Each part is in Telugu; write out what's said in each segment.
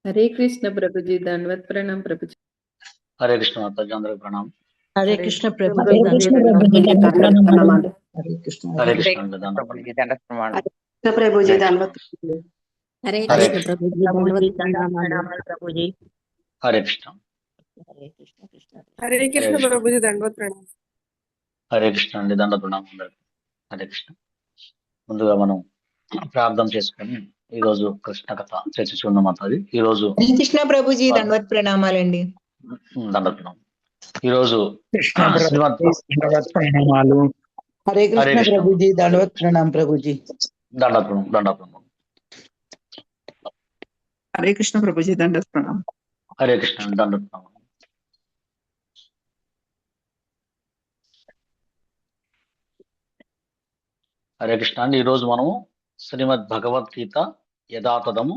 हरे कृष्ण प्रभु जी, दंडवत प्रणाम प्रभु जी। हरे कृष्ण माताजी అందరికి ప్రణామం. హరే కృష్ణ ప్రభు హరే కృష్ణ ప్రభుజీ దండవత్ ప్రణామాలు. హరే కృష్ణ హరే హరే కృష్ణ ప్రభుజీ దండవత్ ప్రణామాలు. కృష్ణ ప్రభుజీ దండవత్ हरे हरे कृष्ण प्रभु जी, ప్రభుజీ दंडवत प्रणाम ప్రణామాలు ప్రభుజీ. హరే కృష్ణ హరే కృష్ణ కృష్ణ హరే కృష్ణ ప్రభుజీ దండవత్ ప్రణామం. హరే కృష్ణ అండి దండ ప్రణామం అందరికి. హరే కృష్ణ. ముందుగా మనం ప్రార్థన చేసుకొని ఈ రోజు కృష్ణ కథ చర్చించుకున్న మాతాజీ. ఈ రోజు హరే కృష్ణ ప్రభుజీ దండవత్ ప్రణామాలండి. దండ ప్రణామం. ఈ రోజు కృష్ణ శ్రీమద్ దండవత్ ప్రణామాలు. హరే హరే కృష్ణ కృష్ణ. ప్రభుజీ దండవత్ ప్రణాం ప్రభుజీ. దండ ప్రణామం దండ ప్రణామం. హరే కృష్ణ ప్రభుజీ దండవత్ ప్రణామం. హరే కృష్ణ అండి దండ ప్రణామం. హరే కృష్ణ అండి. ఈరోజు మనము శ్రీమద్ భగవద్గీత యథాతథము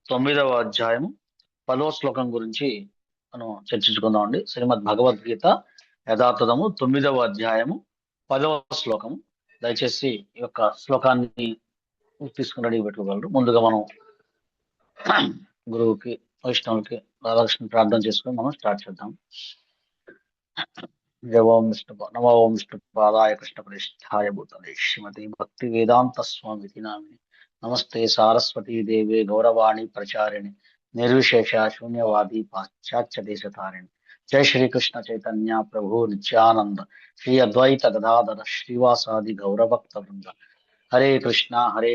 9వ అధ్యాయము 10వ శ్లోకం గురించి మనం చర్చించుకుందాం అండి. శ్రీమద్ భగవద్గీత యథాతథము 9వ అధ్యాయము 10వ శ్లోకము. దయచేసి ఈ యొక్క శ్లోకాన్ని తీసుకుని రెడీ పెట్టుకోగలరు. ముందుగా మనం గురువుకి వైష్ణవులకి రాధాకృష్ణ ప్రార్థన చేసుకొని మనం స్టార్ట్ చేద్దాం. జయ ఓం విష్ణు నమో ఓం విష్ణు పాదాయ కృష్ణ ప్రతిష్ఠాయ భూతలే శ్రీమతి భక్తి వేదాంత స్వామి నామిని నమస్తే సారస్వతీ దేవే గౌరవాణి ప్రచారిణి నిర్విశేష శూన్యవాది పాశ్చాత్య దేశతారిణి. జయ శ్రీకృష్ణ చైతన్య ప్రభు నిత్యానంద శ్రీ అద్వైత గదాధర శ్రీవాసాది గౌరభక్త వృంద. హరే కృష్ణ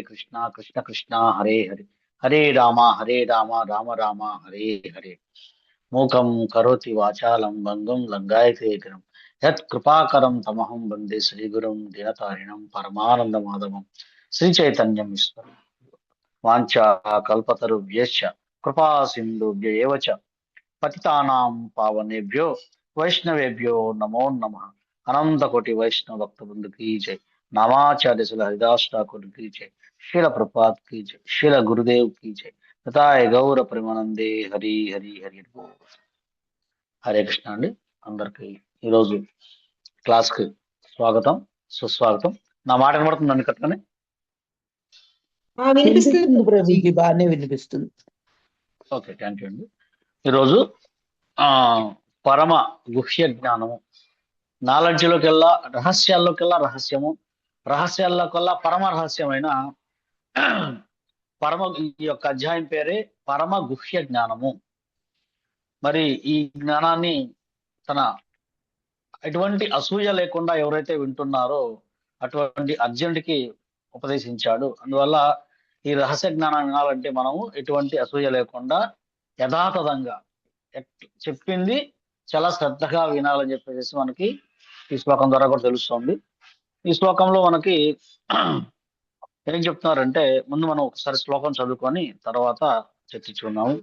కృష్ణ కృష్ణ హరే హరే హరే రామ రామ రామ హరే హరే. మూకం కరోతి వాచాలం బంధం లంఘాయతే గిరం యత్ కృపాకరం తమహం వందే శ్రీగురం దినతారిణం పరమానంద మాధవం శ్రీ చైతన్యం ఈశ్వరం. వాంఛా కల్పతరుభ్యశ్చ కృపా సింధుభ్య ఏవ చ పతితానాం పావనేభ్యో వైష్ణవేభ్యో నమో నమః. అనంత కోటి వైష్ణవ భక్త బృంద కీ జై. నామాచార్య శిల హరిదాస్ ఠాకూర్ కీ జై. శీల ప్రపాత్ కీ జై. శీల గురుదేవ్ కీ జై. తథాయ గౌర ప్రేమానందే హరి హరి హరి బోల్. హరే కృష్ణ అండి. అందరికి ఈరోజు క్లాస్ కి స్వాగతం సుస్వాగతం. నా మాట వినబడుతుందండి కరెక్ట్గానే? వినిపిస్తుంది ప్రభుజీ, బాగానే వినిపిస్తుంది. ఓకే, థ్యాంక్ యూ అండి. ఈరోజు పరమ గుహ్య జ్ఞానము, నాలెడ్జ్లోకెల్లా రహస్యాల్లోకెల్లా రహస్యము, రహస్యాల్లోకెల్లా పరమ రహస్యమైన పరమ, ఈ యొక్క అధ్యాయం పేరే పరమ గుహ్య జ్ఞానము. మరి ఈ జ్ఞానాన్ని తన ఎటువంటి అసూయ లేకుండా ఎవరైతే వింటున్నారో అటువంటి అర్జునుడికి ఉపదేశించాడు. అందువల్ల ఈ రహస్య జ్ఞానం వినాలంటే మనము ఎటువంటి అసూయ లేకుండా యథాతథంగా చెప్పింది చాలా శ్రద్ధగా వినాలని చెప్పేసి మనకి ఈ శ్లోకం ద్వారా కూడా తెలుస్తుంది. ఈ శ్లోకంలో మనకి ఏం చెప్తున్నారంటే, ముందు మనం ఒకసారి శ్లోకం చదువుకొని తర్వాత చర్చించుకున్నాము.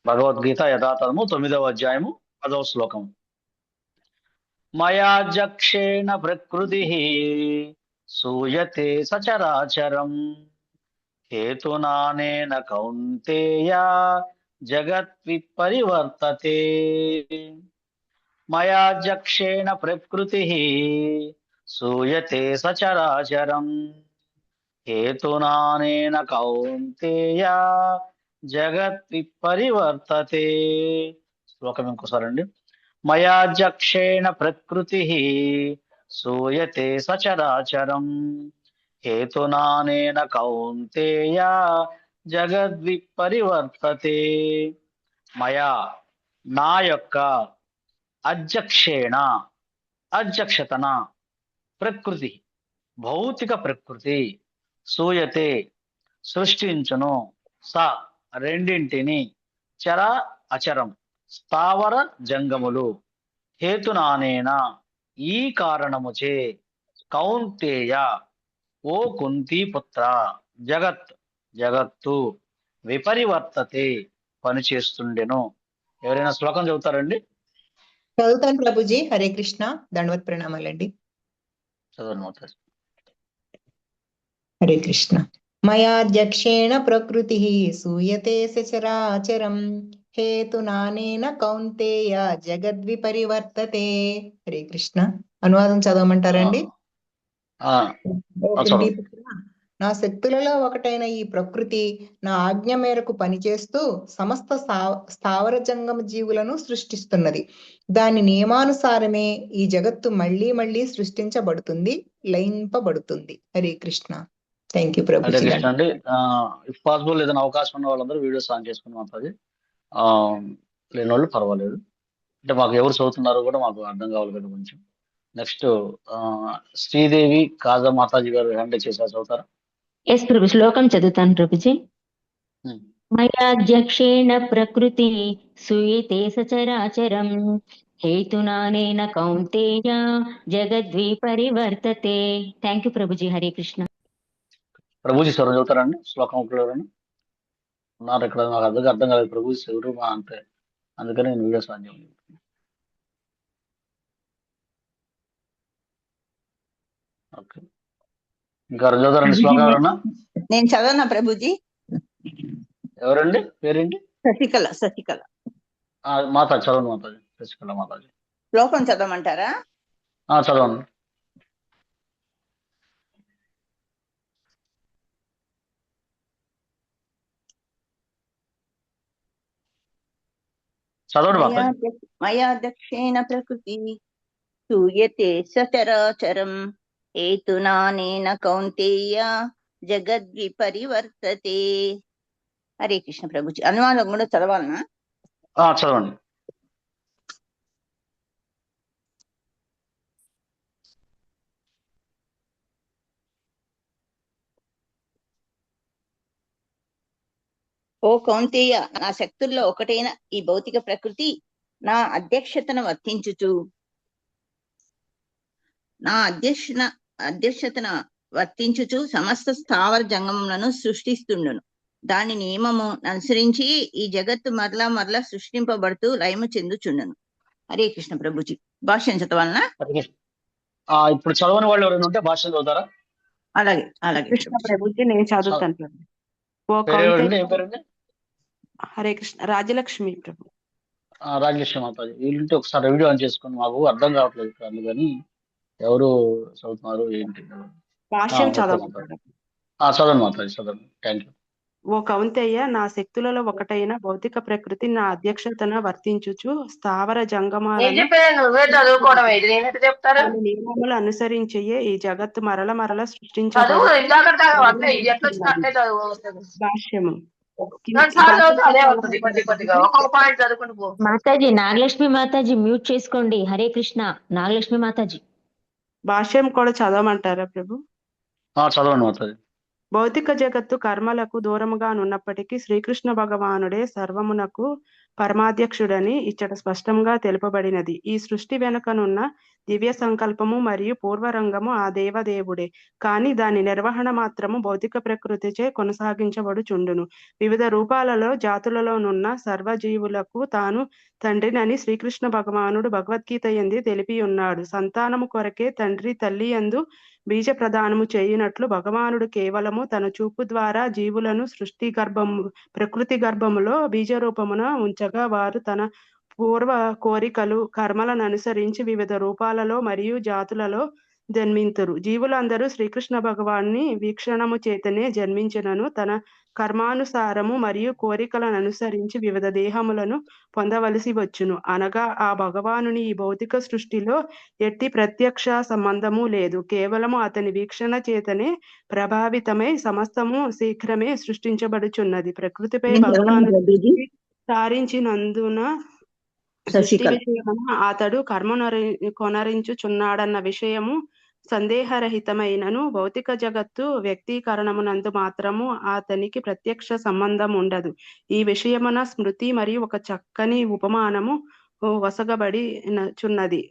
భగవద్గీత యథాతథము 9వ అధ్యాయము 10వ శ్లోకం. మయాజక్షేణ ప్రకృతి సూయతే సచరాచరం హేతునానేన కౌంతేయ జగద్విపరివర్తతే. మయాజక్షేణ ప్రకృతి సూయతే సచరాచరం హేతునానేన కౌంతేయ జగద్విపరివర్తతే. శ్లోకం ఇంకోసారండి. మయాజక్షేణ ప్రకృతి సూయతే సచరాచరం హేతునానేన కౌంతేయ జగద్విపరివర్తతే. మయా నా యొక్క అధ్యక్షేణ అధ్యక్షతన ప్రకృతి భౌతిక ప్రకృతి సూయతే సృష్టించును స రెండింటిని చర అచరం స్థావర జంగములు హేతునానేన ఈ కారణముచే కౌంతేయ ఓ కుంతి పుత్ర జగత్ జగత్తు విపరివర్తతే పనిచేస్తుండెను. ఎవరైనా శ్లోకం చదువుతారండి? చదువుతాను ప్రభుజీ. హరే కృష్ణ దండవత్ ప్రణామాలండి. చదవండి. హరే కృష్ణ. మయాధ్యక్షేణ ప్రకృతి సూయతే సచరాచరం హేతునానేన కౌంతేయ జగద్విపరివర్తతే. హరే కృష్ణ. అనువాదం చదవమంటారండి? నా శక్తులలో ఒకటైన ఈ ప్రకృతి నా ఆజ్ఞ మేరకు పనిచేస్తూ సమస్త స్థావర జంగమ జీవులను సృష్టిస్తున్నది. దాని నియమానుసారమే ఈ జగత్తు మళ్ళీ మళ్ళీ సృష్టించబడుతుంది, లయింపబడుతుంది. హరే కృష్ణ. Thank you Hare Prabhuji. కృష్ణ అండి. ఇఫ్ పాసిబుల్ ఏదైనా అవకాశం ఉన్న వాళ్ళందరూ వీడియోస్ ఆన్ చేసుకుని మాట్లాడి లేని వాళ్ళు పర్వాలేదు. అంటే మాకు ఎవరు చదువుతున్నారో కూడా మాకు అర్థం కావాలి కదా కొంచెం. నెక్స్ట్ శ్రీదేవి కాజా మాతాజీ గారు హ్యాండ్ చేశారు, చదువుతారా? ఎస్ ప్రభు, శ్లోకం చదువుతాను ప్రభుజీ. Hmm. మయాధ్యక్షేణ ప్రకృతి సూయతే సచరాచరం హేతునానేన కౌంతేయ జగద్వి పరివర్తతే. Thank you Prabhuji. హరే కృష్ణ. ప్రభుజీ స్వరం చదువుతారండి, శ్లోకం ఒకరు ఉన్నారు ఇక్కడ. నాకు అర్థం కాలేదు ప్రభుజీ ఎవరు మా అంటే, అందుకని నేను వీడియోస్ ఆన్ చేయాలి. ఓకే, ఇంకా చదువుతారండి శ్లోకం ఎవరన్నా? నేను చదవనా ప్రభుజీ? ఎవరండి పేరేంటి? శశికళ. శశికళ మాతాజీ చదవండి. మాతాజీ శశికళ మాతాజీ శ్లోకం చదవమంటారా? చదవండి. చదవండి మాతాజీ. మయాధ్యక్షేణ ప్రకృతి సూయతే సచరాచరం హేతునానేన కౌంతేయ జగద్విపరివర్తతే. హరే కృష్ణ ప్రభుజీ. అనువాదం కూడా చదవాలనా? చదవండి. ఓ కౌంతేయ, నా శక్తుల్లో ఒకటైన ఈ భౌతిక ప్రకృతి నా అధ్యక్షతను వర్తించుచు సమస్త స్థావర జంగములను సృష్టిస్తుండును. దాని నియమము అనుసరించి ఈ జగత్తు మరలా సృష్టింపబడుతూ లయము చెందుచుండను. హరే కృష్ణ ప్రభుజీ. భాష్యం చదవాలనా? ఇప్పుడు చదవని వాళ్ళు ఎవరైనా ఉంటే భాష్యం చదువుతారా? అలాగే అలాగే కృష్ణ ప్రభుజీ, నేను చదువుతాను ప్రభు. ఓ పేరేంటి? ఏం కౌంతేయ. పేరండి? హరే కృష్ణ. రాజలక్ష్మి ప్రభు. రాజలక్ష్మి మాతాజీ. వీళ్ళంటే ఒకసారి వీడియో ఆన్ చేసుకుని, మాకు అర్థం కావట్లేదు ఇక్కడ, అందుకని ఎవరు చదువుతున్నారు ఏంటి? భాష్యం ఓకే చదవమంటారా? చదవండి మాతాజీ, చదవండి. Thank you. ఓ కౌంతేయ, నా శక్తులలో ఒకటైన భౌతిక ప్రకృతి నా అధ్యక్షతన వర్తించుచు స్థావర జంగమాలను దాని నియమములు అనుసరించే ఈ జగత్తు మరల సృష్టించబడు. భాష్యము. మాతాజీ, నాగలక్ష్మి మాతాజీ మ్యూట్ చేసుకోండి. హరే కృష్ణ. నాగలక్ష్మి మాతాజీ. భాష్యం కూడా చదవమంటారా ప్రభు? చదవండి మాతాజీ. భౌతిక జగత్తు కర్మలకు దూరముగా నున్నప్పటికీ శ్రీకృష్ణ భగవానుడే సర్వమునకు పరమాధ్యక్షుడని ఇచ్చట స్పష్టంగా తెలుపబడినది. ఈ సృష్టి వెనుకనున్న దివ్య సంకల్పము మరియు పూర్వరంగము ఆ దేవదేవుడే, కాని దాని నిర్వహణ మాత్రము భౌతిక ప్రకృతిచే కొనసాగించబడుచుండును. వివిధ రూపాలలో జాతులలోనున్న సర్వజీవులకు తాను తండ్రినని శ్రీకృష్ణ భగవానుడు భగవద్గీత యందు తెలిపి ఉన్నాడు. సంతానము కొరకే తండ్రి తల్లి యందు బీజ ప్రదానము చేయునట్లు భగవానుడు కేవలము తన చూపు ద్వారా జీవులను ప్రకృతి గర్భములో బీజ రూపమున ఉంచగా వారు తన పూర్వ కోరికలు కర్మలను అనుసరించి వివిధ రూపాలలో మరియు జాతులలో జన్మింతురు. జీవులందరూ శ్రీకృష్ణ భగవాన్ని వీక్షణము చేతనే జన్మించినను తన కర్మానుసారము మరియు కోరికలను అనుసరించి వివిధ దేహములను పొందవలసి వచ్చును. అనగా ఆ భగవానుని ఈ భౌతిక సృష్టిలో ఎట్టి ప్రత్యక్ష సంబంధము లేదు. కేవలము అతని వీక్షణ చేతనే ప్రభావితమై సమస్తము శీఘ్రమే సృష్టించబడుచున్నది. ప్రకృతిపై భగవాను సారించినందున సృష్టి విషయమున అతడు కొనరించుచున్నాడన్న విషయము సందేహరహితమైనను భౌతిక జగత్తు వ్యక్తీకరణమునందు మాత్రము అతనికి ప్రత్యక్ష సంబంధం ఉండదు. ఈ విషయమున స్మృతి మరియు ఒక చక్కని ఉపమానము వసగబడి చున్నది.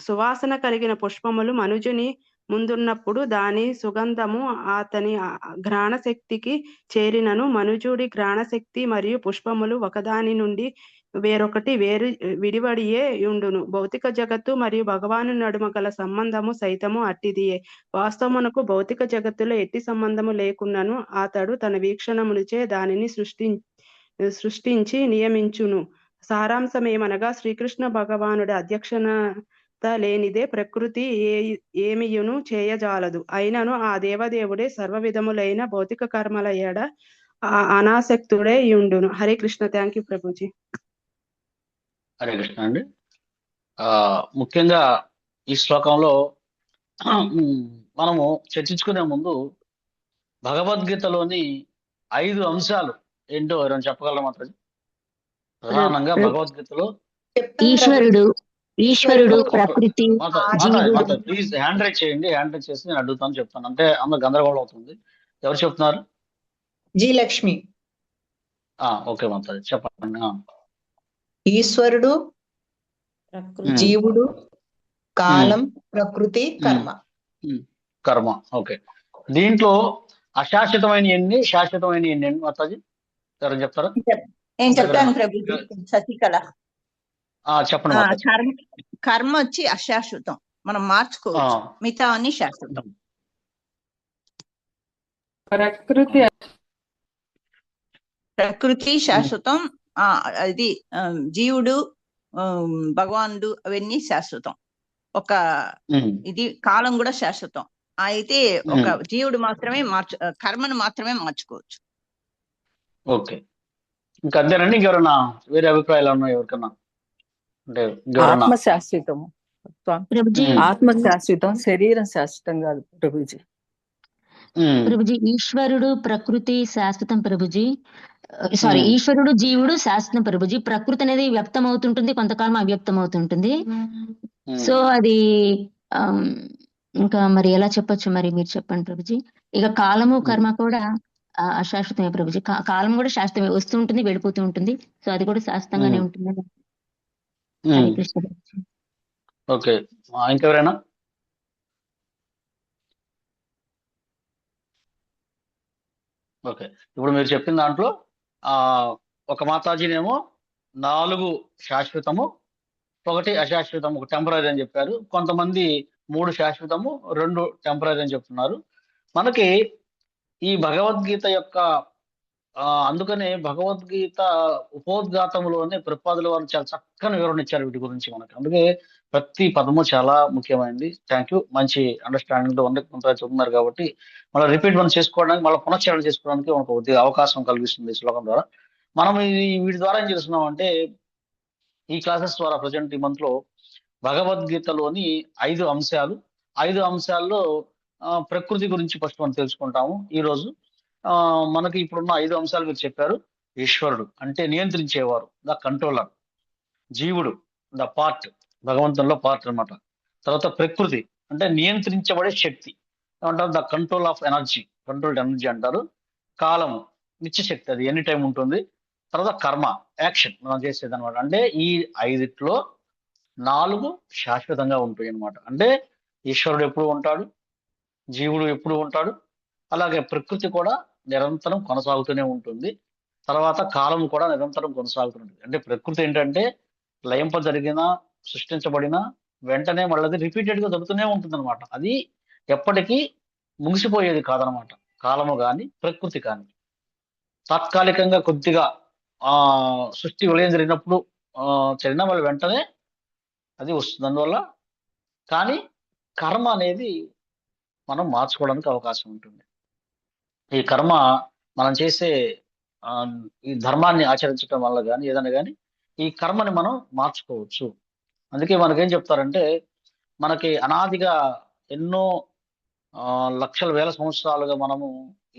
సువాసన కలిగిన పుష్పములు మనుజుని ముందున్నప్పుడు దాని సుగంధము అతని ఘ్రాణ శక్తికి చేరినను మనుజుడి ఘ్రాణ శక్తి మరియు పుష్పములు ఒకదాని నుండి వేరొకటి విడివడియే ఉండును. భౌతిక జగత్తు మరియు భగవాను నడుమ గల సంబంధము సైతము అట్టిదియే. వాస్తవమునకు భౌతిక జగత్తులో ఎట్టి సంబంధము లేకున్నను అతడు తన వీక్షణమునిచే దానిని సృష్టించి నియమించును. సారాంశమేమనగా శ్రీకృష్ణ భగవానుడి అధ్యక్షణ లేనిదే ప్రకృతి ఏమియును చేయజాలదు. అయినను ఆ దేవదేవుడే సర్వ విధములైన భౌతిక కర్మల ఏడ అనాసక్తుడే ఉండును. హరే కృష్ణ. Thank you Prabhuji. హరే కృష్ణ అండి. ముఖ్యంగా ఈ శ్లోకంలో మనము చర్చించుకునే ముందు భగవద్గీతలోని 5 అంశాలు ఏంటో ఎవరైనా చెప్పగలరా మాత్రం? ప్రధానంగా భగవద్గీతలో ఈశ్వరుడు ప్రకృతి జీవుడు. ప్లీజ్ హ్యాండ్ రైజ్ చేయండి. హ్యాండ్ రైజ్ చేసి నేను అడుగుతాను, చెప్తాను. అంటే అందరూ గందరగోళం అవుతుంది. ఎవరు చెప్తున్నారు? జి లక్ష్మి. ఓకే మాతాజీ చెప్పండి. ఈశ్వరుడు, జీవుడు, కాలం, ప్రకృతి, కర్మ. ఓకే. దీంట్లో అశాశ్వతమైన ఎన్ని, శాశ్వతమైన ఎన్ని అండి మాతాజీ? ఎవరు చెప్తారా? నేను చెప్తాను ప్రభుజీ. శశికళ. చెప్పండి. కర్మ వచ్చి అశాశ్వతం, మనం మార్చుకోవచ్చు. మిగతా అన్ని శాశ్వతం. ప్రకృతి శాశ్వతం. అది జీవుడు, భగవానుడు అవన్నీ శాశ్వతం. ఒక ఇది కాలం కూడా శాశ్వతం. అయితే ఒక జీవుడు మాత్రమే కర్మను మాత్రమే మార్చుకోవచ్చు. ఓకే. ఇంకా అంతేనండి? ఇంకెవరన్నా వేరే అభిప్రాయాలు ఉన్నాయి ఎవరికన్నా? అంటే ఆత్మ శాశ్వతము, ఆత్మ శాశ్వతం, శరీరం శాశ్వతం కాదు ప్రభుజీ. ప్రభుజీ ఈశ్వరుడు ప్రకృతి శాశ్వతం ప్రభుజీ. ఈశ్వరుడు జీవుడు శాశ్వతం ప్రభుజీ. ప్రకృతి అనేది వ్యక్తం అవుతుంటుంది, కొంతకాలం అవ్యక్తం అవుతుంటుంది. సో అది ఇంకా మరి ఎలా చెప్పొచ్చు, మరి మీరు చెప్పండి ప్రభుజీ. ఇక కాలము కర్మ కూడా అశాశ్వతమే ప్రభుజీ. కాలం కూడా శాశ్వతమే, వస్తూ ఉంటుంది వెళ్ళిపోతూ ఉంటుంది. సో అది కూడా శాశ్వతంగానే ఉంటుంది. హరే కృష్ణ. ఓకే. ఇంకెవరైనా? ఓకే. ఇప్పుడు మీరు చెప్పిన దాంట్లో ఒక మాతాజీనేమో 4 శాశ్వతము, 1 అశాశ్వతము, 1 టెంపరీ అని చెప్పారు. కొంతమంది 3 శాశ్వతము, 2 టెంపరీ అని చెప్తున్నారు. మనకి ఈ భగవద్గీత యొక్క అందుకనే భగవద్గీత ఉపోద్ఘాతంలోనే ప్రపాదుల వారు చాలా చక్కని వివరణ ఇచ్చారు వీటి గురించి మనకి. అందుకే ప్రతి పదము చాలా ముఖ్యమైనది. Thank you. మంచి అండర్స్టాండింగ్ తో కొంత చెప్తున్నారు కాబట్టి మళ్ళీ రిపీట్ మనం చేసుకోవడానికి, మళ్ళీ పునశ్చరణ చేసుకోవడానికి మనకు కొద్దిగా అవకాశం కలిగిస్తుంది ఈ శ్లోకం ద్వారా. మనం వీటి ద్వారా ఏం చేస్తున్నాం అంటే, ఈ క్లాసెస్ ద్వారా ప్రజెంట్ ఈ మంత్ లో భగవద్గీతలోని 5 అంశాలు, 5 అంశాల్లో ప్రకృతి గురించి ఫస్ట్ మనం తెలుసుకుంటాము ఈ రోజు. మనకి ఇప్పుడున్న 5 అంశాలు మీరు చెప్పారు. ఈశ్వరుడు అంటే నియంత్రించేవారు, ద కంట్రోలర్. జీవుడు ద పార్ట్, భగవంతుల్లో పార్ట్ అన్నమాట. తర్వాత ప్రకృతి అంటే నియంత్రించబడే శక్తి, ఏమంటారు? The control of energy, controlled energy అంటారు. కాలము నిత్య శక్తి, అది ఎనీ టైం ఉంటుంది. తర్వాత కర్మ, యాక్షన్ మనం చేసేది అనమాట. అంటే ఈ 5లో 4 శాశ్వతంగా ఉంటాయి అనమాట. అంటే ఈశ్వరుడు ఎప్పుడు ఉంటాడు, జీవుడు ఎప్పుడు ఉంటాడు, అలాగే ప్రకృతి కూడా నిరంతరం కొనసాగుతూనే ఉంటుంది. తర్వాత కాలం కూడా నిరంతరం కొనసాగుతుంది. అంటే ప్రకృతి ఏంటంటే లయింప జరిగిన, సృష్టించబడిన వెంటనే మళ్ళీ రిపీటెడ్ గా జరుగుతూనే ఉంటుంది అనమాట. అది ఎప్పటికీ ముగిసిపోయేది కాదనమాట. కాలము కానీ ప్రకృతి కానీ తాత్కాలికంగా కొద్దిగా సృష్టి విలయం జరిగినప్పుడు జరిగినా మళ్ళీ వెంటనే అది వస్తుంది. అందువల్ల కానీ కర్మ అనేది మనం మార్చుకోవడానికి అవకాశం ఉంటుంది. ఈ కర్మ మనం చేసే ఈ ధర్మాన్ని ఆచరించడం వల్ల కానీ ఏదైనా కానీ ఈ కర్మని మనం మార్చుకోవచ్చు. అందుకే మనకేం చెప్తారంటే, మనకి అనాదిగా ఎన్నో లక్షల వేల సంవత్సరాలుగా మనము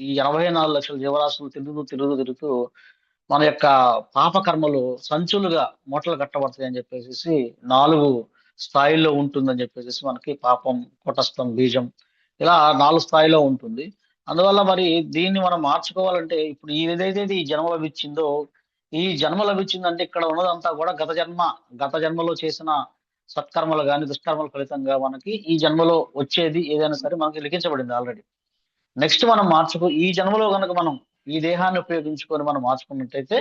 ఈ 84 లక్షల జీవరాశులు తిరుగుతూ మన యొక్క పాపకర్మలు సంచులుగా మూటలు కట్టబడతాయి అని చెప్పేసి 4 స్థాయిల్లో ఉంటుందని చెప్పేసి మనకి పాపం, కుటస్థం, బీజం ఇలా 4 స్థాయిలో ఉంటుంది. అందువల్ల మరి దీన్ని మనం మార్చుకోవాలంటే ఇప్పుడు ఏదైతే ఈ జన్మ లభించిందో, ఈ జన్మ లభించిందంటే ఇక్కడ ఉన్నదంతా కూడా గత జన్మలో చేసిన సత్కర్మలు కానీ దుష్కర్మల ఫలితంగా మనకి ఈ జన్మలో వచ్చేది ఏదైనా సరే మనకి లిఖించబడింది ఆల్రెడీ. నెక్స్ట్ మనం ఈ జన్మలో కనుక మనం ఈ దేహాన్ని ఉపయోగించుకొని మనం మార్చుకున్నట్టయితే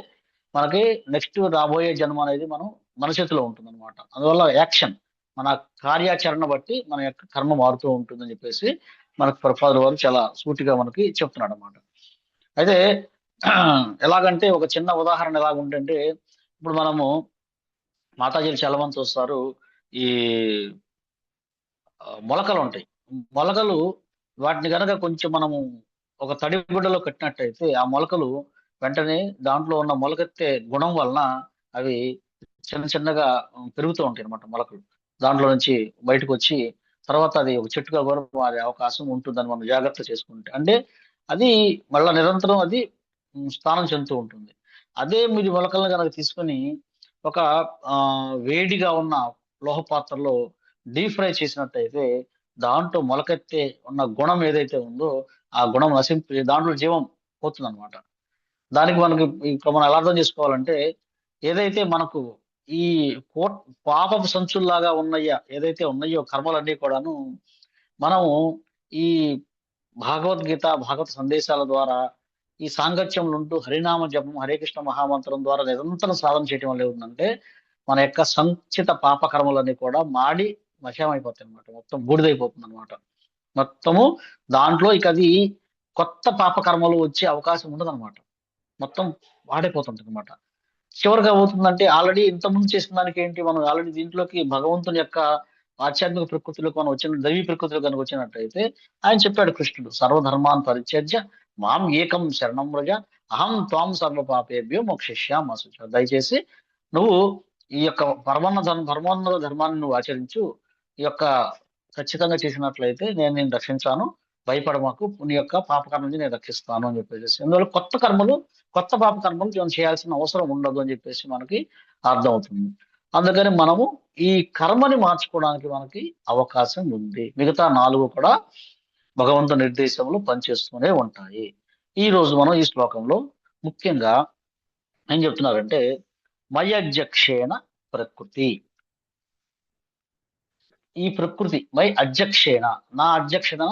మనకి నెక్స్ట్ రాబోయే జన్మ అనేది మన చేతిలో ఉంటుంది అనమాట. అందువల్ల యాక్షన్, మన కార్యాచరణ బట్టి మన యొక్క కర్మ మారుతూ ఉంటుందని చెప్పేసి మనకు ప్రపాదుల వారు చాలా సూటిగా మనకి చెప్తున్నాడు అనమాట. అయితే ఎలాగంటే ఒక చిన్న ఉదాహరణ ఎలాగుంటే, ఇప్పుడు మనము మాతాజీలు చాలా మంది చూస్తారు, ఈ మొలకలు ఉంటాయి. మొలకలు వాటిని గనక కొంచెం మనము ఒక తడి గుడ్డలో కట్టినట్టయితే ఆ మొలకలు వెంటనే దాంట్లో ఉన్న మొలకెత్తే గుణం వలన అవి చిన్న చిన్నగా పెరుగుతూ ఉంటాయి అన్నమాట మొలకలు. దాంట్లో నుంచి బయటకు వచ్చి తర్వాత అది ఒక చెట్టుగా కూడా మారే అవకాశం ఉంటుందని మనం జాగ్రత్త చేసుకుంటే. అంటే అది మళ్ళా నిరంతరం అది స్థానం చెందుతూ ఉంటుంది. అదే మీరు మొలకలను కనుక తీసుకొని ఒక వేడిగా ఉన్న లోహ పాత్రలో డీప్ ఫ్రై చేసినట్టయితే దాంట్లో మొలకెత్తే ఉన్న గుణం ఏదైతే ఉందో ఆ గుణం నశింపి దాంట్లో జీవం పోతుంది అనమాట. దానికి మనకి ఇక్కడ మనం ఎలా అర్థం చేసుకోవాలంటే ఏదైతే మనకు ఈ పాపపు సంచుల్లాగా ఉన్నాయో ఏదైతే ఉన్నాయో కర్మలన్నీ కూడాను మనము ఈ భగవద్గీత భాగవత సందేశాల ద్వారా ఈ సాంగత్యంలో ఉంటూ హరినామ జపం హరే కృష్ణ మహామంత్రం ద్వారా నిరంతరం సాధన చేయడం వల్ల ఏముందంటే మన యొక్క సంచిత పాప కర్మలన్నీ కూడా మాడి వశమైపోతాయి అనమాట. మొత్తం బూడిదైపోతుంది అనమాట. మొత్తము దాంట్లో ఇక అది కొత్త పాప కర్మలు వచ్చే అవకాశం ఉండదు అనమాట. మొత్తం వాడైపోతుంది అనమాట. చివరిగా అవుతుందంటే ఆల్రెడీ ఇంతకుముందు చేసిన దానికి ఏంటి మనం ఆల్రెడీ దీంట్లోకి భగవంతుని యొక్క ఆధ్యాత్మిక ప్రకృతిలోకి మనం వచ్చిన దైవీ ప్రకృతిలో కనుక వచ్చినట్టయితే ఆయన చెప్పాడు కృష్ణుడు సర్వధర్మాన్ పరిత్యజ్య మాం ఏకం శరణం వ్రజ అహం త్వాం సర్వ పాపేభ్యో మోక్షిష్యామి శుచ. దయచేసి నువ్వు ఈ యొక్క పరమోన్నత ధర్మాన్ని నువ్వు ఆచరించు. ఈ యొక్క ఖచ్చితంగా చేసినట్లయితే నేను రక్షించాను, భయపడమాకు, నీ యొక్క పాపకర్మ నుంచి నేను రక్షిస్తాను అని చెప్పేసి. అందువల్ల కొత్త పాప కర్మలు చేయాల్సిన అవసరం ఉండదు అని చెప్పేసి మనకి అర్థమవుతుంది. అందుకని మనము ఈ కర్మని మార్చుకోవడానికి మనకి అవకాశం ఉంది. మిగతా 4 కూడా భగవంతు నిర్దేశంలో పనిచేస్తూనే ఉంటాయి. ఈ రోజు మనం ఈ శ్లోకంలో ముఖ్యంగా ఏం చెప్తున్నారంటే మయధ్యక్షేణ ప్రకృతి. ఈ ప్రకృతి మై అధ్యక్షేణ నా అధ్యక్షణ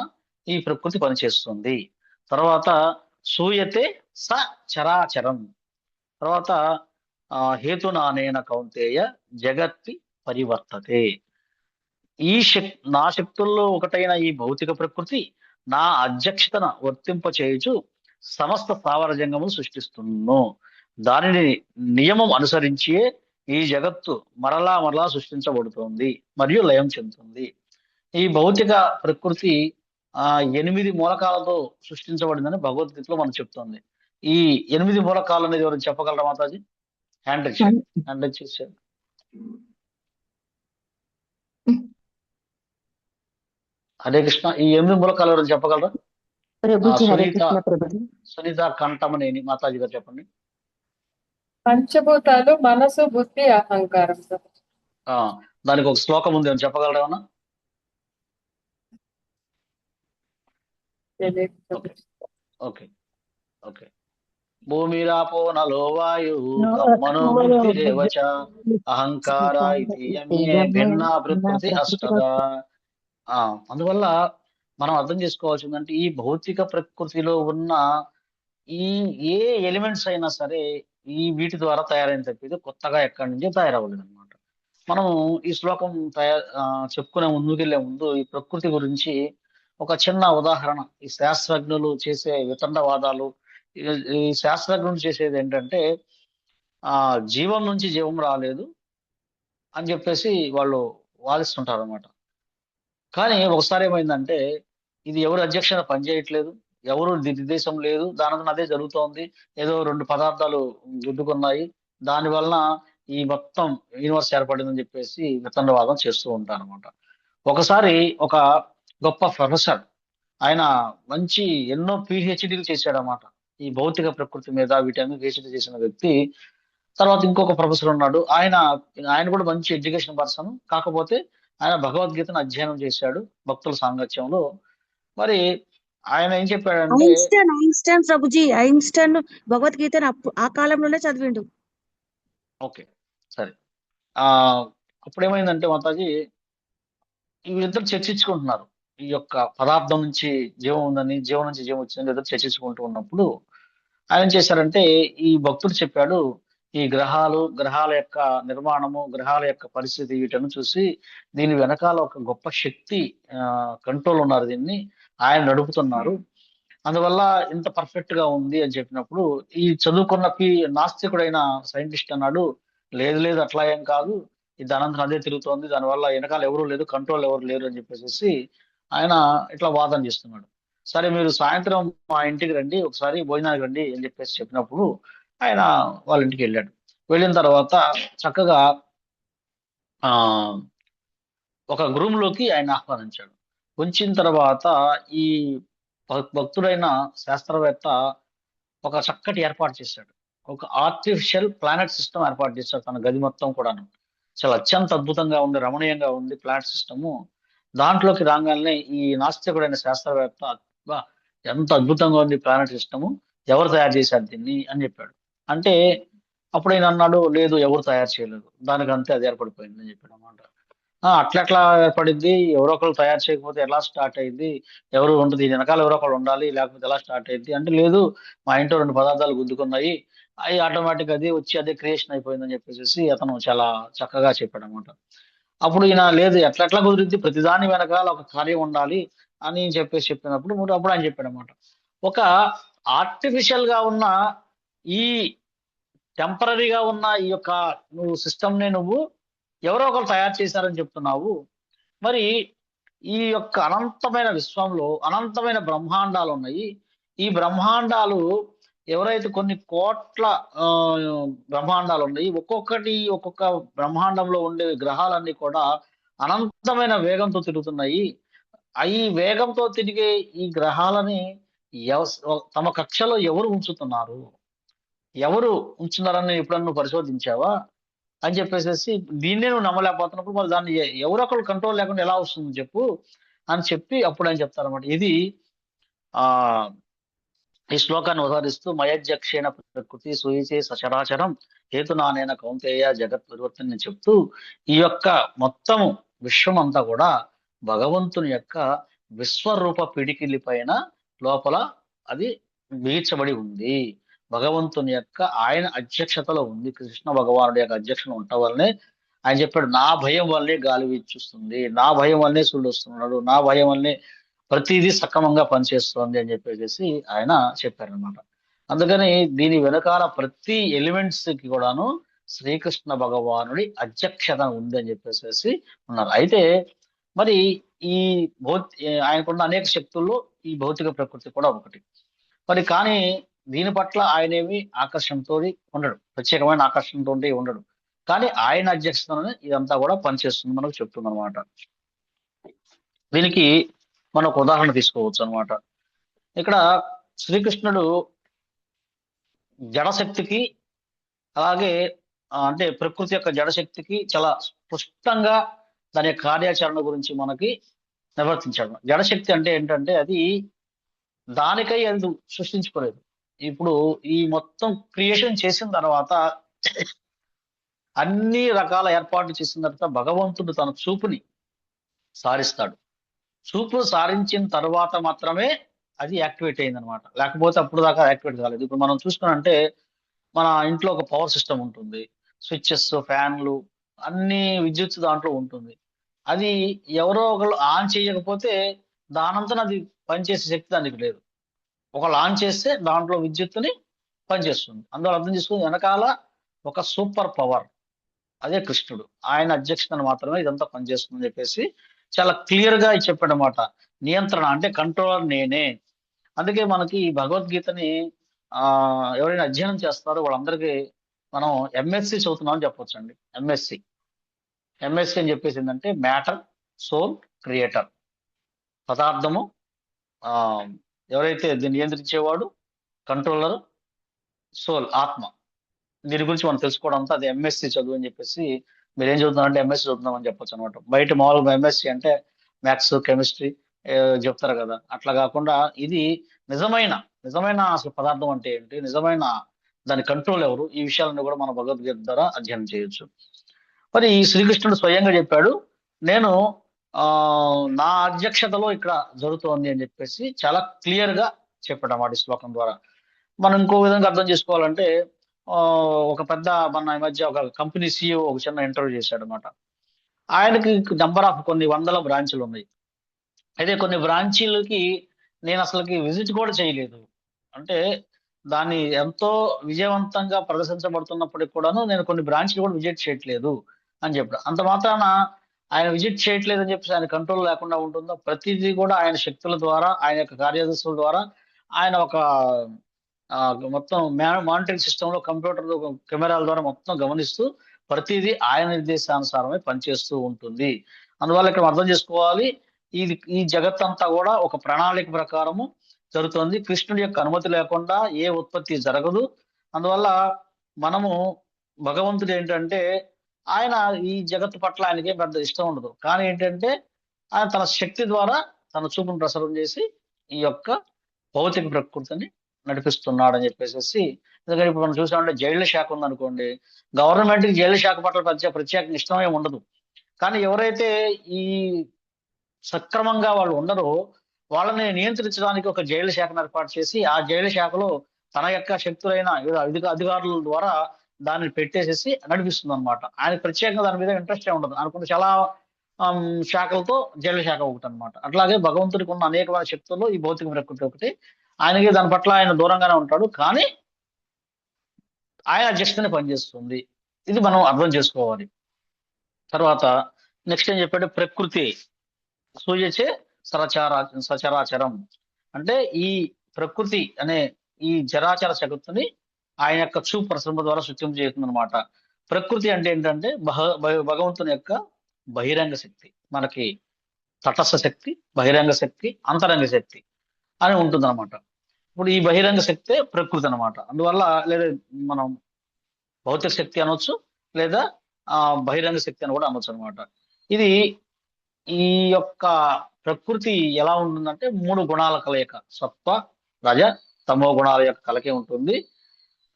ఈ ప్రకృతి పనిచేస్తుంది. తర్వాత సూయతే స చరాచరం. తర్వాత హేతునానేన కౌంతేయ జగత్తి పరివర్తతే. నా శక్తుల్లో ఒకటైన ఈ భౌతిక ప్రకృతి నా అధ్యక్షతన వర్తింప చేయుచు సమస్త స్థావర జంగములు సృష్టిస్తున్నాను. దానిని నియమం అనుసరించే ఈ జగత్తు మరలా సృష్టించబడుతుంది మరియు లయం చెందుతుంది. ఈ భౌతిక ప్రకృతి 8 మూలకాలతో సృష్టించబడిందని భగవద్గీతలో మనం చెప్తుంది. ఈ 8 మూలకాలు అనేది ఎవరు చెప్పగలరా మాతాజీ? హ్యాండ్ రైజ్ చేశారు. హరే కృష్ణ. ఈ 8 మూలకాలు ఎవరు చెప్పగలరా? సునీత కంఠమనేని మాతాజీ గారు చెప్పండి. పంచభూతాలు మనసు, బుద్ధి, అహంకారం. దానికి ఒక శ్లోకం ఉంది అని చెప్పగలరా ఏమన్నా? Okay okay. భూమిరాపో నలో వాయు మనో బుద్ధిరేవచ అహంకార ఇది భిన్న ప్రకృతి అష్టదా. అందువల్ల మనం అర్థం చేసుకోవాల్సిందంటే ఈ భౌతిక ప్రకృతిలో ఉన్న ఈ ఏ ఎలిమెంట్స్ అయినా సరే ఈ వీటి ద్వారా తయారైన తప్పితే కొత్తగా ఎక్కడి నుంచి తయారవ్వలేదు అనమాట. మనం ఈ శ్లోకం చెప్పుకునే ముందుకెళ్లే ముందు ఈ ప్రకృతి గురించి ఒక చిన్న ఉదాహరణ. ఈ శాస్త్రజ్ఞులు చేసే వితండవాదాలు, ఈ శాస్త్రజ్ఞులు చేసేది ఏంటంటే జీవం నుంచి జీవం రాలేదు అని చెప్పేసి వాళ్ళు వాదిస్తుంటారు అనమాట. కానీ ఒకసారి ఏమైందంటే ఇది ఎవరు అధ్యక్షణ పనిచేయట్లేదు, ఎవరు నిర్దేశం లేదు, దాని అదే జరుగుతోంది, ఏదో 2 పదార్థాలు గుద్దుకున్నాయి, దాని వలన ఈ మొత్తం యూనివర్స్ ఏర్పడిందని చెప్పేసి వితండవాదం చేస్తూ ఉంటారు అనమాట. ఒకసారి ఒక గొప్ప ప్రొఫెసర్, ఆయన మంచి ఎన్నో పిహెచ్డీలు చేశాడనమాట ఈ భౌతిక ప్రకృతి మీద, వీటన్ని పిహెచ్డీ చేసిన వ్యక్తి. తర్వాత ఇంకొక ప్రొఫెసర్ ఉన్నాడు, ఆయన కూడా మంచి ఎడ్యుకేషన్ పర్సన్, కాకపోతే ఆయన భగవద్గీతను అధ్యయనం చేశాడు భక్తుల సాంగత్యంలో. మరి ఆయన ఏం చెప్పాడంటే ఐన్స్టైన్ ప్రభుజీ, ఐన్స్టైన్ భగవద్గీతను ఆ కాలంలోనే చదివిండు. ఓకే సరే. అప్పుడు ఏమైందంటే మాతాజీ వీళ్ళిద్దరు చర్చించుకుంటున్నారు. ఈ యొక్క పదార్థం నుంచి జీవం ఉందని, జీవం నుంచి జీవం వచ్చిందని ఇద్దరు చర్చించుకుంటూ ఉన్నప్పుడు ఆయన ఏం చేశారంటే ఈ భక్తుడు చెప్పాడు ఈ గ్రహాల యొక్క నిర్మాణము, గ్రహాల యొక్క పరిస్థితి వీటನ್ನು చూసి దీని వెనకాల ఒక గొప్ప శక్తి కంట్రోల్ ఉన్నారు, దీన్ని ఆయన నడుపుతున్నారు, అందువల్ల ఇంత పర్ఫెక్ట్ గా ఉంది అని చెప్పినప్పుడు ఈ చదువుకున్న నాస్తికుడైన సైంటిస్ట్ అన్నాడు, లేదు అట్లా ఏం కాదు, ఈ ధనంతరం అదే తిరుగుతోంది, దానివల్ల వెనకాల ఎవరు లేదు, కంట్రోల్ ఎవరు లేరు అని చెప్పేసి ఆయన ఇట్లా వాదన చేస్తున్నాడు. సరే మీరు సాయంత్రం మా ఇంటికి రండి, ఒకసారి భోజనానికి రండి అని చెప్పేసి చెప్పినప్పుడు ఆయన వాళ్ళ ఇంటికి వెళ్ళాడు. వెళ్ళిన తర్వాత చక్కగా ఆ ఒక రూమ్ లోకి ఆయన ఆహ్వానించాడు. ఉంచిన తర్వాత ఈ భక్తుడైన శాస్త్రవేత్త ఒక చక్కటి ఏర్పాటు చేశాడు. ఒక ఆర్టిఫిషియల్ ప్లానెట్ సిస్టమ్ ఏర్పాటు చేశాడు తన గది మొత్తం కూడాను. చాలా అత్యంత అద్భుతంగా ఉంది, రమణీయంగా ఉంది ప్లానెట్ సిస్టము. దాంట్లోకి రాగానే ఈ నాస్తికుడైన శాస్త్రవేత్త "అబ్బా, ఎంత అద్భుతంగా ఉంది ప్లానెట్ సిస్టము, ఎవరు తయారు చేశారు దీన్ని అని చెప్పాడు. అంటే అప్పుడు ఆయన అన్నాడు, లేదు ఎవరు తయారు చేయలేదు, దానికంతే అది ఏర్పడిపోయింది అని చెప్పాడు అన్నమాట. అట్లా ఏర్పడింది, ఎవరో ఒకరు తయారు చేయకపోతే ఎలా స్టార్ట్ అయింది, ఎవరు ఉంటుంది దీని వెనకాల ఎవరో ఒకరు ఉండాలి, లేకపోతే ఎలా స్టార్ట్ అయింది అంటే, లేదు మా ఇంట్లో 2 పదార్థాలు గుద్దుకున్నాయి, అవి ఆటోమేటిక్ అది వచ్చి అదే క్రియేషన్ అయిపోయిందని చెప్పేసి అతను చాలా చక్కగా చెప్పాడు అనమాట. అప్పుడు ఈయన లేదు ఎట్లా కుదిరింది, ప్రతిదాని వెనకాల ఒక కార్యం ఉండాలి అని చెప్పినప్పుడు అప్పుడు ఆయన చెప్పాడు అనమాట. ఒక ఆర్టిఫిషియల్ గా ఉన్న ఈ టెంపరీగా ఉన్న ఈ యొక్క నువ్వు సిస్టమ్ ని నువ్వు ఎవరో ఒకరు తయారు చేశారని చెప్తున్నావు. మరి ఈ యొక్క అనంతమైన విశ్వంలో అనంతమైన బ్రహ్మాండాలు ఉన్నాయి. ఈ బ్రహ్మాండాలు ఎవరైతే కొన్ని కోట్ల ఆ బ్రహ్మాండాలు ఉన్నాయి, ఒక్కొక్క బ్రహ్మాండంలో ఉండే గ్రహాలన్నీ కూడా అనంతమైన వేగంతో తిరుగుతున్నాయి. ఈ వేగంతో తిరిగే ఈ గ్రహాలని తమ కక్షలో ఎవరు ఉంచుతున్నారు, ఎవరు ఉంచున్నారని ఎప్పుడన్నా నువ్వు పరిశోధించావా అని చెప్పేసి దీన్నే నువ్వు నమ్మలేకపోతున్నప్పుడు మరి దాన్ని ఎవరో ఒకరు కంట్రోల్ లేకుండా ఎలా వస్తుంది చెప్పు అని చెప్పి అప్పుడు ఆయన చెప్తారన్నమాట. ఇది ఆ ఈ శ్లోకాన్ని ఉదాహరిస్తూ మయజ్జక్షేణ ప్రకృతి సూయిచే సచరాచరం హేతునానేన కౌంతేయ జగత్ పరివర్తన చెప్తూ ఈ యొక్క మొత్తము విశ్వం అంతా కూడా భగవంతుని యొక్క విశ్వరూప పిడికిలి పైన లోపల అది బిగించబడి ఉంది. భగవంతుని యొక్క ఆయన అధ్యక్షతలో ఉంది. కృష్ణ భగవానుడి యొక్క అధ్యక్షతలో ఉండటం వల్లనే ఆయన చెప్పాడు, నా భయం వల్లే గాలి వీచొస్తుంది, నా భయం వల్లే సూర్యుడు వస్తున్నాడు, నా భయం వల్లే ప్రతిదీ సక్రమంగా పనిచేస్తుంది అని చెప్పేసి ఆయన చెప్పారనమాట. అందుకని దీని వెనకాల ప్రతి ఎలిమెంట్స్ కి కూడాను శ్రీకృష్ణ భగవానుడి అధ్యక్షత ఉంది అని చెప్పేసి ఉన్నారు. అయితే మరి ఈ ఆయనకున్న అనేక శక్తుల్లో ఈ భౌతిక ప్రకృతి కూడా ఒకటి. మరి కానీ దీని పట్ల ఆయనేమి ఆకర్షణతో ఉండడు, ప్రత్యేకమైన ఆకర్షణతో ఉండడు. కానీ ఆయన అధ్యక్షతలోనే ఇదంతా కూడా పనిచేస్తుంది మనకు చెప్తుంది అనమాట. దీనికి మనం ఒక ఉదాహరణ తీసుకోవచ్చు అనమాట. ఇక్కడ శ్రీకృష్ణుడు జడశక్తికి అలాగే అంటే ప్రకృతి యొక్క జడశక్తికి చాలా స్పష్టంగా దాని యొక్క కార్యాచరణ గురించి మనకి నిర్వర్తించాడు. జడశక్తి అంటే ఏంటంటే అది దానికై అది సృష్టించుకోలేదు. ఇప్పుడు ఈ మొత్తం క్రియేషన్ చేసిన తర్వాత అన్ని రకాల ఏర్పాట్లు చేసిన తర్వాత భగవంతుడు తన చూపుని సారిస్తాడు. చూపు సారించిన తర్వాత మాత్రమే అది యాక్టివేట్ అయింది అనమాట. లేకపోతే అప్పుడు దాకా యాక్టివేట్ కాలేదు. ఇప్పుడు మనం చూసుకున్నంటే మన ఇంట్లో ఒక పవర్ సిస్టమ్ ఉంటుంది, స్విచ్చెస్, ఫ్యాన్లు, అన్ని విద్యుత్ దాంట్లో ఉంటుంది. అది ఎవరో ఒకళ్ళు ఆన్ చేయకపోతే దానంతా అది పనిచేసే శక్తి దానికి లేదు. ఒకళ్ళు ఆన్ చేస్తే దాంట్లో విద్యుత్తుని పనిచేస్తుంది. అందులో అర్థం చేసుకుని వెనకాల ఒక సూపర్ పవర్, అదే కృష్ణుడు, ఆయన అధ్యక్షతను మాత్రమే ఇదంతా పనిచేస్తుందని చెప్పేసి చాలా క్లియర్ గా చెప్పాడు అనమాట. నియంత్రణ అంటే కంట్రోలర్ నేనే. అందుకే మనకి ఈ భగవద్గీతని ఎవరైనా అధ్యయనం చేస్తారో వాళ్ళందరికీ మనం ఎంఎస్సి చదువుతున్నాం అని చెప్పొచ్చు అండి. ఎంఎస్సి అని చెప్పేసి ఏంటంటే మ్యాటర్, సోల్, క్రియేటర్. పదార్థము, ఎవరైతే దీన్ని నియంత్రించేవాడు, కంట్రోలర్, సోల్, ఆత్మ. దీని గురించి మనం తెలుసుకోవడం అంతా అది ఎంఎస్సి చదువు అని చెప్పేసి మీరు ఏం చదువుతున్నారంటే ఎంఎస్సి చదువుతున్నాం అని చెప్పొచ్చు అనమాట. బయట మామూలుగా ఎంఎస్సి అంటే మ్యాథ్స్, కెమిస్ట్రీ చెప్తారు కదా, అట్లా కాకుండా ఇది నిజమైన అసలు పదార్థం అంటే ఏంటి, నిజమైన దాని కంట్రోల్ ఎవరు, ఈ విషయాలను కూడా మన భగవద్గీత ద్వారా అధ్యయనం చేయొచ్చు. మరి ఈ శ్రీకృష్ణుడు స్వయంగా చెప్పాడు, నేను నా అధ్యక్షతలో ఇక్కడ జరుగుతోంది అని చెప్పేసి చాలా క్లియర్ గా చెప్పాడు అన్నమాట ఈ శ్లోకం ద్వారా. మనం ఇంకో విధంగా అర్థం చేసుకోవాలంటే ఒక పెద్ద మన ఈ మధ్య ఒక కంపెనీ CEO ఒక చిన్న ఇంటర్వ్యూ చేశాడు అనమాట. ఆయనకి నెంబర్ ఆఫ్ కొన్ని వందల బ్రాంచ్లు ఉన్నాయి. అయితే కొన్ని బ్రాంచీలకి నేను అసలుకి విజిట్ కూడా చేయలేదు. అంటే దాన్ని ఎంతో విజయవంతంగా ప్రదర్శించబడుతున్నప్పటికి కూడాను నేను కొన్ని బ్రాంచ్లు కూడా విజిట్ చేయట్లేదు అని చెప్పాడు. అంత మాత్రాన ఆయన విజిట్ చేయట్లేదని చెప్పేసి ఆయన కంట్రోల్ లేకుండా ఉంటుందో, ప్రతిదీ కూడా ఆయన శక్తుల ద్వారా, ఆయన యొక్క కార్యదర్శుల ద్వారా ఆయన ఒక మొత్తం మానిటరింగ్ సిస్టమ్ లో కంప్యూటర్ కెమెరాల ద్వారా మొత్తం గమనిస్తూ ప్రతిదీ ఆయన నిర్దేశానుసారమే పనిచేస్తూ ఉంటుంది. అందువల్ల ఇక్కడ అర్థం చేసుకోవాలి, ఈ జగత్తంతా కూడా ఒక ప్రణాళిక ప్రకారము జరుగుతుంది. కృష్ణుడి యొక్క అనుమతి లేకుండా ఏ ఉత్పత్తి జరగదు. అందువల్ల మనము భగవంతుడు ఏంటంటే ఆయన ఈ జగత్తు పట్ల ఆయనకి పెద్ద ఇష్టం ఉండదు, కానీ ఏంటంటే ఆయన తన శక్తి ద్వారా తన చూపును ప్రసారం చేసి ఈ యొక్క భౌతిక ప్రకృతిని నడిపిస్తున్నాడు అని చెప్పేసి. ఎందుకంటే ఇప్పుడు మనం చూసామంటే జైళ్ల శాఖ ఉందనుకోండి, గవర్నమెంట్ కి జైళ్ల శాఖ పట్ల ప్రత్యేక ఇష్టమే ఉండదు. కానీ ఎవరైతే ఈ సక్రమంగా వాళ్ళు ఉండరో వాళ్ళని నియంత్రించడానికి ఒక జైళ్ల శాఖను ఏర్పాటు చేసి ఆ జైళ్ల శాఖలో తన యొక్క శక్తులైన అధికారుల ద్వారా దాన్ని పెట్టేసేసి నడిపిస్తుంది అనమాట. ఆయన ప్రత్యేకంగా దాని మీద ఇంట్రెస్ట్ ఉండదు అనుకుంటే చాలా శాఖలతో జైళ్ల శాఖ ఒకటి అనమాట. అట్లాగే భగవంతుడికి ఉన్న అనేకమైన శక్తుల్లో ఈ భౌతిక ప్రకృతి ఒకటి. ఆయనకి దాని పట్ల ఆయన దూరంగానే ఉంటాడు, కానీ ఆయన అధ్యక్షతనే పనిచేస్తుంది. ఇది మనం అర్థం చేసుకోవాలి. తర్వాత నెక్స్ట్ ఏం చెప్పాడు, ప్రకృతి సూయచే సచరాచరం అంటే ఈ ప్రకృతి అనే ఈ చరాచర జగత్తుని ఆయన యొక్క చూపు ప్రసంగ ద్వారా సృష్టింప చేస్తుంది అనమాట. ప్రకృతి అంటే ఏంటంటే భగవంతుని యొక్క బహిరంగ శక్తి. మనకి తటస్థ శక్తి, బహిరంగ శక్తి, అంతరంగ శక్తి అని ఉంటుంది అనమాట. ఇప్పుడు ఈ బహిరంగ శక్తే ప్రకృతి అనమాట. అందువల్ల లేదా మనం భౌతిక శక్తి అనొచ్చు, లేదా బహిరంగ శక్తి అని కూడా అనొచ్చు అనమాట. ఇది ఈ యొక్క ప్రకృతి ఎలా ఉంటుందంటే 3 గుణాల కలయిక, సత్వ రజ తమో గుణాల యొక్క కలయిక ఉంటుంది.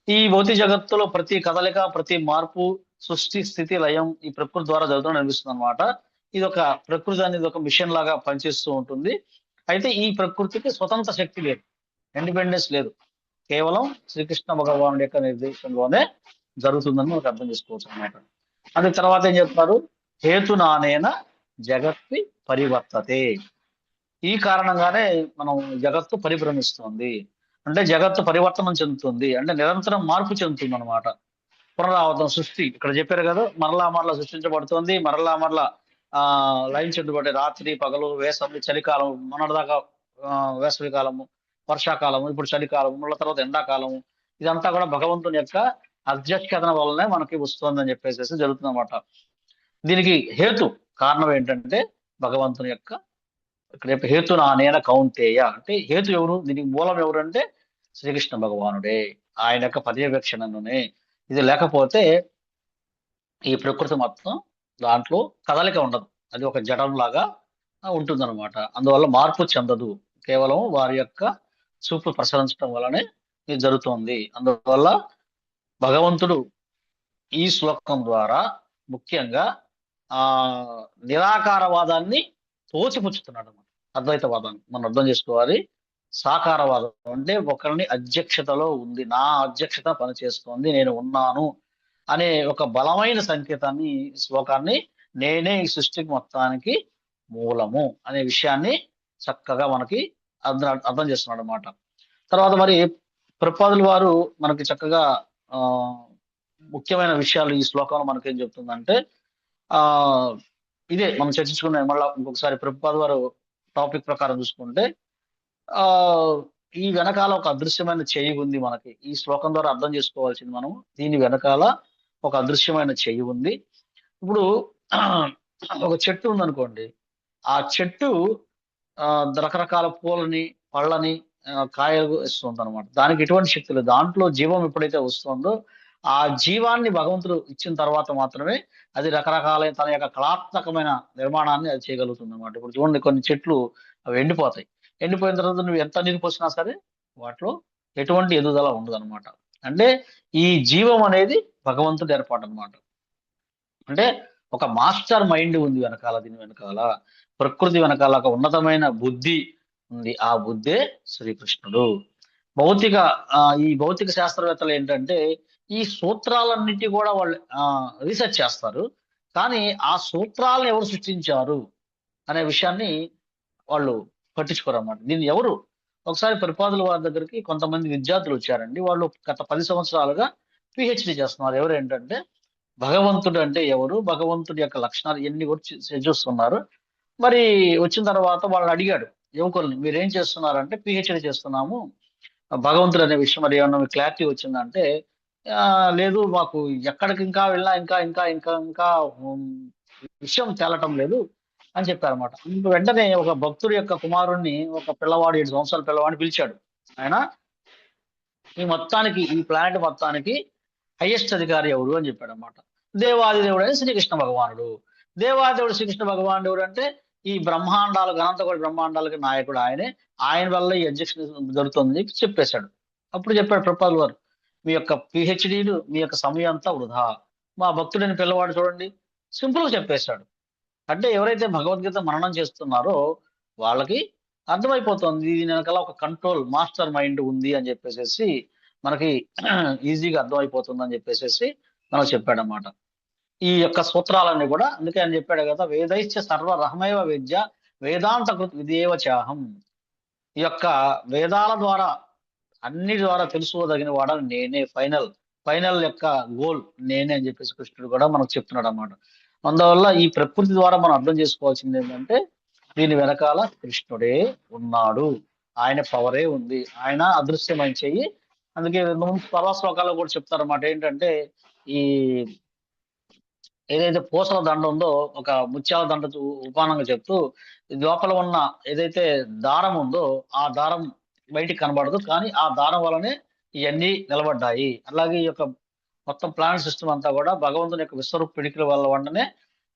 ఈ భౌతిక జగత్తులో ప్రతి కదలిక, ప్రతి మార్పు, సృష్టి, స్థితి, లయం ఈ ప్రకృతి ద్వారా జరుగుతూ అనిపిస్తుంది అనమాట. ఇది ఒక ప్రకృతి అనేది ఒక మిషన్ లాగా పనిచేస్తూ ఉంటుంది. అయితే ఈ ప్రకృతికి స్వతంత్ర శక్తి లేదు, ఇండిపెండెన్స్ లేదు, కేవలం శ్రీకృష్ణ భగవానుడి యొక్క నిర్దేశంలోనే జరుగుతుందని మనకు అర్థం చేసుకోవచ్చు అనమాట. అది తర్వాత ఏం చెప్తారు, హేతునానేన జగత్తి పరివర్తతే. ఈ కారణంగానే మనం జగత్తు పరిభ్రమిస్తుంది, అంటే జగత్తు పరివర్తనం చెందుతుంది, అంటే నిరంతరం మార్పు చెందుతుంది అనమాట. పునరావృతం సృష్టి ఇక్కడ చెప్పారు కదా, మరలా సృష్టించబడుతుంది, మరలా లైన్ చెందుబడి రాత్రి పగలు, వేసవి చలికాలం, మొన్నటిదాకా వేసవి కాలము, వర్షాకాలము, ఇప్పుడు చలికాలము, మళ్ళీ తర్వాత ఎండాకాలము, ఇదంతా కూడా భగవంతుని యొక్క అధ్యక్షతన వల్లనే మనకి వస్తుంది అని చెప్పేసి జరుగుతుంది అనమాట. దీనికి హేతు కారణం ఏంటంటే భగవంతుని యొక్క ఇక్కడ హేతు నానేన కౌంతేయ అంటే హేతు ఎవరు, దీనికి మూలం ఎవరు అంటే శ్రీకృష్ణ భగవానుడే, ఆయన యొక్క పర్యవేక్షణనే. ఇది లేకపోతే ఈ ప్రకృతి మొత్తం దాంట్లో కదలిక ఉండదు, అది ఒక జడం లాగా ఉంటుందన్నమాట. అందువల్ల మార్పు చెందదు, కేవలం వారి యొక్క చూపు ప్రసరించడం వల్లనే ఇది జరుగుతుంది. అందువల్ల భగవంతుడు ఈ శ్లోకం ద్వారా ముఖ్యంగా నిరాకారవాదాన్ని తోచిపుచ్చుతున్నాడు, అద్వైతవాదాన్ని మనం అర్థం చేసుకోవాలి. సాకారవాదం అంటే ఒకరిని అధ్యక్షతలో ఉంది, నా అధ్యక్షత పనిచేస్తోంది, నేను ఉన్నాను అనే ఒక బలమైన సంకేతాన్ని, శ్లోకాన్ని, నేనే ఈ సృష్టికి మొత్తానికి మూలము అనే విషయాన్ని చక్కగా మనకి అర్థం చేస్తున్నాడు అనమాట. తర్వాత మరి ప్రభుపాదుల వారు మనకి చక్కగా ముఖ్యమైన విషయాలు ఈ శ్లోకంలో మనకేం చెప్తుందంటే, ఇదే మనం చర్చించుకునే మళ్ళీ ఇంకొకసారి ప్రభుపాద వారు టాపిక్ ప్రకారం చూసుకుంటే ఈ వెనకాల ఒక అదృశ్యమైన చెయ్యి ఉంది. మనకి ఈ శ్లోకం ద్వారా అర్థం చేసుకోవాల్సింది మనం, దీని వెనకాల ఒక అదృశ్యమైన చెయ్యి ఉంది. ఇప్పుడు ఒక చెట్టు ఉందనుకోండి, ఆ చెట్టు రకరకాల పూలని, పళ్ళని, కాయలు ఇస్తుంది అనమాట. దానికి ఎటువంటి శక్తి లేదు. దాంట్లో జీవం ఎప్పుడైతే వస్తుందో ఆ జీవాన్ని భగవంతుడు ఇచ్చిన తర్వాత మాత్రమే అది రకరకాలైన తన యొక్క కళాత్మకమైన నిర్మాణాన్ని అది చేయగలుగుతుంది అనమాట. ఇప్పుడు చూడండి, కొన్ని చెట్లు అవి ఎండిపోతాయి, ఎండిపోయిన తర్వాత నువ్వు ఎంత నీరు పోసినా సరే వాటిలో ఎటువంటి ఎదుగుదల ఉండదు అనమాట. అంటే ఈ జీవం అనేది భగవంతుడి ఏర్పాటు అనమాట. అంటే ఒక మాస్టర్ మైండ్ ఉంది వెనకాల, దీని వెనకాల ప్రకృతి వెనకాల ఒక ఉన్నతమైన బుద్ధి ఉంది, ఆ బుద్ధే శ్రీకృష్ణుడు. ఈ భౌతిక శాస్త్రవేత్తలు ఏంటంటే ఈ సూత్రాలన్నిటి కూడా వాళ్ళు రీసెర్చ్ చేస్తారు, కానీ ఆ సూత్రాలను ఎవరు సృష్టించారు అనే విషయాన్ని వాళ్ళు పట్టించుకోరు అన్నమాట. దీన్ని ఎవరు, ఒకసారి ప్రభుపాదుల వారి దగ్గరికి కొంతమంది విద్యార్థులు వచ్చారండి. వాళ్ళు గత 10 సంవత్సరాలుగా పిహెచ్డి చేస్తున్నారు. ఎవరేంటంటే భగవంతుడు అంటే ఎవరు, భగవంతుడి యొక్క లక్షణాలు ఇవన్నీ కూడా చూస్తున్నారు. మరి వచ్చిన తర్వాత వాళ్ళని అడిగాడు యువకుల్ని, మీరేం చేస్తున్నారంటే పిహెచ్డి చేస్తున్నాము, భగవంతుడు అనే విషయం మరి ఏమన్నా మీకు క్లారిటీ వచ్చిందంటే లేదు మాకు ఎక్కడికి ఇంకా వెళ్ళినా ఇంకా ఇంకా ఇంకా ఇంకా విషయం తేలటం లేదు అని చెప్పారన్నమాట. వెంటనే ఒక భక్తుడి యొక్క కుమారుణ్ణి, ఒక పిల్లవాడు 7 సంవత్సరాల పిల్లవాడిని పిలిచాడు. ఆయన ఈ మొత్తానికి, ఈ ప్లానెట్ మొత్తానికి హైయెస్ట్ అధికారి ఎవరు అని చెప్పాడు అనమాట. దేవాది దేవుడు అని శ్రీకృష్ణ భగవానుడు. దేవాదేవుడు శ్రీకృష్ణ భగవానుడు ఎవరు అంటే ఈ బ్రహ్మాండాలు, అనంతకోటి బ్రహ్మాండాలకి నాయకుడు ఆయనే, ఆయన వల్ల ఈ అధ్యక్షుడు జరుగుతుంది చెప్పేశాడు. అప్పుడు చెప్పాడు ప్రభుపాదుల వారు, మీ యొక్క పిహెచ్డీలు, మీ యొక్క సమయం అంతా వృధా, మా భక్తుడైన పిల్లవాడు చూడండి సింపుల్ గా చెప్పేశాడు. అంటే ఎవరైతే భగవద్గీత మననం చేస్తున్నారో వాళ్ళకి అర్థమైపోతుంది దీని వెనకాల ఒక కంట్రోల్ మాస్టర్ మైండ్ ఉంది అని చెప్పేసి మనకి ఈజీగా అర్థమైపోతుంది అని చెప్పేసి మనకు చెప్పాడన్నమాట. ఈ యొక్క సూత్రాలన్నీ కూడా అందుకే ఆయన చెప్పాడు కదా, వేదైశ్చ సర్వ రహమేవ విద్య వేదాంత కృత్ విధేవ చాహం. ఈ యొక్క వేదాల ద్వారా అన్ని ద్వారా తెలుసుకోదగిన వాడని నేనే, ఫైనల్ యొక్క గోల్ నేనే అని చెప్పేసి కృష్ణుడు కూడా మనకు చెప్తున్నాడు అన్నమాట. అందువల్ల ఈ ప్రకృతి ద్వారా మనం అర్థం చేసుకోవాల్సింది ఏంటంటే దీని వెనకాల కృష్ణుడే ఉన్నాడు, ఆయన పవరే ఉంది, ఆయన అదృశ్యమైన చెయ్యి. అందుకే పర్వ శ్లోకాల్లో కూడా చెప్తారన్నమాట ఏంటంటే ఈ ఏదైతే పూసల దండ ఉందో ఒక ముత్యాల దండ ఉపానంగా చెప్తూ లోపల ఉన్న ఏదైతే దారం ఉందో ఆ దారం బయటికి కనబడదు, కానీ ఆ దారం వల్లనే ఇవన్నీ నిలబడ్డాయి. అలాగే ఈ యొక్క మొత్తం ప్లానెట్ సిస్టమ్ అంతా కూడా భగవంతుని యొక్క విశ్వరూప పిడికిల వల్ల వల్లనే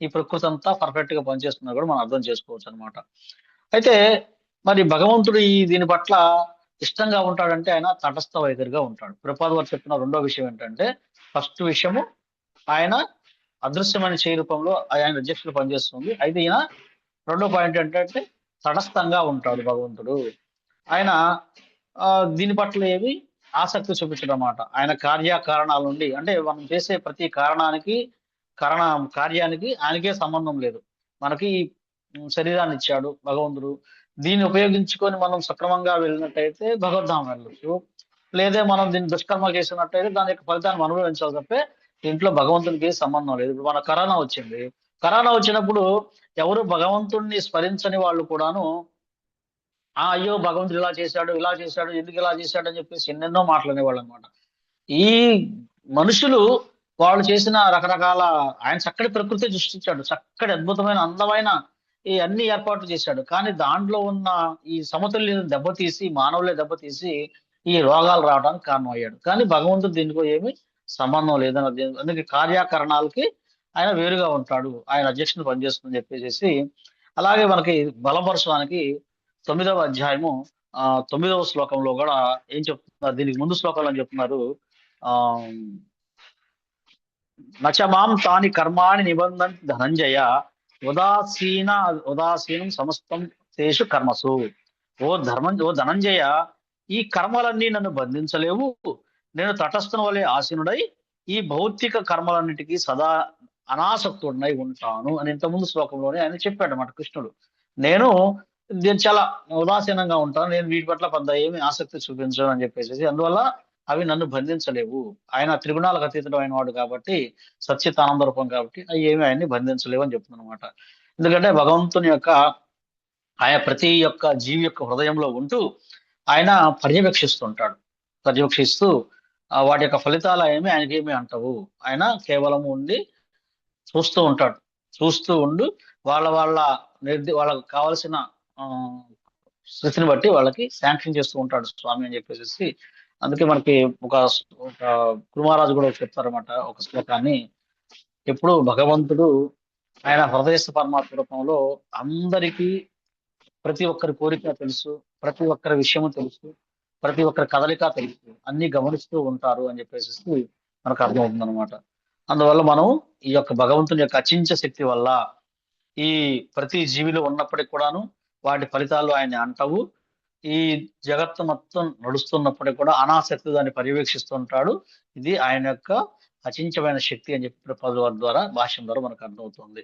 ఈ ప్రకృతి అంతా పర్ఫెక్ట్ గా పనిచేస్తున్నా కూడా మనం అర్థం చేసుకోవచ్చు అనమాట. అయితే మరి భగవంతుడు ఈ దీని పట్ల ఇష్టంగా ఉంటాడంటే ఆయన తటస్థ వైఖరిగా ఉంటాడు. ప్రభుపాదుల వారు చెప్పిన రెండో విషయం ఏంటంటే, ఫస్ట్ విషయము ఆయన అదృశ్యమైన చేయి రూపంలో ఆయన అధ్యక్షులు పనిచేస్తుంది. అయితే ఈయన రెండో పాయింట్ ఏంటంటే తటస్థంగా ఉంటాడు భగవంతుడు. ఆయన దీని పట్ల ఏమి ఆసక్తి చూపించడం అన్నమాట. ఆయన కార్యకారణాల నుండి, అంటే మనం చేసే ప్రతి కార్యానికి ఆయనకే సంబంధం లేదు. మనకి శరీరాన్ని ఇచ్చాడు భగవంతుడు, దీన్ని ఉపయోగించుకొని మనం సక్రమంగా వెళ్ళినట్టయితే భగవద్ధామం వెళ్ళచ్చు, లేదా మనం దీన్ని దుష్కర్మ చేసినట్టయితే దాని యొక్క ఫలితాన్ని అనుభవించాలి తప్పే దీంట్లో భగవంతునికి సంబంధం లేదు. ఇప్పుడు మన కరోనా వచ్చింది, కరోనా వచ్చినప్పుడు ఎవరు భగవంతుడిని స్మరించని వాళ్ళు కూడాను అయ్యో భగవంతుడు ఇలా చేశాడు ఎందుకు ఇలా చేశాడు అని చెప్పేసి ఎన్నెన్నో మాట్లాడేవాళ్ళు అనమాట. ఈ మనుషులు వాళ్ళు చేసిన రకరకాల, ఆయన చక్కటి ప్రకృతి సృష్టించాడు, చక్కటి అద్భుతమైన అందమైన ఈ అన్ని ఏర్పాట్లు చేశాడు, కానీ దాంట్లో ఉన్న ఈ సమతుల్యం దెబ్బతీసి, మానవులే దెబ్బతీసి ఈ రోగాలు రావడానికి కారణం అయ్యాడు. కానీ భగవంతుడు దీనికో ఏమి సంబంధం లేదని, అందుకే కార్యకరణాలకి ఆయన వేరుగా ఉంటాడు, ఆయన అధ్యక్షుని పనిచేస్తుందని చెప్పేసి. అలాగే మనకి బలపరచడానికి 9వ అధ్యాయము 9వ శ్లోకంలో కూడా ఏం చెప్తున్నారు, దీనికి ముందు శ్లోకంలో చెప్తున్నారు, నచమాం తాని కర్మాణి నిబంధన్ ధనంజయ ఉదాసీనం సమస్తం తేషు కర్మసు. ఓ ధనంజయ, ఈ కర్మలన్నీ నన్ను బంధించలేవు, నేను తటస్థం వలె ఆసీనుడై ఈ భౌతిక కర్మలన్నిటికీ సదా అనాసక్తుడినై ఉంటాను అని ఇంతకుముందు శ్లోకంలోనే ఆయన చెప్పాడు అన్నమాట కృష్ణుడు. నేను చాలా ఉదాసీనంగా ఉంటాను, నేను వీటి పట్ల పెద్ద ఏమి ఆసక్తి చూపించను అని చెప్పేసి, అందువల్ల అవి నన్ను బంధించలేవు. ఆయన త్రిగుణాలకు అతీతుడమైన వాడు కాబట్టి, సచ్చితానంద రూపం కాబట్టి అవి ఏమి ఆయన్ని బంధించలేవు అని చెప్తున్నాను అనమాట. ఎందుకంటే భగవంతుని యొక్క ఆయన ప్రతి ఒక్క జీవి యొక్క హృదయంలో ఉంటూ ఆయన పర్యవేక్షిస్తూ వాటి యొక్క ఫలితాలు ఏమి ఆయనకి ఏమి అంటవు, ఆయన కేవలం ఉండి చూస్తూ ఉండు వాళ్ళకి కావాల్సిన స్థితిని బట్టి వాళ్ళకి శాంక్షన్ చేస్తూ ఉంటాడు స్వామి అని చెప్పేసి. అందుకే మనకి ఒక కుమారాజు కూడా చెప్తారన్నమాట ఒక శ్లోకాన్ని, ఎప్పుడు భగవంతుడు ఆయన హృదయస్థ పరమాత్మ రూపంలో అందరికీ ప్రతి ఒక్కరి కోరిక తెలుసు, ప్రతి ఒక్కరి విషయము తెలుసు, ప్రతి ఒక్కరి కదలిక తెలుసు, అన్ని గమనిస్తూ ఉంటారు అని చెప్పేసి మనకు అర్థమవుతుంది అనమాట. అందువల్ల మనం ఈ యొక్క భగవంతుని యొక్క అచించ శక్తి వల్ల ఈ ప్రతి జీవిలో ఉన్నప్పటికి కూడాను వాటి ఫలితాలు ఆయన అంటవు, ఈ జగత్తు మొత్తం నడుస్తున్నప్పటికీ కూడా అనాసక్తి దాన్ని పర్యవేక్షిస్తుంటాడు. ఇది ఆయన యొక్క అచించమైన శక్తి అని చెప్పి ప్రభుపాదుల ద్వారా భాష్యం ద్వారా మనకు అర్థమవుతుంది.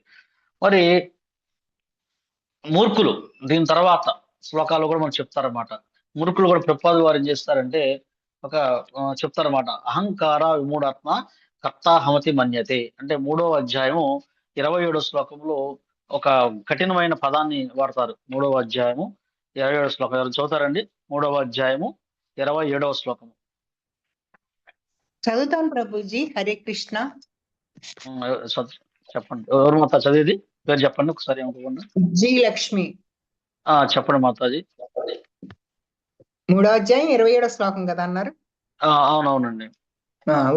మరి మూర్ఖులు దీని తర్వాత శ్లోకాలు కూడా మనం చెప్తారన్నమాట. మూర్ఖులు కూడా ప్రభుపాదుల వారు ఏం చేస్తారంటే చెప్తారన్నమాట, అహంకార విమూఢాత్మ కర్తాహమతి మన్యతే అంటే 3వ అధ్యాయము 27వ శ్లోకంలో ఒక కఠినమైన పదాన్ని వాడతారు. 3వ అధ్యాయము 27వ శ్లోకం ఎవరు చదువుతారండి? 3వ అధ్యాయము 27వ శ్లోకం. చదువుతాను ప్రభుజీ. హరే కృష్ణ. చెప్పండి. ఎవరు మాత చదివేది? పేరు చెప్పండి ఒకసారి ఏమనుకోకుండా. జీ లక్ష్మి. చెప్పండి మాతాజీ. 3వ అధ్యాయం 27వ శ్లోకం కదా అన్నారు? అవునవునండి.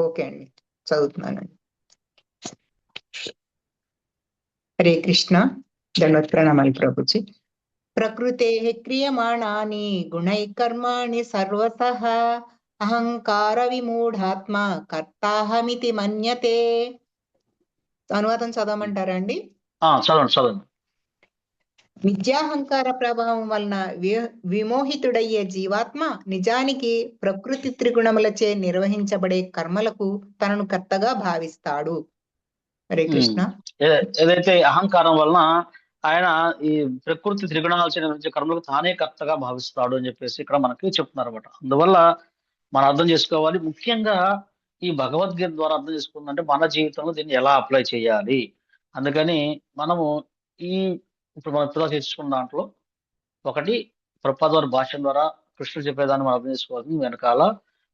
ఓకే అండి, చదువుతున్నానండి. హరే కృష్ణ. దండవత్ ప్రణామాలు ప్రభుజీ. ప్రకృతే క్రియమాణాని గుణై కర్మాణి సర్వతః అహంకార విమూఢాత్మ కర్తాహమితి మన్యతే. అనువాదం చదవమంటారా అండి? చదవండి. విద్యాహంకార ప్రభావం వలన విమోహితుడయ్యే జీవాత్మ నిజానికి ప్రకృతి త్రిగుణములచే నిర్వహించబడే కర్మలకు తనను కర్తగా భావిస్తాడు. హరే కృష్ణ. ఏదైతే అహంకారం వలన ఆయన ఈ ప్రకృతి త్రిగుణాలచే నిర్వహించే కర్మలకు తానే కర్తగా భావిస్తాడు అని చెప్పేసి ఇక్కడ మనకి చెప్తున్నారు అనమాట. అందువల్ల మనం అర్థం చేసుకోవాలి, ముఖ్యంగా ఈ భగవద్గీత ద్వారా అర్థం చేసుకుందంటే మన జీవితంలో దీన్ని ఎలా అప్లై చేయాలి. అందుకని మనము ఇప్పుడు మనం ఇప్పుడు చేసుకున్న దాంట్లో ఒకటి ప్రభుపాద వారి భాష ద్వారా కృష్ణుడు చెప్పేదాన్ని మనం అర్థం చేసుకోవాలి. వెనకాల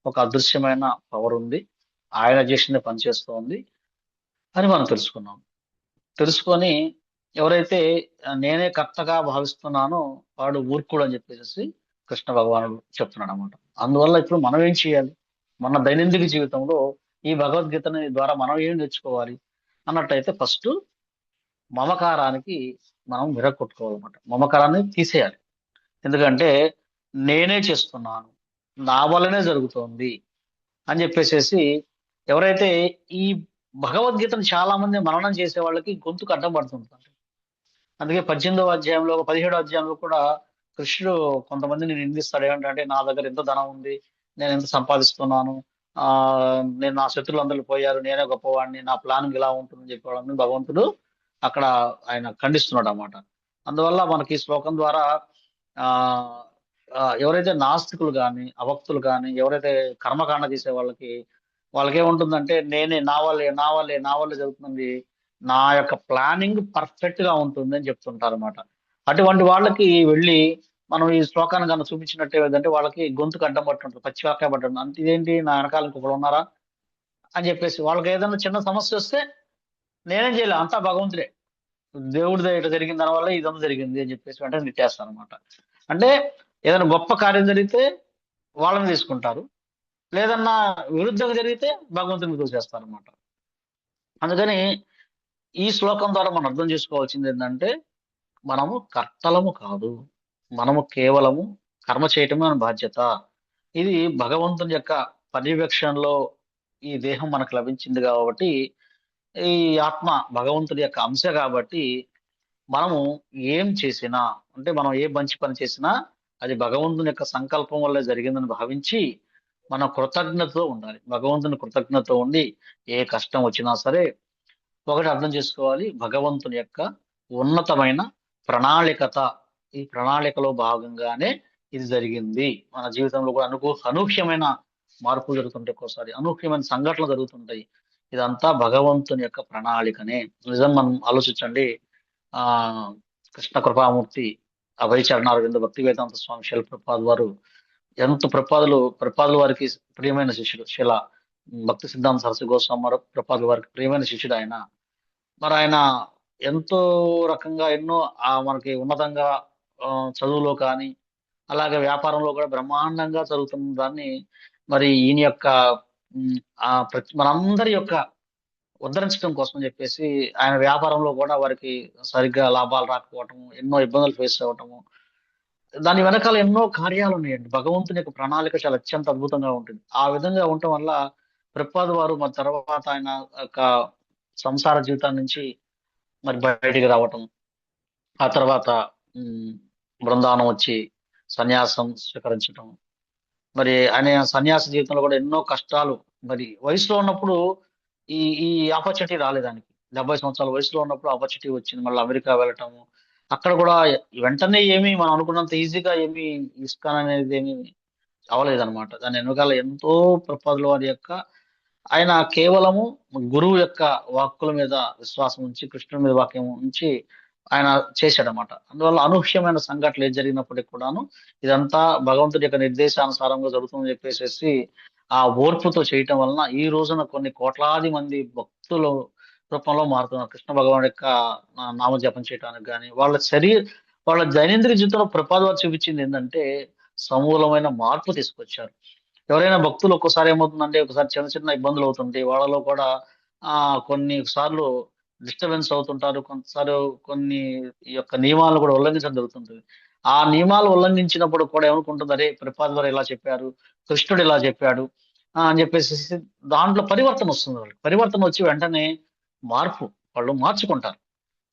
ఒక అదృశ్యమైన పవర్ ఉంది, ఆయన చేసిందే పనిచేస్తోంది అని మనం తెలుసుకొని ఎవరైతే నేనే కర్తగా భావిస్తున్నానో వాడు మూర్ఖుడు అని చెప్పేసి కృష్ణ భగవానుడు చెప్తున్నాడు అనమాట. అందువల్ల ఇప్పుడు మనం ఏం చేయాలి, మన దైనందిక జీవితంలో ఈ భగవద్గీతని ద్వారా మనం ఏం నేర్చుకోవాలి అన్నట్టయితే ఫస్ట్ మమకారానికి మనం విరగొట్టుకోవాలన్నమాట. మమకారాన్ని తీసేయాలి. ఎందుకంటే నేనే చేస్తున్నాను, నా వల్లనే జరుగుతోంది అని చెప్పేసి ఎవరైతే ఈ భగవద్గీతను చాలా మంది మననం చేసే వాళ్ళకి గొంతుకు అడ్డం పడుతుంటారు. అందుకే 18వ అధ్యాయంలో 17వ అధ్యాయంలో కూడా కృష్ణుడు కొంతమందిని నిందిస్తాడు. ఏమంటే నా దగ్గర ఎంత ధనం ఉంది, నేను ఎంత సంపాదిస్తున్నాను, నేను నా శత్రులందరూ పోయారు, నేనే గొప్పవాడిని, నా ప్లానింగ్ ఇలా ఉంటుందని చెప్పేవాళ్ళని భగవంతుడు అక్కడ ఆయన ఖండిస్తున్నాడు అన్నమాట. అందువల్ల మనకి ఈ శ్లోకం ద్వారా ఎవరైతే నాస్తికులు కానీ అవక్తులు కానీ ఎవరైతే కర్మకాండ చేసే వాళ్ళకి ఏముంటుందంటే నేనే నా వల్లే జరుగుతుంది, నా యొక్క ప్లానింగ్ పర్ఫెక్ట్ గా ఉంటుంది అని చెప్తుంటారు అనమాట. అటువంటి వాళ్ళకి వెళ్ళి మనం ఈ శ్లోకాన్ని కన్నా చూపించినట్టు ఏదంటే వాళ్ళకి గొంతుకు అడ్డం పట్టుంటారు, పచ్చివాకాయ పట్టుంటారు. అంటే ఇదేంటి, నా వెనకాల ఇంకొకరు ఉన్నారా అని చెప్పేసి వాళ్ళకి ఏదైనా చిన్న సమస్య వస్తే నేనేం చేయలే, అంతా భగవంతుడే, దేవుడి ఇట్లా జరిగిన దానివల్ల ఇదంతా జరిగింది అని చెప్పేసి వెంటనే నెట్టేస్తాను అనమాట. అంటే ఏదైనా గొప్ప కార్యం జరిగితే వాళ్ళని తీసుకుంటారు, లేదన్నా విరుద్ధంగా జరిగితే భగవంతుని తోసేస్తారు అనమాట. అందుకని ఈ శ్లోకం ద్వారా మనం అర్థం చేసుకోవాల్సింది ఏంటంటే మనము కర్తలము కాదు, మనము కేవలము కర్మ చేయటమే మన బాధ్యత. ఇది భగవంతుని యొక్క పర్యవేక్షణలో ఈ దేహం మనకు లభించింది కాబట్టి, ఈ ఆత్మ భగవంతుడి యొక్క అంశ కాబట్టి మనము ఏం చేసినా అంటే మనం ఏ మంచి పని చేసినా అది భగవంతుని యొక్క సంకల్పం వల్ల జరిగిందని భావించి మనం కృతజ్ఞతతో ఉండాలి. భగవంతుని కృతజ్ఞతతో ఉండి ఏ కష్టం వచ్చినా సరే ఒకటి అర్థం చేసుకోవాలి, భగవంతుని యొక్క ఉన్నతమైన ప్రణాళికత, ఈ ప్రణాళికలో భాగంగానే ఇది జరిగింది. మన జీవితంలో కూడా అనూహ్యమైన మార్పులు జరుగుతుంటాయి, ఒక్కోసారి అనూహ్యమైన సంఘటనలు జరుగుతుంటాయి. ఇదంతా భగవంతుని యొక్క ప్రణాళికనే. నిజం మనం ఆలోచించండి, కృష్ణ కృపామూర్తి అభయచరణారవింద భక్తి వేదాంత స్వామి శిల ప్రభుపాద వారు ఎంత ప్రభుపాదుల వారికి ప్రియమైన శిష్యుడు. శిల భక్తి సిద్ధాంత సరస్వతి గోస్వామి ప్రభుపాదుల వారికి ప్రియమైన శిష్యుడు ఆయన. మరి ఆయన ఎంతో రకంగా ఎన్నో మనకి ఉన్నతంగా చదువులో కానీ అలాగే వ్యాపారంలో కూడా బ్రహ్మాండంగా చదువుతున్న దాన్ని మరి ఈయన యొక్క మనందరి యొక్క ఉద్ధరించడం కోసం చెప్పేసి ఆయన వ్యాపారంలో కూడా వారికి సరిగ్గా లాభాలు రాకపోవటము, ఎన్నో ఇబ్బందులు ఫేస్ అవ్వటము, దాని వెనకాల ఎన్నో కార్యాలు ఉన్నాయండి. భగవంతుని యొక్క ప్రణాళిక చాలా అత్యంత అద్భుతంగా ఉంటుంది. ఆ విధంగా ఉండటం వల్ల ప్రభుపాద వారు మరి తర్వాత ఆయన యొక్క సంసార జీవితం నుంచి మరి బయటికి రావటం, ఆ తర్వాత బృందావనం వచ్చి సన్యాసం స్వీకరించటం, మరి ఆయన సన్యాస జీవితంలో కూడా ఎన్నో కష్టాలు. మరి వయసులో ఉన్నప్పుడు ఈ ఆపర్చునిటీ రాలేదానికి, 70 సంవత్సరాల వయసులో ఉన్నప్పుడు ఆపర్చునిటీ వచ్చింది. మళ్ళీ అమెరికా వెళ్ళటము, అక్కడ కూడా వెంటనే ఏమి మనం అనుకున్నంత ఈజీగా ఏమి ఇస్కాన్ అనేది ఏమి అవలేదన్నమాట. దాని వెనకాల ఎంతో ప్రభుపాదుల వారి యొక్క ఆయన కేవలము గురువు యొక్క వాక్కుల మీద విశ్వాసం ఉంచి కృష్ణుడి మీద వాక్యం ఉంచి ఆయన చేశాడనమాట. అందువల్ల అనూహ్యమైన సంఘటనలు ఏది జరిగినప్పటికీ కూడాను ఇదంతా భగవంతుడి యొక్క నిర్దేశానుసారంగా జరుగుతుందని చెప్పేసి ఆ ఓర్పుతో చేయటం వలన ఈ రోజున కొన్ని కోట్లాది మంది భక్తుల రూపంలో మారుతున్నారు. కృష్ణ భగవాన్ యొక్క నామజపం చేయడానికి కానీ వాళ్ళ దైనందిన జీవితంలో ప్రపాదం చూపించింది ఏంటంటే సమూలమైన మార్పు తీసుకొచ్చారు. ఎవరైనా భక్తులు ఒక్కోసారి ఏమవుతుందంటే ఒకసారి చిన్న చిన్న ఇబ్బందులు అవుతుంటాయి. వాళ్ళలో కూడా కొన్ని సార్లు డిస్టర్బెన్స్ అవుతుంటారు. కొంతసారి కొన్ని ఈ యొక్క నియమాలను కూడా ఉల్లంఘించడం జరుగుతుంటుంది. ఆ నియమాలు ఉల్లంఘించినప్పుడు కూడా ఏమనుకుంటుంది, అరే ప్రపాద్ ఇలా చెప్పారు, కృష్ణుడు ఇలా చెప్పాడు అని చెప్పేసి దాంట్లో పరివర్తన వస్తుంది. వాళ్ళకి పరివర్తన వచ్చి వెంటనే మార్పు వాళ్ళు మార్చుకుంటారు.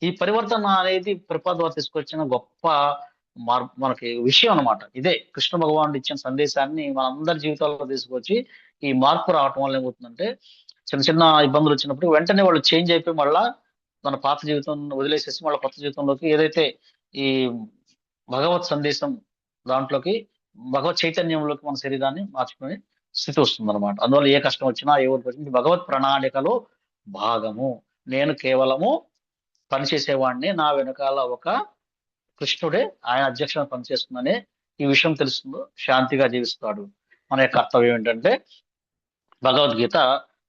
ఈ పరివర్తన అనేది ప్రపాద్ వారు తీసుకొచ్చిన గొప్ప మనకి విషయం అన్నమాట. ఇదే కృష్ణ భగవానుడు ఇచ్చిన సందేశాన్ని మనందరి జీవితాల్లో తీసుకొచ్చి ఈ మార్పు రావటం వల్ల ఏమవుతుందంటే చిన్న చిన్న ఇబ్బందులు వచ్చినప్పుడు వెంటనే వాళ్ళు చేంజ్ అయిపోయి మళ్ళా మన పాత జీవితం వదిలేసేసి మళ్ళీ కొత్త జీవితంలోకి ఏదైతే ఈ భగవత్ సందేశం దాంట్లోకి భగవత్ చైతన్యంలోకి మన శరీరాన్ని మార్చుకునే స్థితి వస్తుంది అనమాట. అందువల్ల ఏ కష్టం వచ్చినా ఏ ఊరికి వచ్చినా భగవత్ ప్రణాళికలో భాగము. నేను కేవలము పనిచేసేవాడిని, నా వెనకాల ఒక కృష్ణుడే ఆయన అధ్యక్షుడు పనిచేస్తుందనే ఈ విషయం తెలుస్తుందో శాంతిగా జీవిస్తాడు. మన యొక్క కర్తవ్యం ఏంటంటే భగవద్గీత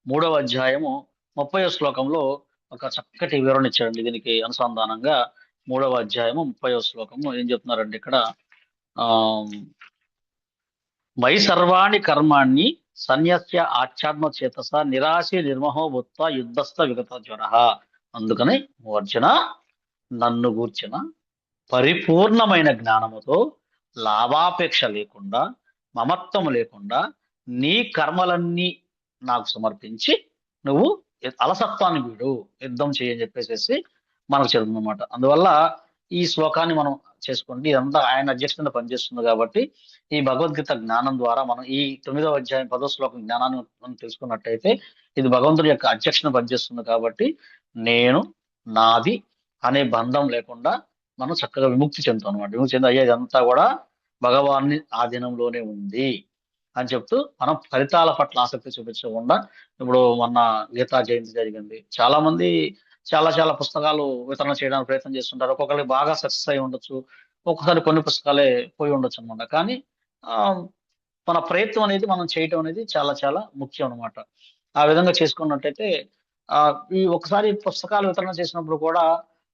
3వ అధ్యాయము 30వ శ్లోకంలో ఒక చక్కటి వివరణ ఇచ్చాడండి. దీనికి అనుసంధానంగా 3వ అధ్యాయము 30వ శ్లోకము ఏం చెప్తున్నారండి ఇక్కడ, మయి సర్వాణి కర్మాణి సన్యస్య ఆచ్ఛాత్మ చేతస నిరాశి నిర్మహో భూత్వ యుద్ధస్థ విగత జ్వర. అందుకని అర్జున, నన్ను గూర్చిన పరిపూర్ణమైన జ్ఞానముతో లాభాపేక్ష లేకుండా మమత్వము లేకుండా నీ కర్మలన్నీ నాకు సమర్పించి నువ్వు అలసత్వాన్ని వీడు, యుద్ధం చేయని చెప్పేసి మనకు చెబుతుందన్నమాట. అందువల్ల ఈ శ్లోకాన్ని మనం చేసుకుంటే ఇదంతా ఆయన అధ్యక్షతన పనిచేస్తుంది కాబట్టి ఈ భగవద్గీత జ్ఞానం ద్వారా మనం ఈ 9వ అధ్యాయం 10వ శ్లోకం జ్ఞానాన్ని మనం తెలుసుకున్నట్టయితే ఇది భగవంతుడి యొక్క అధ్యక్షతన పనిచేస్తుంది కాబట్టి నేను నాది అనే బంధం లేకుండా మనం చక్కగా విముక్తి చెందుతాం అనమాట. విముక్తి చెంది అయ్యే ఇదంతా కూడా భగవాన్ని ఆధీనంలోనే ఉంది అని చెప్తూ మనం ఫలితాల పట్ల ఆసక్తి చూపించకుండా, ఇప్పుడు మొన్న గీతా జయంతి జరిగింది, చాలా మంది చాలా పుస్తకాలు వితరణ చేయడానికి ప్రయత్నం చేస్తుంటారు. ఒక్కొక్కరికి బాగా సక్సెస్ అయి ఉండొచ్చు, ఒక్కొక్కసారి కొన్ని పుస్తకాలే పోయి ఉండొచ్చు అనమాట. కానీ మన ప్రయత్నం అనేది మనం చేయటం అనేది చాలా ముఖ్యం అనమాట. ఆ విధంగా చేసుకున్నట్టయితే ఈ ఒకసారి పుస్తకాలు వితరణ చేసినప్పుడు కూడా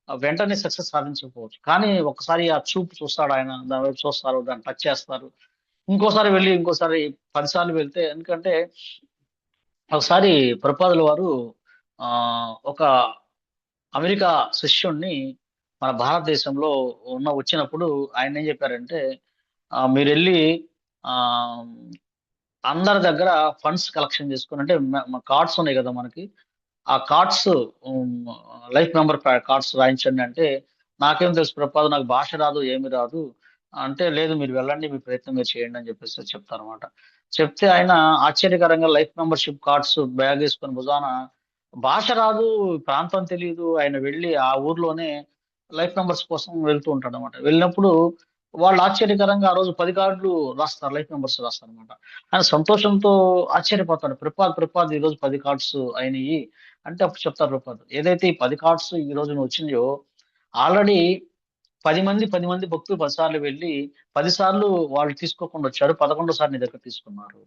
వెంటనే సక్సెస్ సాధించకపోవచ్చు, కానీ ఒకసారి ఆ చూపు చూస్తాడు ఆయన, దాని వైపు చూస్తారు, దాన్ని టచ్ చేస్తారు, ఇంకోసారి 10 సార్లు వెళ్తే, ఎందుకంటే ఒకసారి ప్రపాదుల వారు ఒక అమెరికా శిష్యుణ్ణి మన భారతదేశంలో వచ్చినప్పుడు ఆయన ఏం చెప్పారంటే, మీరు వెళ్ళి అందరి దగ్గర ఫండ్స్ కలెక్షన్ చేసుకుని, అంటే కార్డ్స్ ఉన్నాయి కదా మనకి, ఆ కార్డ్స్ లైఫ్ మెంబర్ కార్డ్స్ రాయించండి అంటే, నాకేం తెలుసు ప్రపాద్, నాకు భాష రాదు, ఏమి రాదు అంటే, లేదు మీరు వెళ్ళండి, మీ ప్రయత్నం మీరు చేయండి అని చెప్పేసి చెప్తారనమాట. చెప్తే ఆయన ఆశ్చర్యకరంగా లైఫ్ మెంబర్షిప్ కార్డ్స్ బ్యాగ్ వేసుకొని భుజాన, భాష రాదు, ప్రాంతం తెలియదు, ఆయన వెళ్ళి ఆ ఊర్లోనే లైఫ్ మెంబర్స్ కోసం వెళ్తూ ఉంటాడు అనమాట. వెళ్ళినప్పుడు వాళ్ళు ఆశ్చర్యకరంగా ఆ రోజు 10 కార్డులు రాస్తారు, లైఫ్ మెంబర్స్ రాస్తారు అనమాట. ఆయన సంతోషంతో ఆశ్చర్యపోతాడు, ప్రపాద్ ఈ రోజు 10 కార్డ్స్ అయినాయి అంటే. అప్పుడు చెప్తారు ప్రపాద్, ఏదైతే ఈ 10 కార్డ్స్ ఈ రోజు నువ్వు వచ్చినాయో ఆల్రెడీ 10 మంది భక్తులు 10 సార్లు వెళ్ళి 10 సార్లు వాళ్ళు తీసుకోకుండా వచ్చారు, 11సారి నీ దగ్గర తీసుకున్నారు.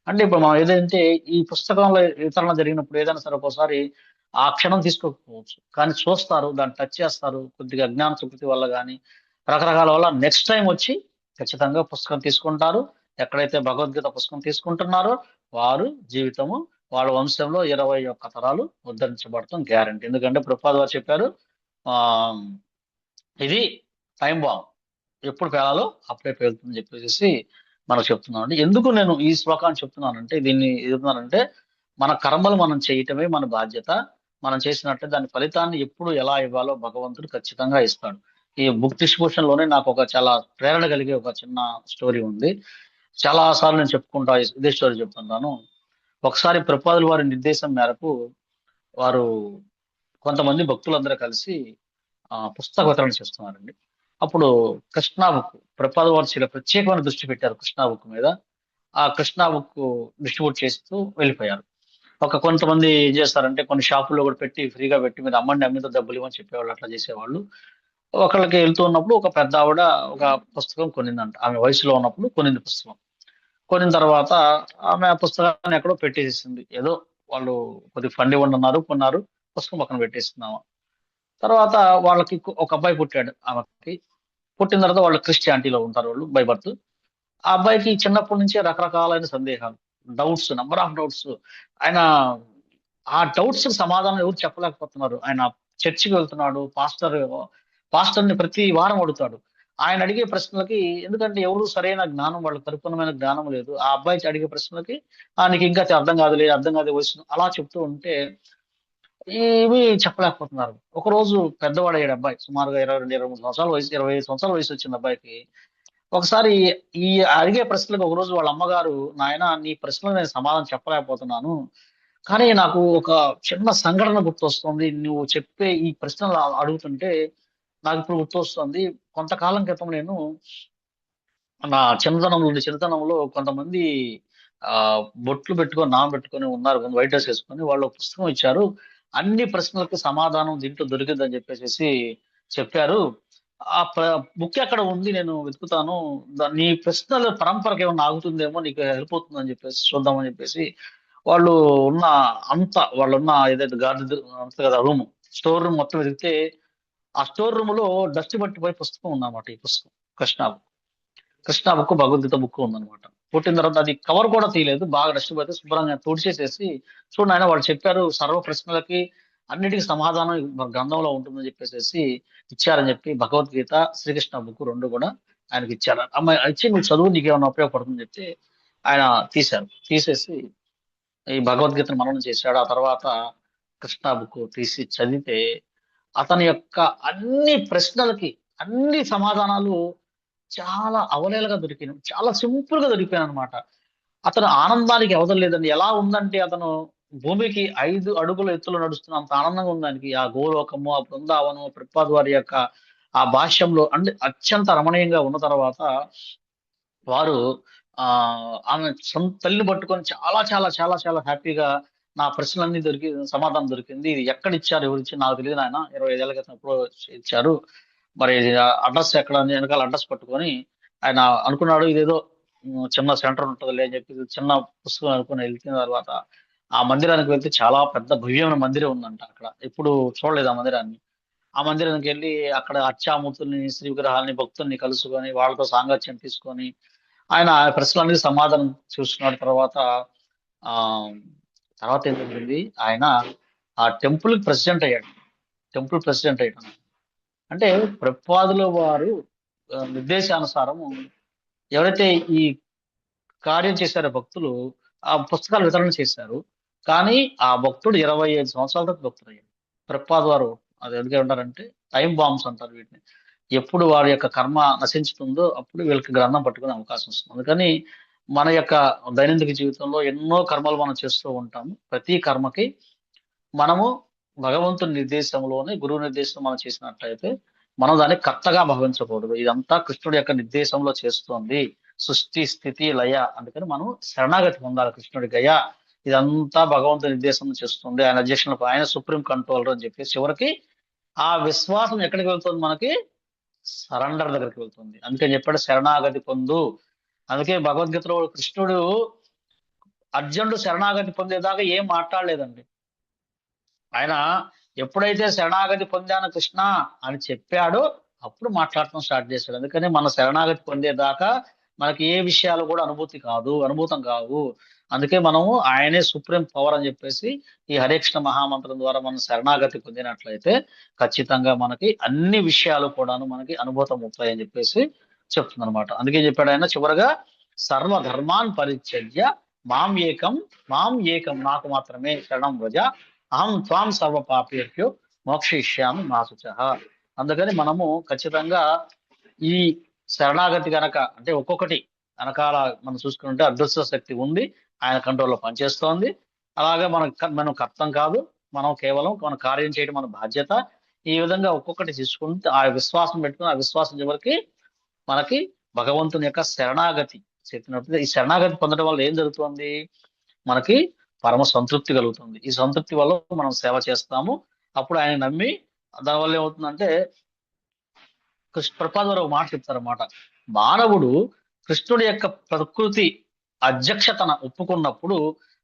అంటే ఇప్పుడు మనం ఏదైతే ఈ పుస్తకంలో వితరణ జరిగినప్పుడు ఏదైనా సరే ఒక్కోసారి ఆ క్షణం తీసుకోకపోవచ్చు, కానీ చూస్తారు, దాన్ని టచ్ చేస్తారు, కొద్దిగా అజ్ఞాన చుకృతి వల్ల కానీ రకరకాల వల్ల నెక్స్ట్ టైం వచ్చి ఖచ్చితంగా పుస్తకం తీసుకుంటారు. ఎక్కడైతే భగవద్గీత పుస్తకం తీసుకుంటున్నారో వారు జీవితము, వాళ్ళ వంశంలో 21 తరాలు ఉద్ధరించబడతాం గ్యారంటీ. ఎందుకంటే ప్రభుపాద వారు చెప్పారు, ఇది టైం బాంబ్, ఎప్పుడు పేలాలో అప్పుడే పేలుతుందని చెప్పేసి మనకు చెప్తున్నాను. అంటే ఎందుకు నేను ఈ శ్లోకాన్ని చెప్తున్నానంటే, దీన్ని చెప్తున్నానంటే మన కర్మలు మనం చేయటమే మన బాధ్యత. మనం చేసినట్టే దాని ఫలితాన్ని ఎప్పుడు ఎలా ఇవ్వాలో భగవంతుడు ఖచ్చితంగా ఇస్తాడు. ఈ బుక్ డిస్ట్రిబ్యూషన్ లోనే నాకు ఒక చాలా ప్రేరణ కలిగే ఒక చిన్న స్టోరీ ఉంది. చాలా సార్లు నేను చెప్పుకుంటా, ఇదే స్టోరీ చెప్తుంటాను. ఒకసారి ప్రభుపాదుల వారి నిర్దేశం మేరకు వారు కొంతమంది భక్తులందరూ కలిసి పుస్తక వితరణ చేస్తున్నారండి. అప్పుడు కృష్ణా బుక్, ప్రభుపాదుల వారు చాలా ప్రత్యేకమైన దృష్టి పెట్టారు కృష్ణా బుక్ మీద. ఆ కృష్ణా బుక్ డిస్ట్రిబ్యూట్ చేస్తూ వెళ్ళిపోయారు. కొంతమంది ఏం చేస్తారంటే కొన్ని షాపుల్లో కూడా పెట్టి ఫ్రీగా పెట్టి మీరు అమ్మండి, అమ్మితే డబ్బులు ఇవ్వని చెప్పేవాళ్ళు, అట్లా చేసేవాళ్ళు. ఒకళ్ళకి వెళ్తూ ఉన్నప్పుడు ఒక పెద్ద ఆవిడ ఒక పుస్తకం కొనిందంట. ఆమె వయసులో ఉన్నప్పుడు కొనింది పుస్తకం. కొనిన తర్వాత ఆమె ఆ పుస్తకాన్ని ఎక్కడో పెట్టేసింది. ఏదో వాళ్ళు కొద్దిగా ఫండ్ ఇవ్వండి అన్నారు, కొన్నారు, పుస్తకం పక్కన పెట్టేస్తున్నాము. తర్వాత వాళ్ళకి ఒక అబ్బాయి పుట్టాడు ఆమెకి. పుట్టిన తర్వాత వాళ్ళు క్రిస్టియానిటీలో ఉంటారు, వాళ్ళు బై బర్త్. ఆ అబ్బాయికి చిన్నప్పటి నుంచే రకరకాలైన సందేహాలు, డౌట్స్, నంబర్ ఆఫ్ డౌట్స్. ఆయన ఆ డౌట్స్ సమాధానం ఎవరు చెప్పలేకపోతున్నారు. ఆయన చర్చికి వెళ్తున్నాడు, పాస్టర్ని ప్రతి వారం అడుగుతాడు. ఆయన అడిగే ప్రశ్నలకి, ఎందుకంటే ఎవరు సరైన జ్ఞానం, వాళ్ళకి పరిపూర్ణమైన జ్ఞానం లేదు. ఆ అబ్బాయి అడిగే ప్రశ్నలకి నీకు ఇంకా అర్థం కాదు వయసు అలా చెప్తూ ఉంటే ఏమీ చెప్పలేకపోతున్నారు. ఒక రోజు పెద్దవాడు అయ్యాడు అబ్బాయి, సుమారుగా 22-23 సంవత్సరాల వయసు, 25 సంవత్సరాల వయసు వచ్చింది అబ్బాయికి. ఒకసారి ఈ అడిగే ప్రశ్నలకు ఒక రోజు వాళ్ళ అమ్మగారు, నాయన నీ ప్రశ్నలు నేను సమాధానం చెప్పలేకపోతున్నాను, కానీ నాకు ఒక చిన్న సంఘటన గుర్తొస్తుంది, నువ్వు చెప్పే ఈ ప్రశ్నలు అడుగుతుంటే నాకు ఇప్పుడు గుర్తొస్తుంది. కొంతకాలం క్రితం నేను నా చిన్నతనంలో కొంతమంది బొట్లు పెట్టుకొని నానబెట్టుకొని ఉన్నారు, వైట్ డ్రెస్ వేసుకొని. వాళ్ళు ఒక పుస్తకం ఇచ్చారు, అన్ని ప్రశ్నలకు సమాధానం దీంట్లో దొరికిందని చెప్పేసి చెప్పారు. ఆ బుక్ ఎక్కడ ఉంది, నేను వెతుకుతాను, నీ ప్రశ్నల పరంపరకి ఏమన్నా ఆగుతుందేమో, నీకు హెల్ప్ అవుతుందని చెప్పేసి చూద్దామని చెప్పేసి వాళ్ళు వాళ్ళున్న ఏదైతే గార్డు అంత కదా రూమ్, స్టోర్ రూమ్ మొత్తం వెతికితే ఆ స్టోర్ రూమ్ లో డస్ట్ పట్టిపోయి పుస్తకం ఉందన్నమాట. ఈ పుస్తకం కృష్ణ బుక్, భగవద్గీత బుక్ ఉందన్నమాట. పుట్టిన తర్వాత అది కవర్ కూడా తీయలేదు, బాగా డస్ట్ పడితే శుభ్రంగా తుడిచేసేసి, చూడండి ఆయన వాళ్ళు చెప్పారు సర్వ ప్రశ్నలకి అన్నిటికీ సమాధానం గ్రంథంలో ఉంటుందని చెప్పేసి ఇచ్చారని చెప్పి భగవద్గీత, శ్రీకృష్ణ బుక్ రెండు కూడా ఆయనకి ఇచ్చారు. అమ్మాయి ఇచ్చి నువ్వు చదువు, నీకు ఏమైనా ఉపయోగపడుతుందని చెప్పి ఆయన తీసేసి ఈ భగవద్గీతను మననం చేశాడు. ఆ తర్వాత కృష్ణ బుక్ తీసి చదివితే అతని యొక్క అన్ని ప్రశ్నలకి అన్ని సమాధానాలు చాలా అవలేలుగా దొరికినాయి, చాలా సింపుల్ గా దొరికిపోయాయి అనమాట. అతను ఆనందానికి అవధం లేదండి. ఎలా ఉందంటే అతను భూమికి 5 అడుగుల ఎత్తులో నడుస్తున్న అంత ఆనందంగా ఉంది దానికి. ఆ గోలోకము, ఆ బృందావనము, ప్రపాద్ వారి యొక్క ఆ భాష్యంలో అంటే అత్యంత రమణీయంగా ఉన్న తర్వాత వారు ఆమె తల్లిని పట్టుకొని చాలా చాలా చాలా చాలా హ్యాపీగా, నా ప్రశ్నలన్నీ సమాధానం దొరికింది, ఇది ఎక్కడ ఇచ్చారు, ఎవరు ఇచ్చారు నాకు తెలియదు ఆయన, 25 ఏళ్ల క్రితం ఎప్పుడో ఇచ్చారు, మరి అడ్రస్ ఎక్కడ, వెనకాల అడ్రస్ పట్టుకొని ఆయన అనుకున్నాడు ఇదేదో చిన్న సెంటర్ ఉంటుందిలే అని చెప్పి చిన్న పుస్తకం అనుకుని వెళ్తున్న తర్వాత ఆ మందిరానికి వెళ్తే చాలా పెద్ద భవ్యమైన మందిరం ఉందంట అక్కడ. ఎప్పుడు చూడలేదు ఆ మందిరాన్ని. ఆ మందిరానికి వెళ్ళి అక్కడ అర్చామూర్తుల్ని, శ్రీ విగ్రహాలని, భక్తుల్ని కలుసుకొని వాళ్ళతో సాంగత్యం తీసుకొని ఆయన ప్రశ్నలన్నీ సమాధానం చూసుకున్న తర్వాత ఏం జరిగింది, ఆయన ఆ టెంపుల్ ప్రెసిడెంట్ అయ్యాడు. అంటే ప్రభుపాదుల వారు నిర్దేశానుసారము ఎవరైతే ఈ కార్యం చేశారో భక్తులు ఆ పుస్తకాలు వితరణ చేశారు, కానీ ఆ భక్తుడు 25 సంవత్సరాల తర్వాత భక్తుడు అయ్యాడు. ప్రభుపాద్ వారు అది ఎందుకే ఉంటారంటే టైం బాంబ్స్ అంటారు వీటిని. ఎప్పుడు వారి యొక్క కర్మ నశించుతుందో అప్పుడు వీళ్ళకి గ్రంథం పట్టుకునే అవకాశం వస్తుంది. అందుకని మన యొక్క దైనందిక జీవితంలో ఎన్నో కర్మలు మనం చేస్తూ ఉంటాము. ప్రతి కర్మకి మనము భగవంతుని నిర్దేశంలోనే, గురువు నిర్దేశం మనం చేసినట్లయితే మనం దాన్ని కర్తగా భావించకూడదు. ఇదంతా కృష్ణుడి యొక్క నిర్దేశంలో చేస్తోంది, సృష్టి స్థితి లయ. అందుకని మనం శరణాగతి పొందాలి కృష్ణుడి గయ, ఇదంతా భగవంతుని నిర్దేశం చేస్తుంది, ఆయన అధ్యక్షులకు ఆయన సుప్రీం కంట్రోలర్ అని చెప్పి చివరికి ఆ విశ్వాసం ఎక్కడికి వెళ్తుంది, మనకి సరెండర్ దగ్గరికి వెళ్తుంది. అందుకని చెప్పాడు శరణాగతి పొందు. అందుకే భగవద్గీతలో కృష్ణుడు అర్జునుడు శరణాగతి పొందేదాకా ఏం మాట్లాడలేదండి. ఆయన ఎప్పుడైతే శరణాగతి పొందాను కృష్ణ అని చెప్పాడో అప్పుడు మాట్లాడటం స్టార్ట్ చేశాడు. అందుకని మన శరణాగతి పొందేదాకా మనకి ఏ విషయాలు కూడా అనుభూతం కావు. అందుకే మనము ఆయనే సుప్రీం పవర్ అని చెప్పేసి ఈ హరే కృష్ణ మహామంత్రం ద్వారా మనం శరణాగతి పొందినట్లయితే ఖచ్చితంగా మనకి అన్ని విషయాలు కూడాను మనకి అనుభూతం అవుతాయి అని చెప్పేసి చెప్తుంది అనమాట. అందుకే చెప్పాడు ఆయన చివరగా సర్వధర్మాన్ పరిత్యజ్య మాం ఏకం నాకు మాత్రమే శరణం వ్రజ అహం త్వాం సర్వ పాపేభ్యో మోక్షయిష్యామి మా శుచః. అందుకని మనము ఖచ్చితంగా ఈ శరణాగతి గనక అంటే ఒక్కొక్కటి వెనకాల మనం చూసుకుంటే అదృశ్య శక్తి ఉంది, ఆయన కంట్రోల్లో పనిచేస్తోంది. అలాగే మనం కర్తం కాదు, మనం కేవలం మన కార్యం చేయడం మన బాధ్యత. ఈ విధంగా ఒక్కొక్కటి తీసుకుంటే ఆ విశ్వాసం పెట్టుకుని ఆ విశ్వాసం చివరికి మనకి భగవంతుని యొక్క శరణాగతి చెప్పినప్పుడు ఈ శరణాగతి పొందడం వల్ల ఏం జరుగుతుంది, మనకి పరమ సంతృప్తి కలుగుతుంది. ఈ సంతృప్తి వల్ల మనం సేవ చేస్తాము. అప్పుడు ఆయన నమ్మి దానివల్ల ఏమవుతుందంటే ప్రపాద వారు ఒక మాట చెప్తారన్నమాట. మానవుడు కృష్ణుడి యొక్క ప్రకృతి అధ్యక్షతను ఒప్పుకున్నప్పుడు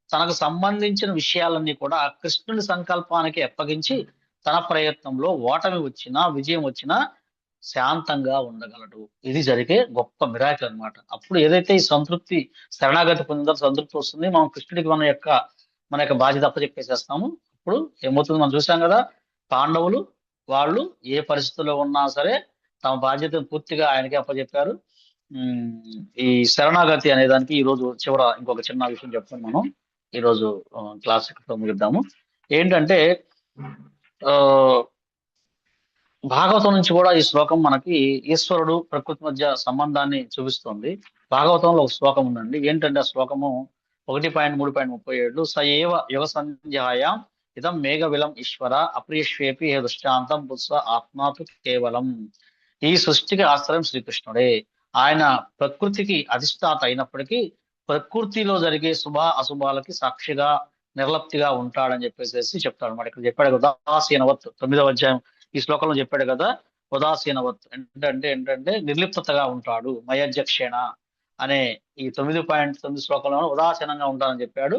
తనకు సంబంధించిన విషయాలన్నీ కూడా కృష్ణుడి సంకల్పానికి అప్పగించి తన ప్రయత్నంలో ఓటమి వచ్చినా విజయం వచ్చినా శాంతంగా ఉండగలడు. ఇది జరిగే గొప్ప మిరాకిల్ అన్నమాట. అప్పుడు ఏదైతే ఈ సంతృప్తి శరణాగతి పొందిన సంతృప్తి వస్తుంది, మనం కృష్ణుడికి మన యొక్క బాధ్యత అప్పచెప్పేసేస్తాము. అప్పుడు ఏమవుతుంది మనం చూసాం కదా, పాండవులు వాళ్ళు ఏ పరిస్థితుల్లో ఉన్నా సరే తమ బాధ్యతను పూర్తిగా ఆయనకే అప్పచెప్పారు. ఈ శరణాగతి అనే దానికి ఈ రోజు చివర ఇంకొక చిన్న విషయం చెప్తాను. మనం ఈ రోజు క్లాస్ ముగిద్దాము. ఏంటంటే భాగవతం నుంచి కూడా ఈ శ్లోకం మనకి ఈశ్వరుడు ప్రకృతి మధ్య సంబంధాన్ని చూపిస్తుంది. భాగవతంలో ఒక శ్లోకం ఉందండి. ఏంటంటే ఆ శ్లోకము 1.3.37 స ఏవ యుగ సంధ్యాయాం ఇదం మేఘ విలం ఈశ్వర అప్రియశ్వేపి హే దృష్టాంతం పుత్స ఆత్మాతు కేవలం. ఈ సృష్టికి ఆశ్రయం శ్రీకృష్ణుడే. ఆయన ప్రకృతికి అధిష్టాత అయినప్పటికీ ప్రకృతిలో జరిగే శుభ అశుభాలకి సాక్షిగా నిర్లప్తిగా ఉంటాడని చెప్పేసి చెప్తాడు అన్నమాట. ఇక్కడ చెప్పాడు కదా ఉదాసీనవత్ 9వ అధ్యాయం ఈ శ్లోకంలో చెప్పాడు కదా, ఉదాసీనవత్ ఏంటంటే నిర్లిప్తగా ఉంటాడు. మయధ్యక్షేణ అనే ఈ 9.9 శ్లోకంలో ఉదాసీనంగా ఉంటాడని చెప్పాడు.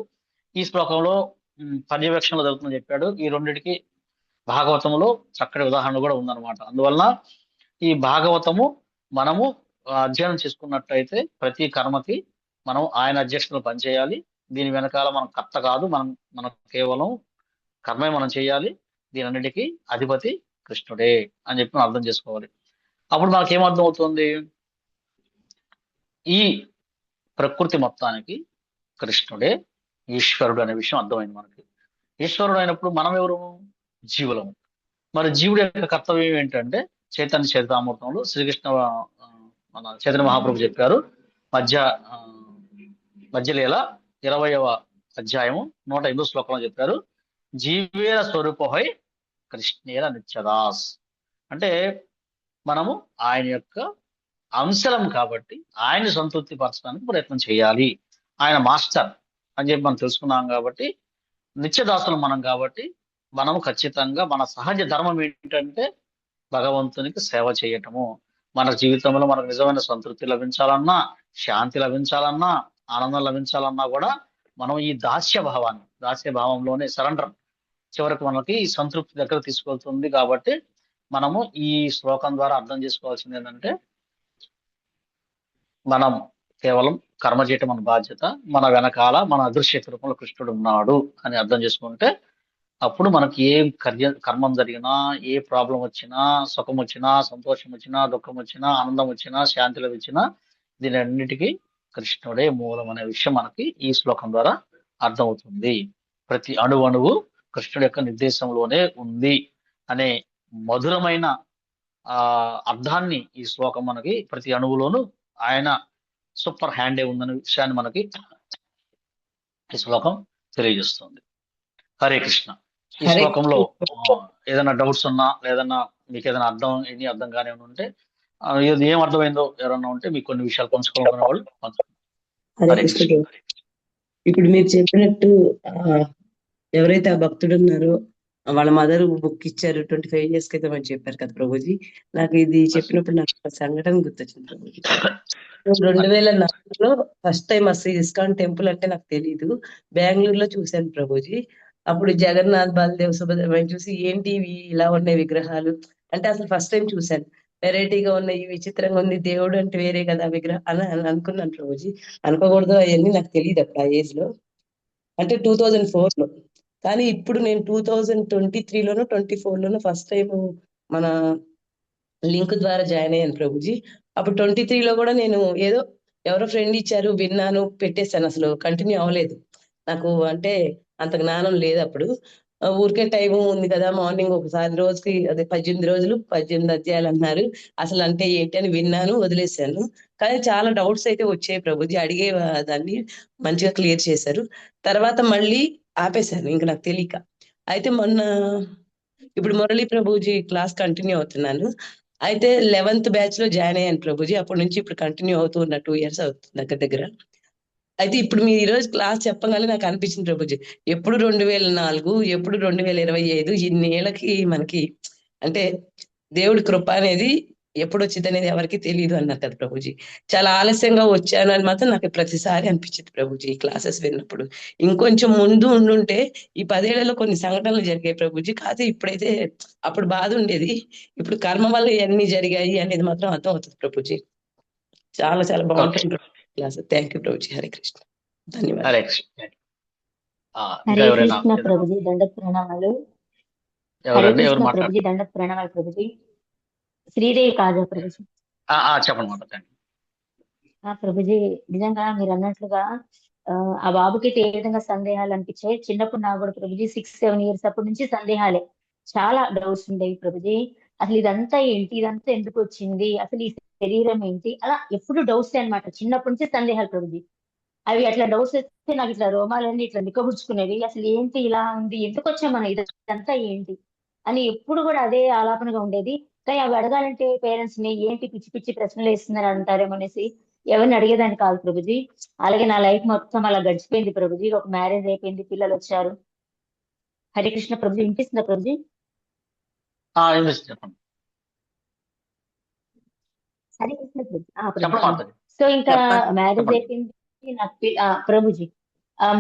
ఈ శ్లోకంలో పర్యవేక్షణలో జరుగుతుందని చెప్పాడు. ఈ రెండిటికి భాగవతంలో చక్కటి ఉదాహరణ కూడా ఉందన్నమాట. అందువల్ల ఈ భాగవతము మనము అధ్యయనం చేసుకున్నట్టయితే ప్రతి కర్మకి మనం ఆయన అధ్యక్షతలో పనిచేయాలి. దీని వెనకాల మనం కర్త కాదు, మనం కేవలం కర్మే మనం చేయాలి. దీని అన్నిటికీ అధిపతి కృష్ణుడే అని చెప్పి మనం అర్థం చేసుకోవాలి. అప్పుడు మనకేమర్థం అవుతుంది, ఈ ప్రకృతి మొత్తానికి కృష్ణుడే ఈశ్వరుడు అనే విషయం అర్థమైంది మనకి. ఈశ్వరుడు అయినప్పుడు మనం ఎవరు? జీవులము. మరి జీవుడి యొక్క కర్తవ్యం ఏంటంటే చైతన్య చరితామృతంలో శ్రీకృష్ణ మన చైతన్య మహాప్రభు చెప్పారు. మధ్యలీల 20వ అధ్యాయము 108వ శ్లోకంలో చెప్పారు, జీవేర స్వరూపహై కృష్ణేర నిత్యదాస్. అంటే మనము ఆయన యొక్క అంశలం కాబట్టి ఆయన్ని సంతృప్తి పరచడానికి ప్రయత్నం చేయాలి. ఆయన మాస్టర్ అని చెప్పి మనం తెలుసుకున్నాం కాబట్టి, నిత్యదాసులు మనం కాబట్టి మనము ఖచ్చితంగా మన సహజ ధర్మం ఏంటంటే భగవంతునికి సేవ చేయటము. మన జీవితంలో మనకు నిజమైన సంతృప్తి లభించాలన్నా, శాంతి లభించాలన్నా, ఆనందం లభించాలన్నా కూడా మనం ఈ దాస్య భావంలోనే సరెండర్ చివరికి మనకి ఈ సంతృప్తి దగ్గర తీసుకెళ్తుంది. కాబట్టి మనము ఈ శ్లోకం ద్వారా అర్థం చేసుకోవాల్సింది ఏంటంటే మనం కేవలం కర్మ చేయటం మన బాధ్యత, మన వెనకాల మన అదృశ్య రూపంలో కృష్ణుడు ఉన్నాడు అని అర్థం చేసుకుంటే అప్పుడు మనకి ఏ కర్మం జరిగినా, ఏ ప్రాబ్లం వచ్చినా, సుఖం వచ్చినా, సంతోషం వచ్చినా, దుఃఖం వచ్చినా, ఆనందం వచ్చినా, శాంతి లభించినా దీని అన్నిటికీ కృష్ణుడే మూలం అనే విషయం మనకి ఈ శ్లోకం ద్వారా అర్థమవుతుంది. ప్రతి అణువు కృష్ణుడి యొక్క నిర్దేశంలోనే ఉంది అనే మధురమైన అర్థాన్ని ఈ శ్లోకం మనకి ప్రతి అణువులోనూ ఆయన సూపర్ హ్యాండే ఉందనే విషయాన్ని మనకి ఈ శ్లోకం తెలియజేస్తుంది. హరే కృష్ణ. ఈ శ్లోకంలో ఏదైనా డౌట్స్ ఉన్నా లేదన్నా మీకు ఏదైనా అర్థం కానీ ఉంటే ఇది ఏం అర్థమైందో ఎవరన్నా ఉంటే మీకు కొన్ని విషయాలు పంచుకోవాలనుకునే వాళ్ళు హరే కృష్ణ. ఇప్పుడు మీరు చెప్పినట్టు ఎవరైతే ఆ భక్తుడు ఉన్నారో వాళ్ళ మదర్ బుక్ ఇచ్చారు 25 years క్రితం అని చెప్పారు కదా ప్రభుజీ. నాకు ఇది చెప్పినప్పుడు నాకు ఒక సంఘటన గుర్తొచ్చింది ప్రభుజీ. 2004లో ఫస్ట్ టైం అసలు ఇస్కాన్ టెంపుల్ అంటే నాకు తెలీదు, బెంగళూరులో చూశాను ప్రభుజీ. అప్పుడు జగన్నాథ్ బలదేవ్ సుభద్రమని చూసి ఏంటి ఇవి ఇలా ఉన్నాయి విగ్రహాలు అంటే అసలు ఫస్ట్ టైం చూశాను. వెరైటీగా ఉన్నాయి, విచిత్రంగా ఉంది, దేవుడు అంటే వేరే కదా విగ్రహం అని అనుకున్నాను ప్రభుజీ. అనుకోకూడదు అవన్నీ నాకు తెలియదు అప్పుడు ఆ ఏజ్ లో, అంటే 2004లో. కానీ ఇప్పుడు నేను 2023లోనో 24లోనో ఫస్ట్ టైం మన లింక్ ద్వారా జాయిన్ అయ్యాను ప్రభుజీ. అప్పుడు 23లో కూడా నేను ఏదో ఎవరో ఫ్రెండ్ ఇచ్చారు, విన్నాను, పెట్టేశాను, అసలు కంటిన్యూ అవ్వలేదు. నాకు అంటే అంత జ్ఞానం లేదు అప్పుడు. ఊరికే టైం ఉంది కదా, మార్నింగ్ ఒకసారి రోజుకి అదే 18 రోజులు 18 అధ్యాయాలు అన్నారు, అసలు అంటే ఏంటి అని విన్నాను, వదిలేశాను. కానీ చాలా డౌట్స్ అయితే వచ్చాయి ప్రభుజీ, అడిగే దాన్ని మంచిగా క్లియర్ చేశారు. తర్వాత మళ్ళీ ఆపేశాను ఇంకా నాకు తెలియక. అయితే ఇప్పుడు మురళీ ప్రభుజీ క్లాస్ కంటిన్యూ అవుతున్నాను. అయితే 11th బ్యాచ్ లో జాయిన్ అయ్యాను ప్రభుజీ. అప్పటి నుంచి ఇప్పుడు కంటిన్యూ అవుతూ ఉన్న 2 years అవుతుంది దగ్గర. అయితే ఇప్పుడు మీరు ఈ రోజు క్లాస్ చెప్పగానే నాకు అనిపించింది ప్రభుజీ, ఎప్పుడు 2004, ఎప్పుడు 2025, ఇన్నేళ్ళకి మనకి అంటే దేవుడి కృప అనేది ఎప్పుడు వచ్చింది అనేది ఎవరికి తెలియదు అన్నారు కదా ప్రభుజీ. చాలా ఆలస్యంగా వచ్చాను అని మాత్రం నాకు ప్రతిసారి అనిపించింది ప్రభుజీ ఈ క్లాసెస్ విన్నప్పుడు. ఇంకొంచెం ముందు ఉండుంటే ఈ 10 ఏళ్లలో కొన్ని సంఘటనలు జరిగాయి ప్రభుజీ. కాకపోతే ఇప్పుడైతే అప్పుడు బాధ ఉండేది, ఇప్పుడు కర్మ వల్ల ఇవన్నీ జరిగాయి అనేది మాత్రం అర్థం అవుతుంది ప్రభుజీ. చాలా చాలా బాగుంటుంది class. Thank you Prabhuji. Hare Krishna. ధన్యవాదాలు. హరే కృష్ణ. ఇంకా హరే ఎవరైనా కృష్ణ ప్రభుజీ, దండ ప్రణామాలు. హరే ఎవరండి? కృష్ణ ఎవరు ప్రభుజీ, మాట్లాడుతున్నారు? దండ ప్రణామాలు ప్రభుజీ. శ్రీదేవి కాజా ప్రభుజీ. చెప్పండి మాట్లాడండి. ప్రభుజీ, నిజంగా మీరు అన్నట్లుగా ఆ బాబుకి ఏ విధంగా సందేహాలు అనిపించాయి. చిన్నప్పుడు నాకు కూడా ప్రభుజీ 6-7 ఇయర్స్ అప్పటి నుంచి సందేహాలే, చాలా డౌట్స్ ఉండేవి ప్రభుజీ. అసలు ఇదంతా ఏంటి, ఇదంతా ఎందుకు వచ్చింది, అసలు ఈ శరీరం ఏంటి, అలా ఎప్పుడు డౌట్స్ అన్నమాట. చిన్నప్పటి నుంచి సందేహాలు ప్రభుజీ. అవి అట్లా డౌట్స్ వస్తే నాకు ఇట్లా రోమాలన్నీ ఇట్లా నిక్కబుచ్చుకునేవి. అసలు ఏంటి ఇలా ఉంది, ఎందుకు వచ్చాం మనం, ఇదంతా ఏంటి అని ఎప్పుడు కూడా అదే ఆలాపనగా ఉండేది. కానీ అవి అడగాలంటే పేరెంట్స్ ని ఏంటి పిచ్చి పిచ్చి ప్రశ్నలు వేస్తున్నారు అంటారేమో అనేసి ఎవరిని అడిగేదాన్ని కాదు ప్రభుజీ. అలాగే నా లైఫ్ మొత్తం అలా గడిచిపోయింది ప్రభుజీ. ఒక మ్యారేజ్ అయిపోయింది, పిల్లలు వచ్చారు. హరే కృష్ణ ప్రభుజీ. వినిపిస్తుందా ప్రభుజీ? చెప్పండి. హరే కృష్ణ ప్రభుజీ. చెప్పండి. సో ఇంకా చెప్పండి. మ్యారేజ్ అయిపోయింది నాకు ప్రభుజీ.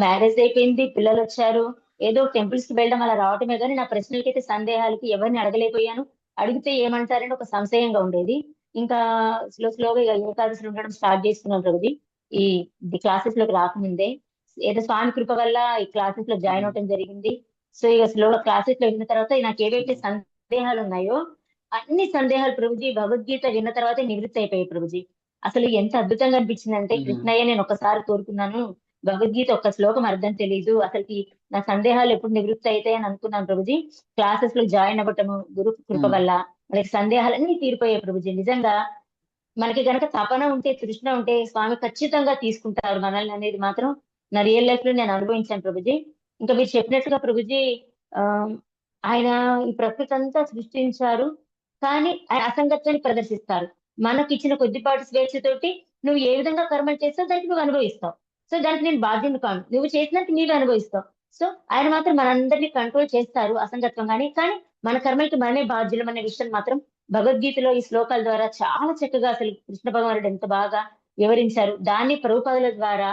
మ్యారేజ్ అయిపోయింది, పిల్లలు వచ్చారు. ఏదో టెంపుల్స్ కి వెళ్ళడం అలా రావటమే కానీ నా ప్రశ్నలకైతే సందేహాలకి ఎవరిని అడగలేకపోయాను. అడిగితే ఏమంటారని ఒక సంశయంగా ఉండేది. ఇంకా స్లోగా ఇక ఏకాదశులు ఉండడం స్టార్ట్ చేసుకున్నాను ప్రభుజీ. ఈ క్లాసెస్ లోకి రాకముందే ఏదో స్వామి కృప వల్ల ఈ క్లాసెస్ లో జాయిన్ అవడం జరిగింది. సో ఇక స్లోగా క్లాసెస్ లో విన్న తర్వాత నాకు ఏవైతే సందేహాలు ఉన్నాయో అన్ని సందేహాలు ప్రభుజీ భగవద్గీత విన్న తర్వాతే నివృత్తి అయిపోయాయి ప్రభుజీ. అసలు ఎంత అద్భుతంగా అనిపించిందంటే, కృష్ణయ్య నేను ఒకసారి కోరుకున్నాను, భగవద్గీత ఒక్క శ్లోకం అర్థం తెలియదు, అసలుకి నా సందేహాలు ఎప్పుడు నివృత్తి అవుతాయి అని అనుకున్నాను ప్రభుజీ. క్లాసెస్ లో జాయిన్ అవ్వటము గురు కృప వల్ల మనకి సందేహాలన్నీ తీరిపోయాయి ప్రభుజీ. నిజంగా మనకి గనక తపన ఉంటే, తృష్ణ ఉంటే స్వామి ఖచ్చితంగా తీసుకుంటారు మనల్ని అనేది మాత్రం నా రియల్ లైఫ్ లో నేను అనుభవించాను ప్రభుజీ. ఇంకా మీరు చెప్పినట్టుగా ప్రభుజీ, ఆయన ఈ ప్రకృతి అంతా సృష్టించారు, కానీ ఆయన అసంగత్వాన్ని ప్రదర్శిస్తారు. మనకి ఇచ్చిన కొద్దిపాటి స్వేచ్ఛతోటి నువ్వు ఏ విధంగా కర్మలు చేస్తావు దానికి నువ్వు అనుభవిస్తావు. సో దానికి నేను బాధ్యత కాను, నువ్వు చేసినట్టు నీవే అనుభవిస్తావు. సో ఆయన మాత్రం మనందరినీ కంట్రోల్ చేస్తారు అసంగత్వంగానే, కానీ మన కర్మలకి మనమే బాధ్యులం అనే విషయం మాత్రం భగవద్గీతలో ఈ శ్లోకాల ద్వారా చాలా చక్కగా అసలు కృష్ణ భగవానుడు ఎంత బాగా వివరించారు. దాన్ని ప్రభుపాదుల ద్వారా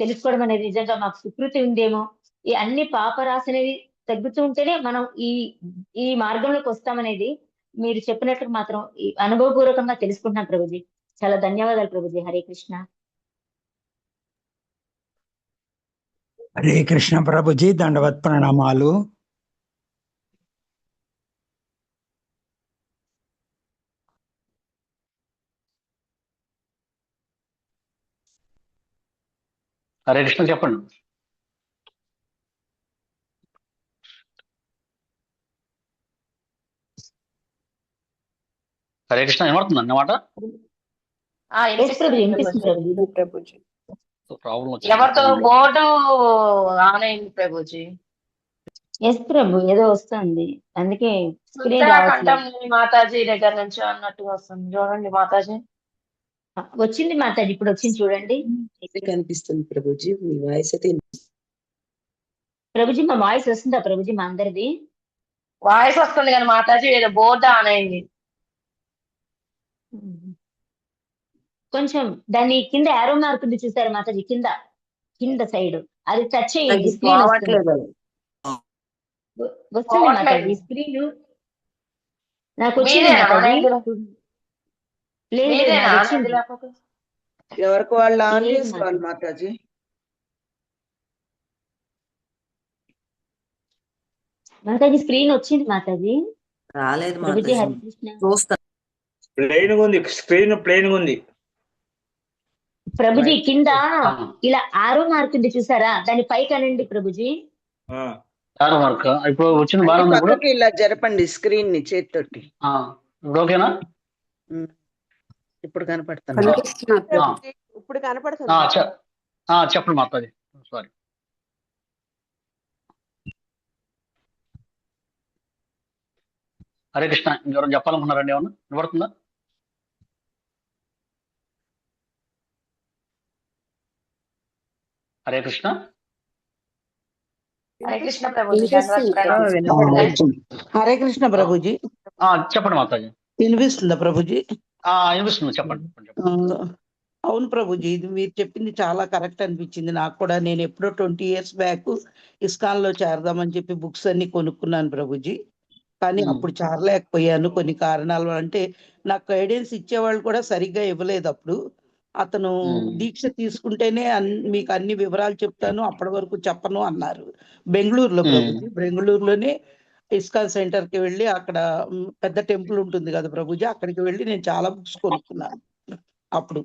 తెలుసుకోవడం అనేది నిజంగా మాకు సుకృతి ఉందేమో. ఈ అన్ని పాపరాశి అనేది తగ్గుతూ ఉంటేనే మనం ఈ మార్గంలోకి వస్తామనేది మీరు చెప్పినట్లు మాత్రం ఈ అనుభవపూర్వకంగా తెలుసుకుంటున్నాం ప్రభుజీ. చాలా ధన్యవాదాలు ప్రభుజీ. హరే కృష్ణ. హరే కృష్ణ ప్రభుజీ, దండవత్ ప్రణామాలు. హరే కృష్ణ చెప్పండి. హరే కృష్ణ వినపడుతుంది అన్నమాట. ప్రభుజీ ప్రాబ్లం ఎవరితో బోర్డు ఆన్ అయింది ప్రభుజీ. ఎస్ ప్రభు, ఏదో వస్తుంది అందుకే స్క్రీన్ కంఠం మాతాజీ దగ్గర నుంచి అన్నట్టుగా వస్తుంది చూడండి మాతాజీ. వచ్చింది మాతాజీ, ఇప్పుడు వచ్చింది చూడండి. కనిపిస్తుంది ప్రభుజీ, మీ వాయిస్ అయితే ప్రభుజీ మా వాయిస్ వస్తుందా ప్రభుజీ? మా అందరిది వాయిస్ వస్తుంది కానీ మాతాజీ ఏదో బోర్డు ఆన్ అయింది. కొంచెం దాన్ని కింద యారో మార్క్ ఉంది చూసారు మాతాజీ, కింద సైడ్ అది టచ్ చేయండి, స్క్రీన్ వస్తుంది మాతాజీ. స్క్రీన్ నాకు వచ్చింది ఎవరికి వాళ్ళు ఆన్ చేసుకోవాలి మాతాజీ. మాతాజీ స్క్రీన్ వచ్చింది మాతాజీ. రాలేదు ప్రభుజీ హరే కృష్ణ. ప్లేన్ ఉంది, స్క్రీన్ ప్లేన్ ఉంది ప్రభుజీ. కింద ఇలా ఆరో మార్క్ ఉంది చూసారా, దాని పైకి అనండి ప్రభుజీ. ఇప్పుడు వచ్చింది బాగా ఇలా జరపండి స్క్రీన్ ని చేతితోటి. ఇప్పుడు ఓకేనా? ఇప్పుడు కనపడుతుంది. ఇప్పుడు కనపడుతుంది. చెప్పండి మాతాజీ. సారీ. హరే కృష్ణ. ఇంకెవరు చెప్పాలనుకున్నారండి? ఏమన్నా వినపడుతుందా? హరే కృష్ణ. హరే కృష్ణ ప్రభుజీ, ధన్యవాద ప్రణామం. వినపడుతుంది. హరే కృష్ణ ప్రభుజీ. చెప్పండి మాతాజీ. వినిపిస్తుందా ప్రభుజీ? వినిపిస్తుంది, చెప్పండి. అవును ప్రభుజీ, ఇది మీరు చెప్పింది చాలా కరెక్ట్ అనిపించింది నాకు కూడా. నేను ఎప్పుడో 20 years బ్యాక్ ఇస్కాన్ లో చేరదామని చెప్పి బుక్స్ అన్ని కొనుక్కున్నాను ప్రభుజీ. కానీ అప్పుడు చేరలేకపోయాను కొన్ని కారణాలు. అంటే నాకు గైడెన్స్ ఇచ్చేవాళ్ళు కూడా సరిగ్గా ఇవ్వలేదు అప్పుడు. అతను దీక్ష తీసుకుంటేనే మీకు అన్ని వివరాలు చెప్తాను, అప్పటి వరకు చెప్పను అన్నారు. బెంగళూరులో ప్రభుజీ, బెంగళూరులోనే ఇస్కాన్ సెంటర్ కి వెళ్ళి అక్కడ పెద్ద టెంపుల్ ఉంటుంది కదా ప్రభుజీ, అక్కడికి వెళ్ళి నేను చాలా బుక్స్ కొనుక్కున్నాను అప్పుడు.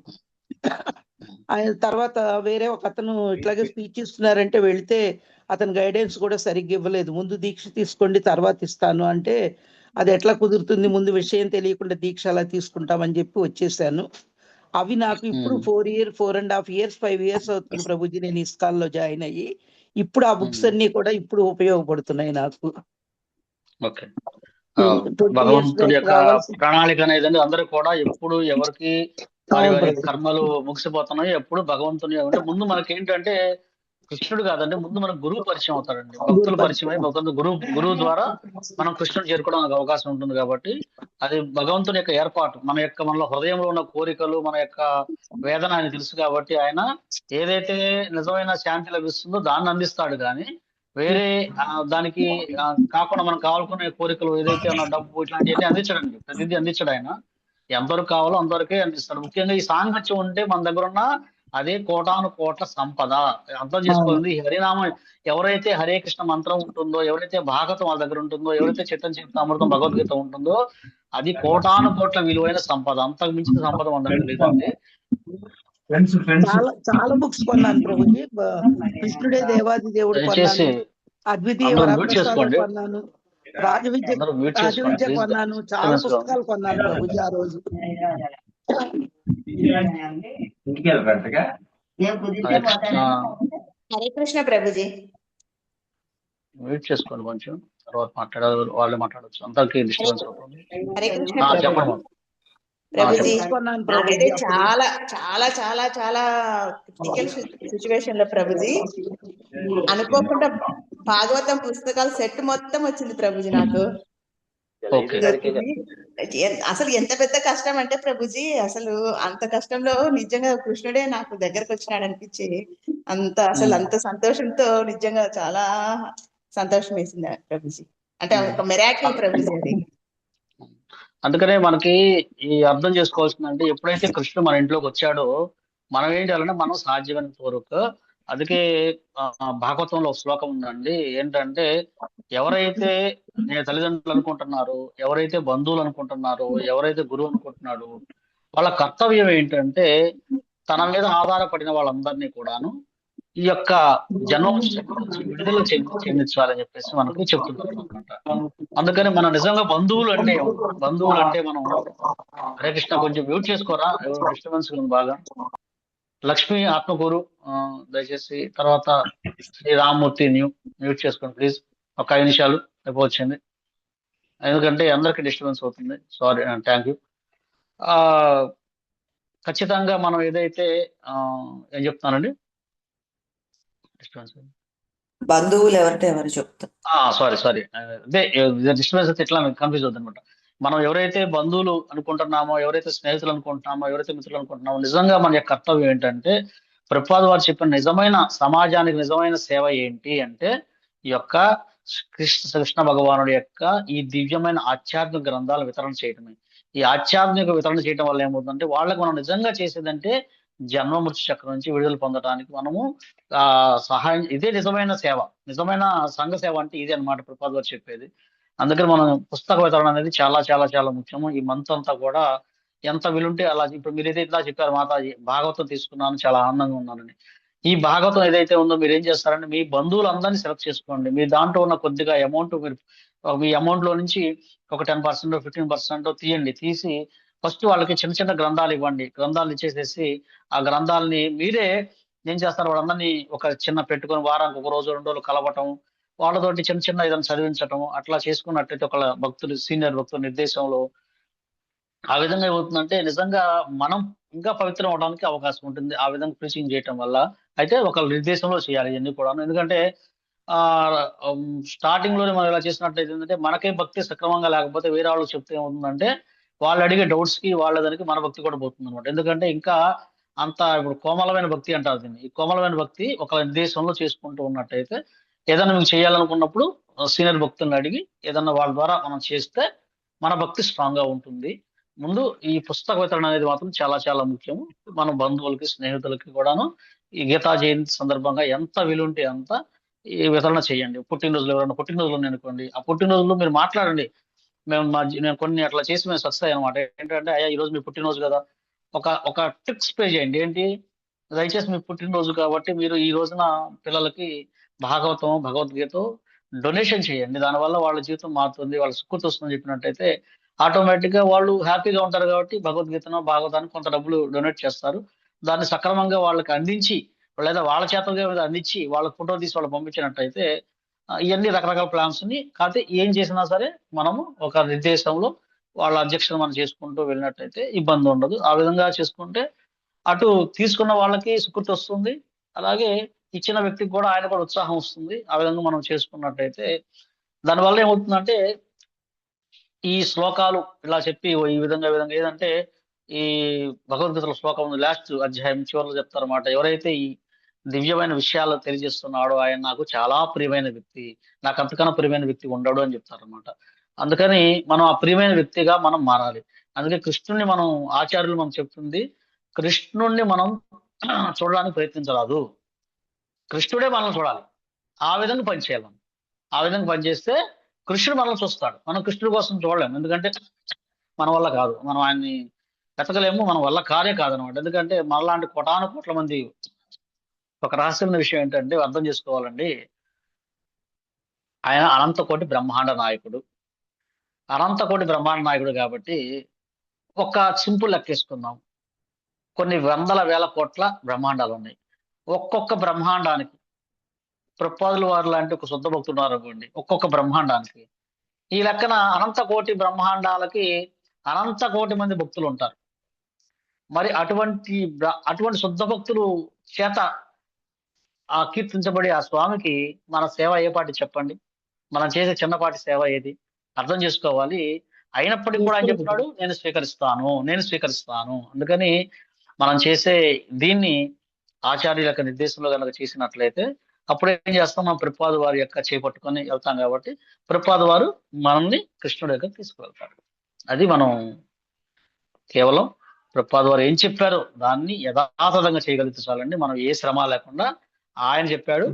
ఆయన తర్వాత వేరే ఒక అతను ఇట్లాగే స్పీచ్ ఇస్తున్నారంటే వెళితే అతని గైడెన్స్ కూడా సరిగ్గా ఇవ్వలేదు. ముందు దీక్ష తీసుకోండి తర్వాత ఇస్తాను అంటే, అది ఎట్లా కుదురుతుంది, ముందు విషయం తెలియకుండా దీక్ష అలా తీసుకుంటామని చెప్పి వచ్చేసాను. అవి నాకు ఇప్పుడు 4.5 years 5 years అవుతుంది ప్రభుజీ నేను ఇస్కాన్ లో జాయిన్ అయ్యి. ఇప్పుడు ఆ బుక్స్ అన్ని కూడా ఇప్పుడు ఉపయోగపడుతున్నాయి నాకు. ఓకే. భగవంతుడి యొక్క ప్రణాళిక అనేది అందరూ కూడా ఎప్పుడు ఎవరికి వారి వారి కర్మలు ముగిసిపోతున్నాయి, ఎప్పుడు భగవంతుని అంటే ముందు మనకి ఏంటంటే కృష్ణుడు కాదండి, ముందు మనకు గురువు పరిచయం అవుతారండి. భక్తులు పరిచయం అయి గురువు ద్వారా మనం కృష్ణుడు చేరుకోవడానికి అవకాశం ఉంటుంది. కాబట్టి అది భగవంతుని యొక్క ఏర్పాటు. మనలో హృదయంలో ఉన్న కోరికలు, మన యొక్క వేదన ఆయన తెలుసు. కాబట్టి ఆయన ఏదైతే నిజమైన శాంతి లభిస్తుందో దాన్ని అందిస్తాడు. కానీ వేరే దానికి కాకుండా మనకు కావాలనుకునే కోరికలు ఏదైతే ఉన్న డబ్బు ఇట్లాంటివన్నీ అందించడండి. ప్రతిదీ అందించడు ఆయన. ఎందరికి కావాలో అందరికీ అందిస్తాడు. ముఖ్యంగా ఈ సాంగత్యం ఉంటే మన దగ్గర ఉన్న అదే కోటాను కోట్ల సంపద. అర్థం చేసుకోవాలి. హరినామం ఎవరైతే హరే కృష్ణ మంత్రం ఉంటుందో, ఎవరైతే భాగవతం వాళ్ళ దగ్గర ఉంటుందో, ఎవరైతే చైతన్య చరితామృతం భగవద్గీత ఉంటుందో అది కోటాను కోట్ల విలువైన సంపద. అంతకు మించిన సంపద మన దగ్గర లేదండి. చాలా బుక్స్ కొన్నాను ప్రభుజీ. కృష్ణుడే దేవాది దేవుడు కొన్నాను, అద్వితీయ వరప్రసాదం కొన్నాను, రాజవిద్య కొన్నాను, చాలా పుస్తకాలు కొన్నాను ప్రభుజీ ఆ రోజు. హరే కృష్ణ ప్రభుజీ. వెయిట్ చేసుకోండి కొంచెం, తర్వాత వాళ్ళే మాట్లాడచ్చు. అందరికి డిస్టర్బెన్స్ అవుతుంది. హరే కృష్ణ చెప్పండి ప్రభుజీ. నాకైతే చాలా చాలా చాలా చాలా క్రిటికల్ సిచ్యువేషన్ లో ప్రభుజీ అనుకోకుండా భాగవతం పుస్తకాలు సెట్ మొత్తం వచ్చింది ప్రభుజీ నాకు. అసలు ఎంత పెద్ద కష్టం అంటే ప్రభుజీ, అసలు అంత కష్టంలో నిజంగా కృష్ణుడే నాకు దగ్గరకు వచ్చినాడు అనిపించి అంత సంతోషంతో నిజంగా చాలా సంతోషం వేసింది ప్రభుజీ. అంటే ఒక మిరాకిల్ ప్రభుజీ అది. అందుకనే మనకి ఈ అర్థం చేసుకోవాల్సిందంటే ఎప్పుడైతే కృష్ణుడు మన ఇంట్లోకి వచ్చాడో మనం ఏం చేయాలంటే మనం సాధ్యమైన కోరిక. అందుకే భాగవతంలో ఒక శ్లోకం ఉందండి, ఏంటంటే ఎవరైతే నేను తల్లిదండ్రులు అనుకుంటున్నారో, ఎవరైతే బంధువులు అనుకుంటున్నారో, ఎవరైతే గురువు అనుకుంటున్నాడో వాళ్ళ కర్తవ్యం ఏంటంటే తన మీద ఆధారపడిన వాళ్ళందరినీ కూడాను ఈ యొక్క జన్మోత్సవం విడుదల చెందించాలని చెప్పేసి మనకు చెప్తున్నారు అనమాట. అందుకని మన నిజంగా బంధువులు అంటే మనం హరే కృష్ణ కొంచెం మ్యూట్ చేసుకోరా, డిస్టర్బెన్స్ ఉంది బాగా. లక్ష్మీ ఆత్మకూరు దయచేసి, తర్వాత శ్రీ రామ్మూర్తి మ్యూట్ చేసుకోండి ప్లీజ్. ఒక 5 నిమిషాలు అయిపోవచ్చింది, ఎందుకంటే అందరికీ డిస్టర్బెన్స్ అవుతుంది. Sorry, thank you. ఖచ్చితంగా మనం ఏదైతే ఏం చెప్తున్నానండి, బంధువులు ఎవరితో ఎవరు చెప్తారు. సారీ అదే డిస్టర్బెన్స్ అయితే ఎట్లా కన్ఫ్యూజ్ అవుతుంది అనమాట. మనం ఎవరైతే బంధువులు అనుకుంటున్నామో, ఎవరైతే స్నేహితులు అనుకుంటున్నామో, ఎవరైతే మిత్రులు అనుకుంటున్నామో, నిజంగా మన యొక్క కర్తవ్యం ఏంటంటే ప్రభుపాద వారు చెప్పిన నిజమైన సమాజానికి నిజమైన సేవ ఏంటి అంటే ఈ యొక్క కృష్ణ భగవానుడి యొక్క ఈ దివ్యమైన ఆధ్యాత్మిక గ్రంథాలు వితరణ చేయడమే. ఈ ఆధ్యాత్మిక వితరణ చేయడం వల్ల ఏమవుతుందంటే వాళ్ళకి మనం నిజంగా చేసేదంటే జన్మ మృత్యు చక్రం నుంచి విడుదల పొందడానికి మనము సహాయం. ఇదే నిజమైన సేవ, నిజమైన సంఘ సేవ అంటే ఇదే అన్నమాట ప్రభుపాద వారు చెప్పేది. అందుకని మనం పుస్తక వితరణ అనేది చాలా చాలా చాలా ముఖ్యము. ఈ మంత్ అంతా కూడా ఎంత వీలుంటే అలా. ఇప్పుడు మీరు ఏదైతే ఇలా చెప్పారు మాతాజీ, భాగవతం తీసుకున్నాను చాలా ఆనందంగా ఉన్నానని. ఈ భాగవతం ఏదైతే ఉందో మీరు ఏం చేస్తారంటే మీ బంధువులందరినీ సెలెక్ట్ చేసుకోండి. మీ దాంట్లో ఉన్న కొద్దిగా అమౌంట్ మీరు మీ అమౌంట్ లో నుంచి ఒక 10% 15% తీయండి. తీసి ఫస్ట్ వాళ్ళకి చిన్న చిన్న గ్రంథాలు ఇవ్వండి. గ్రంథాలు ఇచ్చేసేసి ఆ గ్రంథాలని మీరే ఏం చేస్తారు, వాళ్ళందరినీ ఒక చిన్న పెట్టుకొని వారానికి 1 రోజు 2 రోజులు కలవటం, వాళ్ళతోటి చిన్న చిన్న ఏదైనా చదివించటం, అట్లా చేసుకున్నట్టయితే ఒక భక్తులు సీనియర్ భక్తుల నిర్దేశంలో ఆ విధంగా ఏమవుతుందంటే నిజంగా మనం ఇంకా పవిత్రం అవడానికి అవకాశం ఉంటుంది. ఆ విధంగా ప్రీచింగ్ చేయటం వల్ల అయితే ఒక నిర్దేశంలో చేయాలి ఇవన్నీ కూడా. ఎందుకంటే స్టార్టింగ్ లోనే మనం ఇలా చేసినట్లయితే ఏంటంటే మనకే భక్తి సక్రమంగా లేకపోతే వేరే వాళ్ళకి చెప్తే ఏమవుతుందంటే వాళ్ళు అడిగే డౌట్స్ కి వాళ్ళ దానికి మన భక్తి కూడా పోతుంది అనమాట. ఎందుకంటే ఇంకా అంత ఇప్పుడు కోమలమైన భక్తి అంటారు దీన్ని. ఈ కోమలమైన భక్తి ఒక నిర్దేశంలో చేసుకుంటూ ఉన్నట్టయితే ఏదైనా మీకు చేయాలనుకున్నప్పుడు సీనియర్ భక్తులను అడిగి ఏదన్నా వాళ్ళ ద్వారా మనం చేస్తే మన భక్తి స్ట్రాంగ్ గా ఉంటుంది. ముందు ఈ పుస్తక వితరణ అనేది మాత్రం చాలా చాలా ముఖ్యము. మన బంధువులకి స్నేహితులకి కూడాను ఈ గీతా జయంతి సందర్భంగా ఎంత వీలుంటే అంత ఈ వితరణ చేయండి. పుట్టినరోజులు ఎవరైనా పుట్టినరోజులు అనుకోండి, ఆ పుట్టినరోజులో మీరు మాట్లాడండి. నేను కొన్ని అట్లా చేసి మేము సక్సెస్ అయ్యాయి అనమాట. ఏంటంటే అయ్యా ఈ రోజు మీ పుట్టినరోజు కదా, ఒక ట్రిక్స్ పే చేయండి. ఏంటి, దయచేసి మీ పుట్టినరోజు కాబట్టి మీరు ఈ రోజున పిల్లలకి భాగవతం భగవద్గీత డొనేషన్ చేయండి. దానివల్ల వాళ్ళ జీవితం మారుతుంది, వాళ్ళ సుఖత వస్తుందని చెప్పినట్టయితే ఆటోమేటిక్ గా వాళ్ళు హ్యాపీగా ఉంటారు. కాబట్టి భగవద్గీతను భాగవతానికి కొంత డబ్బులు డొనేట్ చేస్తారు. దాన్ని సక్రమంగా వాళ్ళకి అందించి లేదా వాళ్ళ చేతులుగా మీద అందించి వాళ్ళ ఫోటో తీసి వాళ్ళు పంపించినట్టయితే ఇవన్నీ రకరకాల ప్లాన్స్ ని కాకపోతే ఏం చేసినా సరే మనము ఒక నిర్దేశంలో వాళ్ళ అధ్యక్షత మనం చేసుకుంటూ వెళ్ళినట్టయితే ఇబ్బంది ఉండదు. ఆ విధంగా చేసుకుంటే అటు తీసుకున్న వాళ్ళకి సుకృతి వస్తుంది, అలాగే ఇచ్చిన వ్యక్తికి కూడా ఆయన కూడా ఉత్సాహం వస్తుంది. ఆ విధంగా మనం చేసుకున్నట్టయితే దానివల్ల ఏమవుతుందంటే ఈ శ్లోకాలు ఇలా చెప్పి ఈ విధంగా ఏదంటే ఈ భగవద్గీతలో శ్లోకం ఉంది, లాస్ట్ అధ్యాయం చివరిలో చెప్తారన్నమాట. ఎవరైతే ఈ దివ్యమైన విషయాలు తెలియజేస్తున్నాడో ఆయన నాకు చాలా ప్రియమైన వ్యక్తి, నాకు అంతకన్నా ప్రియమైన వ్యక్తి ఉండడు అని చెప్తారనమాట. అందుకని మనం ఆ ప్రియమైన వ్యక్తిగా మనం మారాలి. అందుకే కృష్ణుడిని మనం ఆచార్యులు మనం చెప్తుంది, కృష్ణుడిని మనం చూడడానికి ప్రయత్నించరాదు, కృష్ణుడే మనల్ని చూడాలి. ఆ విధంగా పనిచేయాలి. ఆ విధంగా పనిచేస్తే కృష్ణుడు మనల్ని చూస్తాడు. మనం కృష్ణుడి కోసం చూడలేము, ఎందుకంటే మన వల్ల కాదు, మనం ఆయన్ని వెతకలేము, మన వల్ల కాదే కాదనమాట. ఎందుకంటే మనలాంటి కోటాను కోట్ల మంది. ఒక రహస్యమైన విషయం ఏంటంటే అర్థం చేసుకోవాలండి, ఆయన అనంతకోటి బ్రహ్మాండ నాయకుడు. అనంతకోటి బ్రహ్మాండ నాయకుడు కాబట్టి ఒక సింపుల్ లెక్కేసుకుందాం, కొన్ని వందల వేల కోట్ల బ్రహ్మాండాలు ఉన్నాయి. ఒక్కొక్క బ్రహ్మాండానికి ప్రపాదుల వారు లాంటి ఒక శుద్ధ భక్తులు ఉన్నారు అనుకోండి, ఒక్కొక్క బ్రహ్మాండానికి ఈ లెక్కన అనంత కోటి బ్రహ్మాండాలకి అనంత కోటి మంది భక్తులు ఉంటారు. మరి అటువంటి శుద్ధ భక్తులు చేత ఆ కీర్తించబడి ఆ స్వామికి మన సేవ ఏ పాటి చెప్పండి, మనం చేసే చిన్నపాటి సేవ ఏది అర్థం చేసుకోవాలి. అయినప్పటికీ కూడా ఆయన చెప్తున్నాడు, నేను స్వీకరిస్తాను. అందుకని మనం చేసే దీన్ని ఆచార్యుల యొక్క నిర్దేశంలో కనుక చేసినట్లయితే అప్పుడు ఏం చేస్తాం, మనం ప్రభుపాద వారి యొక్క చేపట్టుకొని వెళ్తాం. కాబట్టి ప్రభుపాద వారు మనల్ని కృష్ణుడి దగ్గర తీసుకువెళ్తారు. అది మనం కేవలం ప్రభుపాద వారు ఏం చెప్పారో దాన్ని యథాతథంగా చేయగలిగితే చాలండి. మనం ఏ శ్రమ లేకుండా ఆయన చెప్పాడు,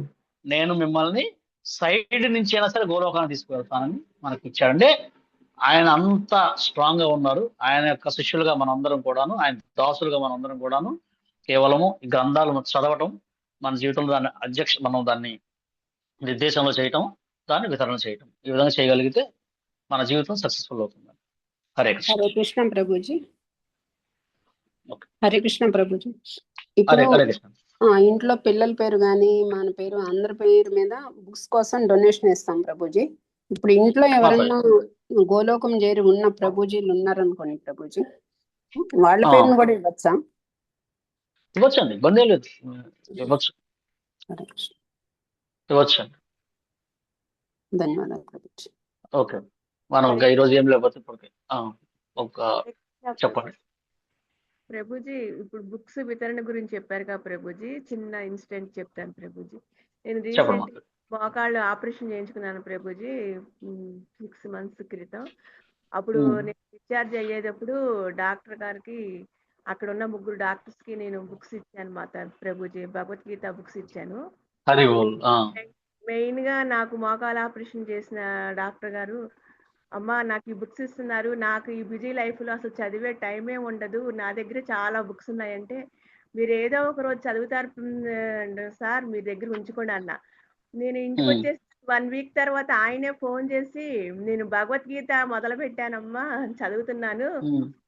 నేను మిమ్మల్ని సైడ్ నుంచి అయినా సరే గోలోకాన్ని తీసుకువెళ్తానని మనకి ఇచ్చాడంటే ఆయన అంత స్ట్రాంగ్ గా ఉన్నారు. ఆయన యొక్క శిష్యులుగా మనందరం కూడాను, ఆయన దాసులుగా మనందరం కూడాను కేవలము ఈ గ్రంథాలు చదవటం, మన జీవితంలో దాన్ని మనం దాన్ని నిర్దేశంలో చేయటం, దాన్ని వితరణ చేయటం, ఈ విధంగా చేయగలిగితే మన జీవితం సక్సెస్ఫుల్ అవుతుంది. హరే కృష్ణ. హరే కృష్ణ ప్రభుజీ. ఓకే, హరే కృష్ణ ప్రభుజీ. హరే ఇప్పుడు హరే కృష్ణ. ఇంట్లో పిల్లల పేరు కానీ మన పేరు అందరి పేరు మీద బుక్స్ కోసం డొనేషన్ ఇస్తాం ప్రభుజీ. ఇప్పుడు ఇంట్లో ఎవరైనా గోలోకం చేరి ఉన్న ప్రభుజీలు ఉన్నారనుకోండి ప్రభుజీ, వాళ్ళ పేరును కూడా ఇవ్వచ్చా? ఇవ్వచ్చండి, ఇబ్బంది లేదు, ఇవ్వచ్చు. ఇవ్వచ్చండి. ధన్యవాదాలు ప్రభుజీ. ఓకే, మనం ఇంకా ఈరోజు ఏం లేకపోతే ఇప్పటికే ఒక చెప్పండి ప్రభుజీ. ఇప్పుడు బుక్స్ వితరణ గురించి చెప్పారు కదా ప్రభుజీ, చిన్న ఇన్సిడెంట్ చెప్తాను ప్రభుజీ. నేను రీసెంట్ మోకాళ్ళు ఆపరేషన్ చేయించుకున్నాను ప్రభుజీ 6 months క్రితం. అప్పుడు నేను డిశ్చార్జ్ అయ్యేటప్పుడు డాక్టర్ గారికి అక్కడ ఉన్న 3 డాక్టర్స్ కి నేను బుక్స్ ఇచ్చాను మా ప్రభుజీ, భగవద్గీత బుక్స్ ఇచ్చాను. మెయిన్ గా నాకు మోకాలు ఆపరేషన్ చేసిన డాక్టర్ గారు, అమ్మా నాకు ఈ బుక్స్ ఇస్తున్నారు, నాకు ఈ బిజీ లైఫ్ లో అసలు చదివే టైమే ఉండదు, నా దగ్గర చాలా బుక్స్ ఉన్నాయంటే మీరు ఏదో ఒక రోజు చదువుతారు సార్, మీ దగ్గర ఉంచుకోండి అన్న. నేను ఇంటికి వచ్చేసి 1 week తర్వాత ఆయనే ఫోన్ చేసి, నేను భగవద్గీత మొదలు పెట్టానమ్మా, చదువుతున్నాను,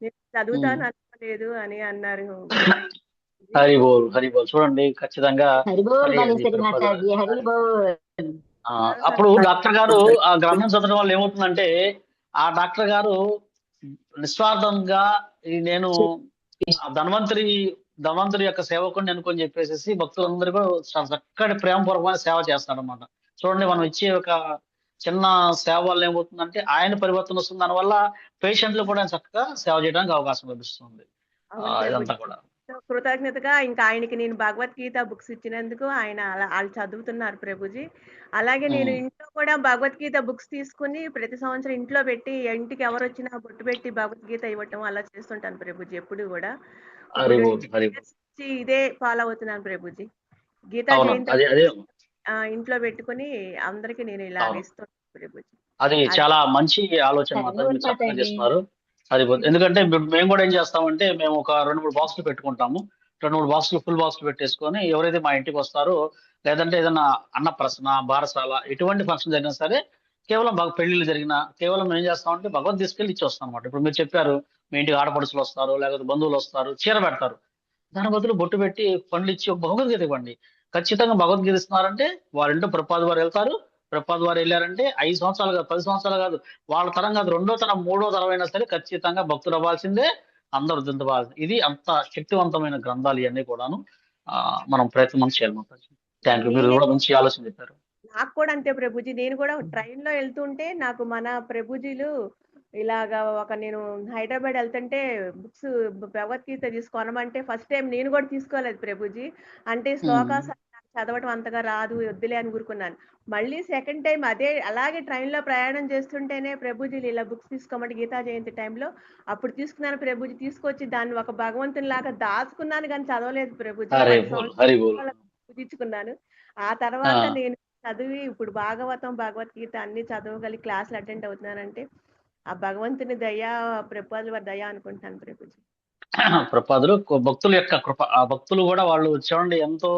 నేను చదువుతాను అనుకోలేదు అని అన్నారు. హరిబోల్ హరిబోల్. చూడండి, ఖచ్చితంగా అప్పుడు డాక్టర్ గారు ఆ గ్రంథం చదవడం వల్ల ఏమవుతుందంటే ఆ డాక్టర్ గారు నిస్వార్థంగా నేను ధన్వంతరి ధనవంతుడి యొక్క సేవకుడిని అనుకొని చెప్పేసి భక్తులందరూ కూడా చాలా చక్కటి ప్రేమపూర్వకమైన సేవ చేస్తాడు అనమాట. చూడండి, మనం ఇచ్చే ఒక చిన్న సేవ వల్ల ఏమవుతుందంటే ఆయన పరివర్తన వస్తుంది. దానివల్ల పేషెంట్లు కూడా చక్కగా సేవ చేయడానికి అవకాశం లభిస్తుంది. అవును ఇదంతా ప్రభుజీ. కూడా కృతజ్ఞతగా ఇంకా ఆయనకి నేను భగవద్గీత బుక్స్ ఇచ్చినందుకు ఆయన వాళ్ళు చదువుతున్నారు ప్రభుజీ. అలాగే నేను ఇంట్లో కూడా భగవద్గీత బుక్స్ తీసుకుని ప్రతి సంవత్సరం ఇంట్లో పెట్టి ఇంటికి ఎవరు వచ్చినా బొట్టు పెట్టి భగవద్గీత ఇవ్వటం అలా చేస్తుంటాను ప్రభుజీ ఎప్పుడు కూడా. ఇప్పుడు 2 years నుంచి ఇదే ఫాలో అవుతున్నాను ప్రభుజీ. గీతా జయంతి అదే ఇంట్లో పెట్టుకుని అందరికి నేను ఇలా ఇస్తున్నాను ప్రభుజీ. అది చాలా మంచి ఆలోచన మాత్రం మీరు చక్కగా చేస్తున్నారు. అది ఎందుకంటే మేము కూడా ఏం చేస్తామంటే మేము ఒక 2-3 బాక్సులు పెట్టుకుంటాము. 2-3 బాక్సులు ఫుల్ బాక్సులు పెట్టేసుకొని ఎవరైతే మా ఇంటికి వస్తారో, లేదంటే ఏదైనా అన్నప్రసన, బారసాల ఎటువంటి ఫంక్షన్ జరిగినా సరే, కేవలం పెళ్లిళ్ళు జరిగినా కేవలం ఏం చేస్తామంటే భగవద్ తీసుకెళ్ళి ఇచ్చి వస్తాం అనమాట. ఇప్పుడు మీరు చెప్పారు మీ ఇంటికి ఆడపడుచులు వస్తారు, లేకపోతే బంధువులు వస్తారు, చీర పెడతారు. దాని బదులు బొట్టు పెట్టి పండ్లు ఇచ్చి ఒక భగవద్గీత ఇవ్వండి. ఖచ్చితంగా భగవద్గీత ఇస్తున్నారంటే వారింటో ప్రభుపాద వారు వెళ్తారు. ప్రభుపాద వారు వెళ్ళారంటే 5 సంవత్సరాలు కాదు, 10 సంవత్సరాలు కాదు, వాళ్ళ తరం కాదు, 2వ తరం 3వ తరం అయినా సరే ఖచ్చితంగా భక్తులు అవ్వాల్సిందే, అందరూ దింతవాల్సిందే. ఇది అంత శక్తివంతమైన గ్రంథాలు ఇవన్నీ కూడాను. మనం ప్రయత్నం చేయాలి. థ్యాంక్ యూ, మీరు కూడా మంచి ఆలోచన చెప్పారు. నాకు కూడా అంతే ప్రభుజీ. నేను కూడా ట్రైన్ లో వెళ్తుంటే నాకు మన ప్రభుజీలు ఇలాగా నేను హైదరాబాద్ వెళ్తుంటే బుక్స్ భగవద్గీత తీసుకోనమంటే ఫస్ట్ టైం నేను కూడా తీసుకోలేదు ప్రభుజీ. అంటే శ్లోకాస్ చదవటం అంతగా రాదు, వద్దులే అని ఊరుకున్నాను. మళ్ళీ సెకండ్ టైం అలాగే ట్రైన్ లో ప్రయాణం చేస్తుంటేనే ప్రభుజీలు ఇలా బుక్స్ తీసుకోమంటే గీతా జయంతి టైంలో అప్పుడు తీసుకున్నాను ప్రభుజీ. తీసుకొచ్చి దాన్ని ఒక భగవంతుని లాగా దాచుకున్నాను కానీ చదవలేదు ప్రభుజీ. 10 సంవత్సరాలు పూజించుకున్నాను. ఆ తర్వాత నేను చదివి ఇప్పుడు భగవద్గీత అన్ని చదవగలి క్లాసులు అటెండ్ అవుతున్నానంటే ఆ భగవంతుని దయ, ప్రభుపాదుల వారి దయ అనుకుంటాను ప్రభుజీ. ప్రభుపాదులు భక్తుల యొక్క కృప, ఆ భక్తులు కూడా వాళ్ళు చూడండి ఎంతో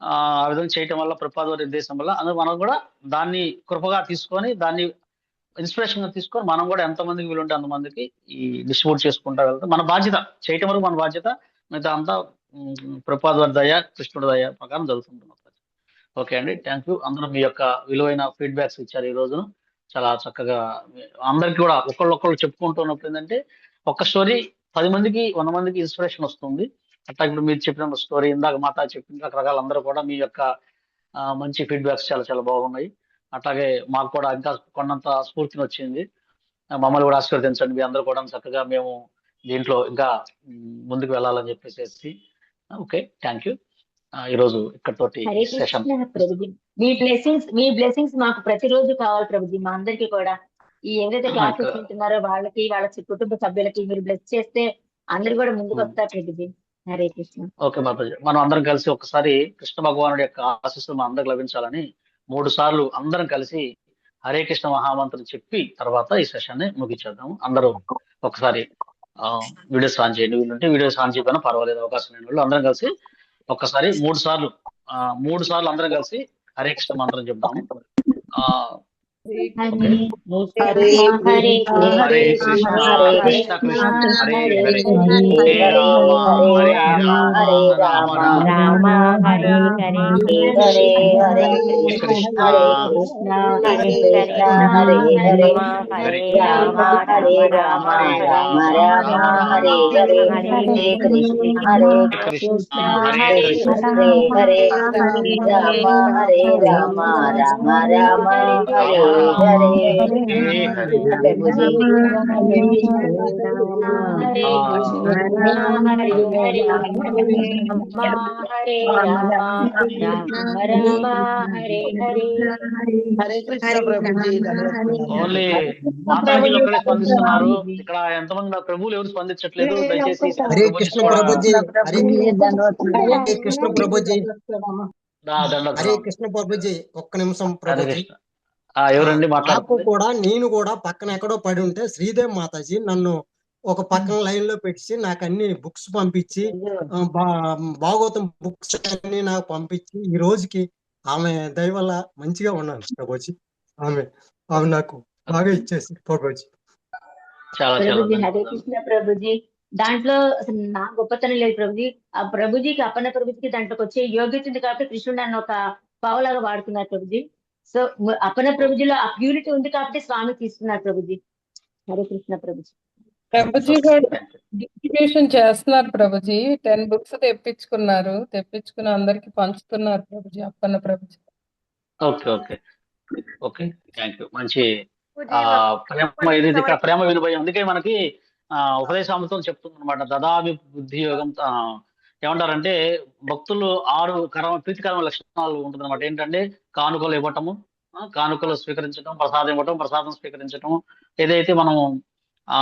ఆ విధంగా చేయటం వల్ల, ప్రభుపాద వారి ఉద్దేశం వల్ల అందుకు మనం కూడా దాన్ని కృపగా తీసుకొని, దాన్ని ఇన్స్పిరేషన్ గా తీసుకొని మనం కూడా ఎంతమందికి వీలుంటే అంతమందికి ఈ డిస్ట్రిబ్యూట్ చేసుకుంటా వెళ్తాం. మన బాధ్యత చేయటం వరకు మన బాధ్యత, మిగతా అంతా ప్రభుపాద వారి దయ, కృష్ణుడి దయ ప్రకారం జరుగుతుంటుంది. ఓకే అండి, థ్యాంక్ యూ. అందరూ మీ యొక్క విలువైన ఫీడ్బ్యాక్స్ ఇచ్చారు ఈ రోజును. చాలా చక్కగా అందరికి కూడా ఒకళ్ళు చెప్పుకుంటున్నప్పుడు ఏంటంటే ఒక స్టోరీ 10 మందికి 100 మందికి ఇన్స్పిరేషన్ వస్తుంది. అట్లా ఇప్పుడు మీరు చెప్పిన స్టోరీ, ఇందాక మాతా చెప్పిన రకరకాల అందరూ కూడా మీ యొక్క మంచి ఫీడ్బ్యాక్స్ చాలా చాలా బాగున్నాయి. అట్లాగే మాకు కూడా ఇంకా కొన్నంత స్ఫూర్తిని వచ్చింది. మమ్మల్ని కూడా ఆశీర్వదించండి. మీ అందరూ కూడా చక్కగా మేము దీంట్లో ఇంకా ముందుకు వెళ్ళాలని చెప్పేసి. Okay, thank you. ఈరోజు ఇక్కడతోటి సెషన్. మీ బ్లెస్సింగ్స్ మాకు ప్రతిరోజు కావాలి ప్రభుజీ. మా అందరికి కూడా ఈ ఎవరైతే క్లాసెస్ వింటున్నారో వాళ్ళకి, వాళ్ళ కుటుంబ సభ్యులకి మీరు బ్లెస్ చేస్తే అందరు కూడా ముందుకు వస్తారు ప్రభుజీ. హరే కృష్ణ. ఓకే మాతాజీ, మనం అందరం కలిసి ఒకసారి కృష్ణ భగవానుడి యొక్క ఆశీస్సులు మన అందరికి లభించాలని 3 సార్లు అందరం కలిసి హరే కృష్ణ మహామంత్రం చెప్పి తర్వాత ఈ సెషన్ ని ముగించేద్దాము. అందరూ ఒకసారి వీడియోస్ ఆన్ చేయండి. వీళ్ళుంటే వీడియోస్ ఆన్ చేయకపోయినా పర్వాలేదు, అవకాశం లేని వాళ్ళు అందరం కలిసి ఒక్కసారి 3 సార్లు అందరం కలిసి హరే కృష్ణ మంత్రం చెప్తాము. హరే హరే కృష్ణ కృష్ణ కృష్ణ హరే హరే, హరే రామ రామ రామ హరే హరే, హరే హరే కృష్ణ కృష్ణ హరే కృష్ణ, హరే హరే హరే రామ రామ రామ రామ హరే హరే, హరే కృష్ణ కృష్ణ హరే హరే, హరే రామ రామ రామ హరే హరే, హరే ప్రభుజీ. హరే హరే హరే రామ రామ హరే హరే, హరే కృష్ణ ప్రభుజీ. ఓన్లీ మాతాజీలు ఒక్కడే స్పందిస్తున్నారు. ఇక్కడ ఎంతమంది ప్రభువులు ఎవరు స్పందించట్లేదు. దయచేసి హరే కృష్ణ ప్రభుజీ, హరే కృష్ణ ప్రభుజీ, హరే కృష్ణ ప్రభుజీ. ఒక్క నిమిషం ప్రభుజీ. ఎవరండి నాకు కూడా నేను కూడా పక్కన ఎక్కడో పడి ఉంటే శ్రీదేవి మాతాజీ నన్ను ఒక పక్కన లైన్ లో పెట్టి నాకు అన్ని బుక్స్ పంపించి, భాగవతం బుక్స్ అన్ని నాకు పంపించి ఈ రోజుకి ఆమె దయ వల్ల మంచిగా ఉన్నాను ప్రభుజీ. ఆమె నాకు బాగా ఇచ్చేసి ప్రభుజీ. ప్రభుజీ హరే కృష్ణ ప్రభుజీ. దాంట్లో అసలు నా గొప్పతనం లేదు ప్రభుజీ. ఆ ప్రభుజీకి, అప్పన్న ప్రభుజీకి దాంట్లోకి వచ్చే యోగ్యత ఉంది కాబట్టి కృష్ణుడు నన్ను ఒక పావులాగా వాడుకున్నారు ప్రభుజీ. సో అప్పన్న ప్రభుజీలో ఆ ప్యూరిటీ ఉంది కాబట్టి స్వామి తీసుకున్నారు ప్రభుజీ. హరే కృష్ణ ప్రభుజీ. ప్రభుజీ గారు డిస్ట్రిబ్యూషన్ చేస్తున్నారు ప్రభుజీ. 10 బుక్స్ తెప్పించుకుని అందరికి పంచుతున్నారు Prabhuji. Appanna Prabhuji. Okay okay okay thank you. మంచి పూజీ ఒక ప్రేమ ఇది ఇక్కడ ప్రేమ విలువయం. అందుకే మనకి ఉపదేశామృతం చెప్తుంది అనమాట. దదామి బుద్ధి యోగం. ఏమంటారంటే భక్తులు 6 ప్రీతికరమైన లక్షణాలు ఉంటుంది అనమాట. ఏంటంటే కానుకలు ఇవ్వటము, కానుకలు స్వీకరించడం, ప్రసాదం ఇవ్వటం, ప్రసాదం స్వీకరించడం, ఏదైతే మనం ఆ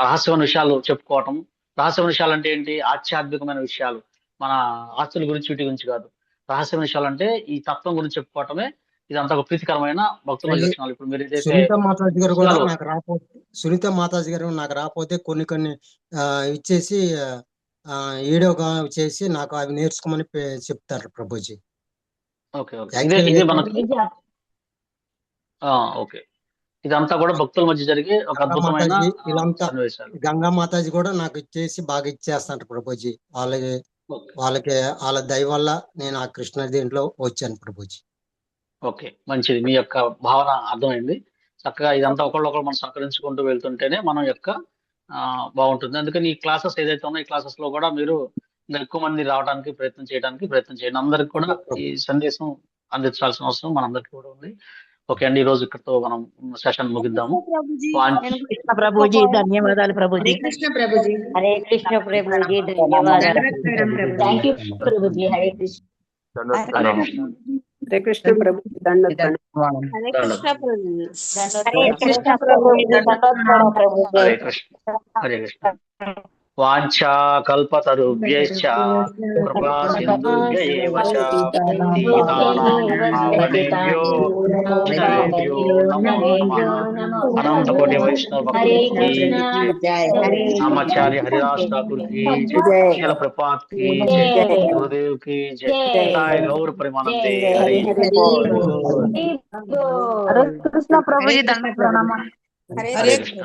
రహస్యమైన విషయాలు చెప్పుకోవటం. రహస్యమైన విషయాలు అంటే ఏంటి? ఆధ్యాత్మికమైన విషయాలు, మన ఆస్తుల గురించి వీటి గురించి కాదు. రహస్యమైన విషయాలు అంటే ఈ తత్వం గురించి చెప్పుకోవటమే. ఇదంతా ఒక ప్రీతికరమైన భక్తుల లక్షణాలు. ఇప్పుడు మీరు ఏదైతే సునీత మాతాజీ గారు కూడా నాకు రాకపోతే కొన్ని ఇచ్చేసి వీడియోగా చేసి నాకు అవి నేర్చుకోమని చెప్తారు ప్రభుజీ. ఓకే ఓకే ఇదే మనకి ఓకే ఇదంతా కూడా భక్తుల మధ్య జరిగే ఒక అద్భుతమైన సన్నివేశాలు. గంగా మాతాజీ కూడా నాకు ఇచ్చేసి బాగా ఇచ్చేస్తాను ప్రభుజీ. వాళ్ళకి వాళ్ళ దయ వల్ల నేను ఆ కృష్ణ దీంట్లో వచ్చాను ప్రభుజీ. ఓకే మంచిది. మీ యొక్క భావన అర్థమైంది. చక్కగా ఇదంతా ఒకళ్ళొకళ్ళు మనం సహకరించుకుంటూ వెళ్తుంటేనే మనం యొక్క బాగుంటుంది. అందుకని ఈ క్లాసెస్ ఏదైతే ఉన్నాయో ఈ క్లాసెస్ లో కూడా మీరు ఎక్కువ మంది రావడానికి ప్రయత్నం చేయండి. అందరికి కూడా ఈ సందేశం అందించాల్సిన అవసరం మనందరికీ కూడా ఉంది. ఓకే అండి, ఈ రోజు ఇక్కడతో మనం సెషన్ ముగిద్దాము. ప్రభుజీ ధన్యవాదాలు ప్రభుజీ. హరే కృష్ణ ప్రభుజీ ధన్యవాదాలు. Thank you Prabhuji. హరే కృష్ణ. హరే కృష్ణ. హరే కృష్ణ ప్రభుజీ దండోత్. హరే కృష్ణ ప్రభుజీ. హరే కృష్ణ ప్రభుజీ దండోత్. హరే కృష్ణ. హరే కృష్ణ. వాంఛా కల్పతరుభ్యశ్చ కృపా సింధుభ్య ఏవ చ పతితానాం పావనేభ్యో నమో నమః. అనంత కోటి వైష్ణవ భక్తులకి ఆచార్య హరిదాస్ ఠాకూర్ కి జై, శిల ప్రపాత్ కి జై, గురుదేవ్ కి జై. సాయి గౌర పరిమానందే. హరి హరే కృష్ణ ప్రభుజీ దండోత్ ప్రణామం. హరే కృష్ణ.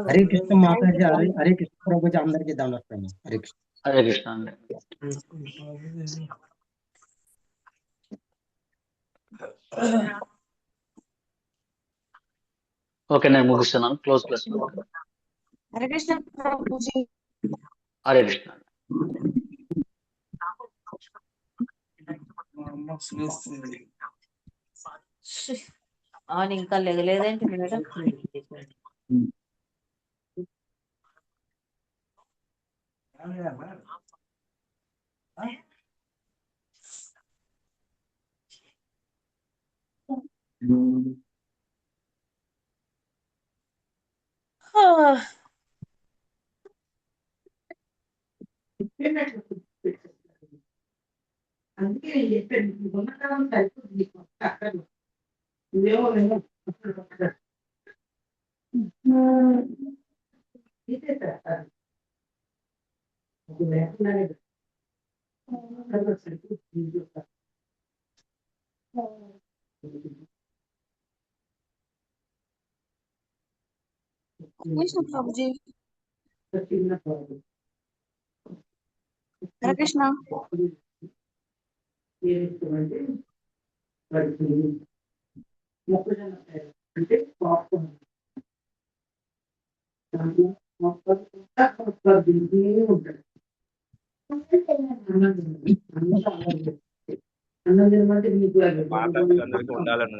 హరే కృష్ణ మాతాజీ. హరే కృష్ణ ప్రభుజీ. అందరికీ దండోత్. హరే కృష్ణ. హరే కృష్ణ అండి. ఓకే నేను ముగిస్తున్నాను. Close plus. హరే కృష్ణ ప్రభుజీ. హరే కృష్ణ. అవును ఇంకా లేగలేదేంటి మేడం? కృష్ణ ప్రభుజీ. హరే కృష్ణ. మాతాపిల్లలందరికీ ఉండాలని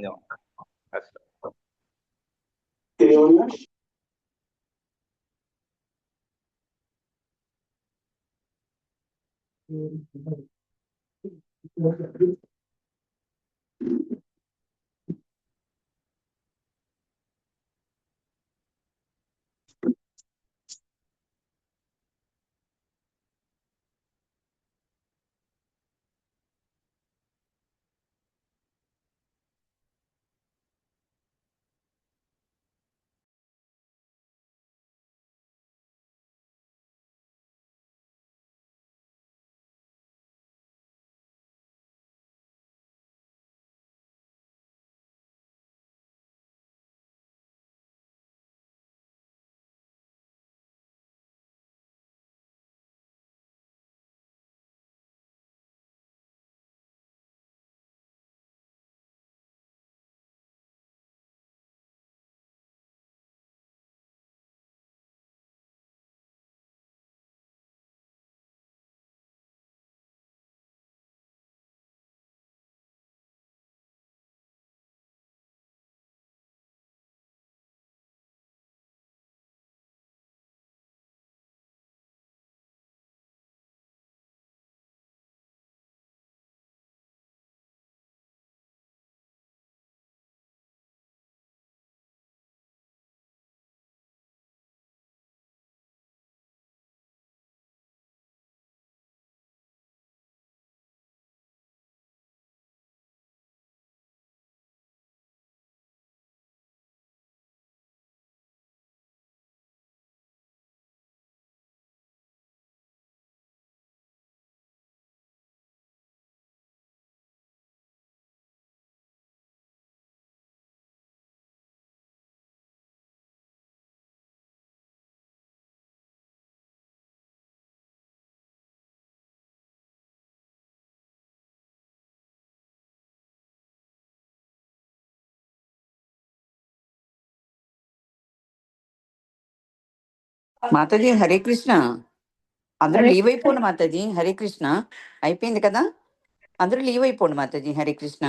మాతాజీ హరే కృష్ణ. అందరూ హరే లీవ్ అయిపోండి మాతాజీ. హరే కృష్ణ. అయిపోయింది కదా, అందరూ లీవ్ అయిపోండి మాతాజీ. హరే కృష్ణ.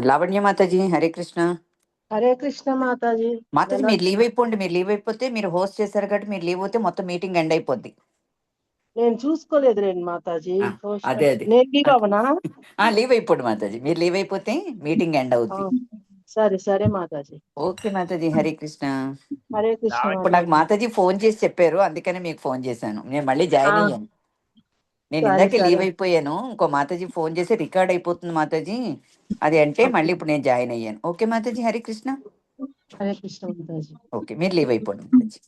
లావణ్య మాతాజీ హరే కృష్ణ. హరే కృష్ణ మాతాజీ. మాతాజీ మీరు లీవ్ అయిపోండి. మీరు లీవ్ అయిపోతే మీరు హోస్ట్ చేశారు కాబట్టి మీరు లీవ్ అవుతే మొత్తం మీటింగ్ ఎండ్ అయిపోద్ది. నేను చూసుకోలేదు రండి మాతాజీ. అదే అదే నేను లీవ్ అవనా? లీవ్ అయిపోండి మాతాజీ. మీరు లీవ్ అయిపోతే మీటింగ్ ఎండ్ అవుద్ది. సరే సరే మాతాజీ. ఓకే మాతాజీ హరే కృష్ణ. హరే కృష్ణ ఇప్పుడు నాకు మాతాజీ ఫోన్ చేసి చెప్పారు, అందుకనే మీకు ఫోన్ చేశాను. నేను మళ్ళీ జాయిన్ అయ్యాను. నేను సరే ఇందాకే సరే లీవ్ అయిపోయాను. ఇంకో మాతాజీ ఫోన్ చేసి రికార్డ్ అయిపోతుంది మాతాజీ అది అంటే మళ్ళీ ఇప్పుడు నేను జాయిన్ అయ్యాను. ఓకే మాతాజీ హరే కృష్ణ. హరే కృష్ణ మాతాజీ. ఓకే మీరు లీవ్ అయిపోండి మాతాజీ.